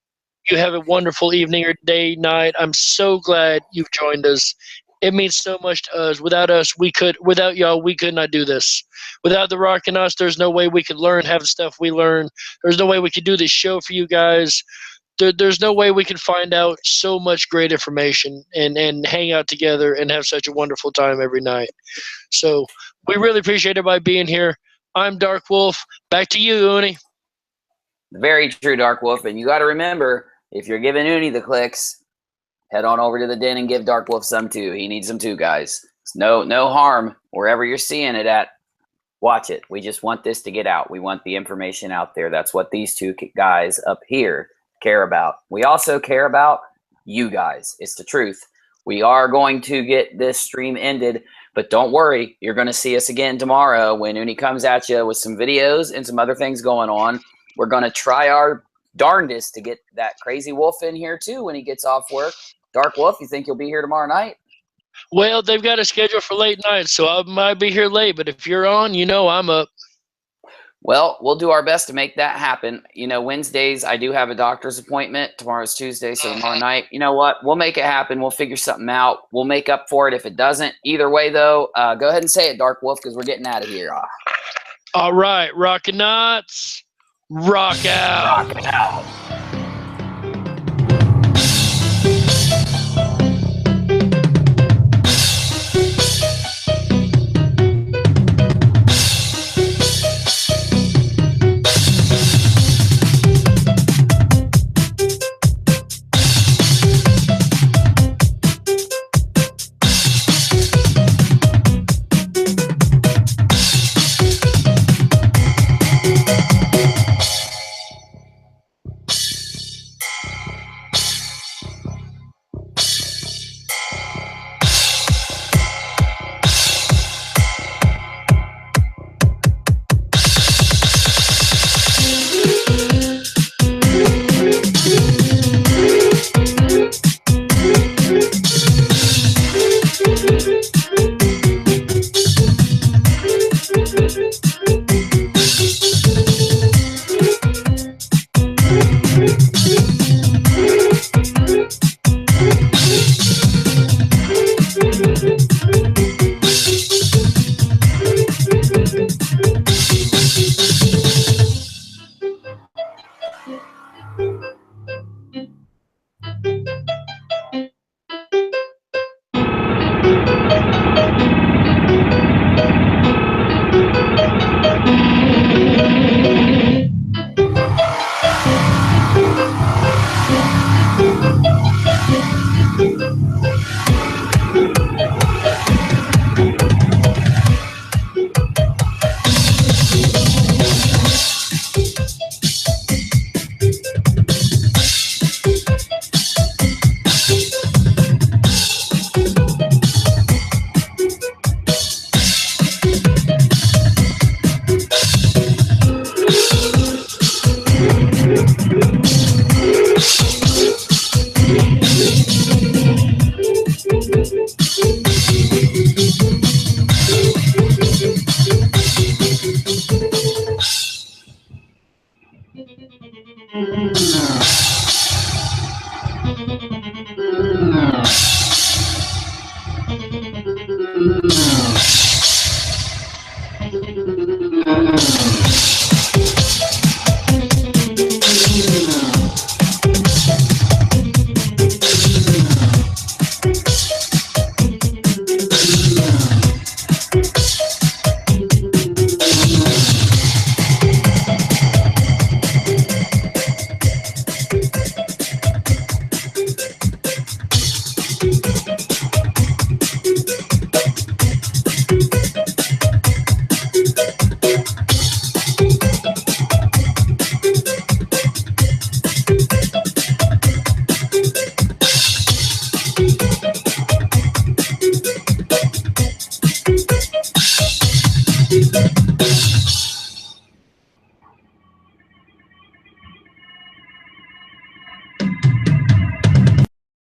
you have a wonderful evening or day, night. I'm so glad you've joined us. It means so much to us. Without y'all, we could not do this. Without the Rock and us, there's no way we could learn half the stuff we learn. There's no way we could do this show for you guys. There's no way we could find out so much great information and hang out together and have such a wonderful time every night. So we really appreciate everybody being here. I'm Darkwolf. Back to you, Uni. Very true, Darkwolf. And you got to remember, if you're giving Uni the clicks, head on over to the den and give Darkwolf some too. He needs them too, guys. It's no harm wherever you're seeing it at. Watch it. We just want this to get out. We want the information out there. That's what these two guys up here care about. We also care about you guys. It's the truth. We are going to get this stream ended, but don't worry. You're going to see us again tomorrow when Uni comes at you with some videos and some other things going on. We're going to try our darndest to get that crazy wolf in here too when he gets off work. Darkwolf, you think you'll be here tomorrow night? Well, they've got a schedule for late nights, so I might be here late, but if you're on, you know I'm up. Well, we'll do our best to make that happen. You know, Wednesdays, I do have a doctor's appointment. Tomorrow's Tuesday, so tomorrow night. You know what? We'll make it happen. We'll figure something out. We'll make up for it if it doesn't. Either way, though, go ahead and say it, Darkwolf, because we're getting out of here. All right, Rockinats, rock out. Rock out.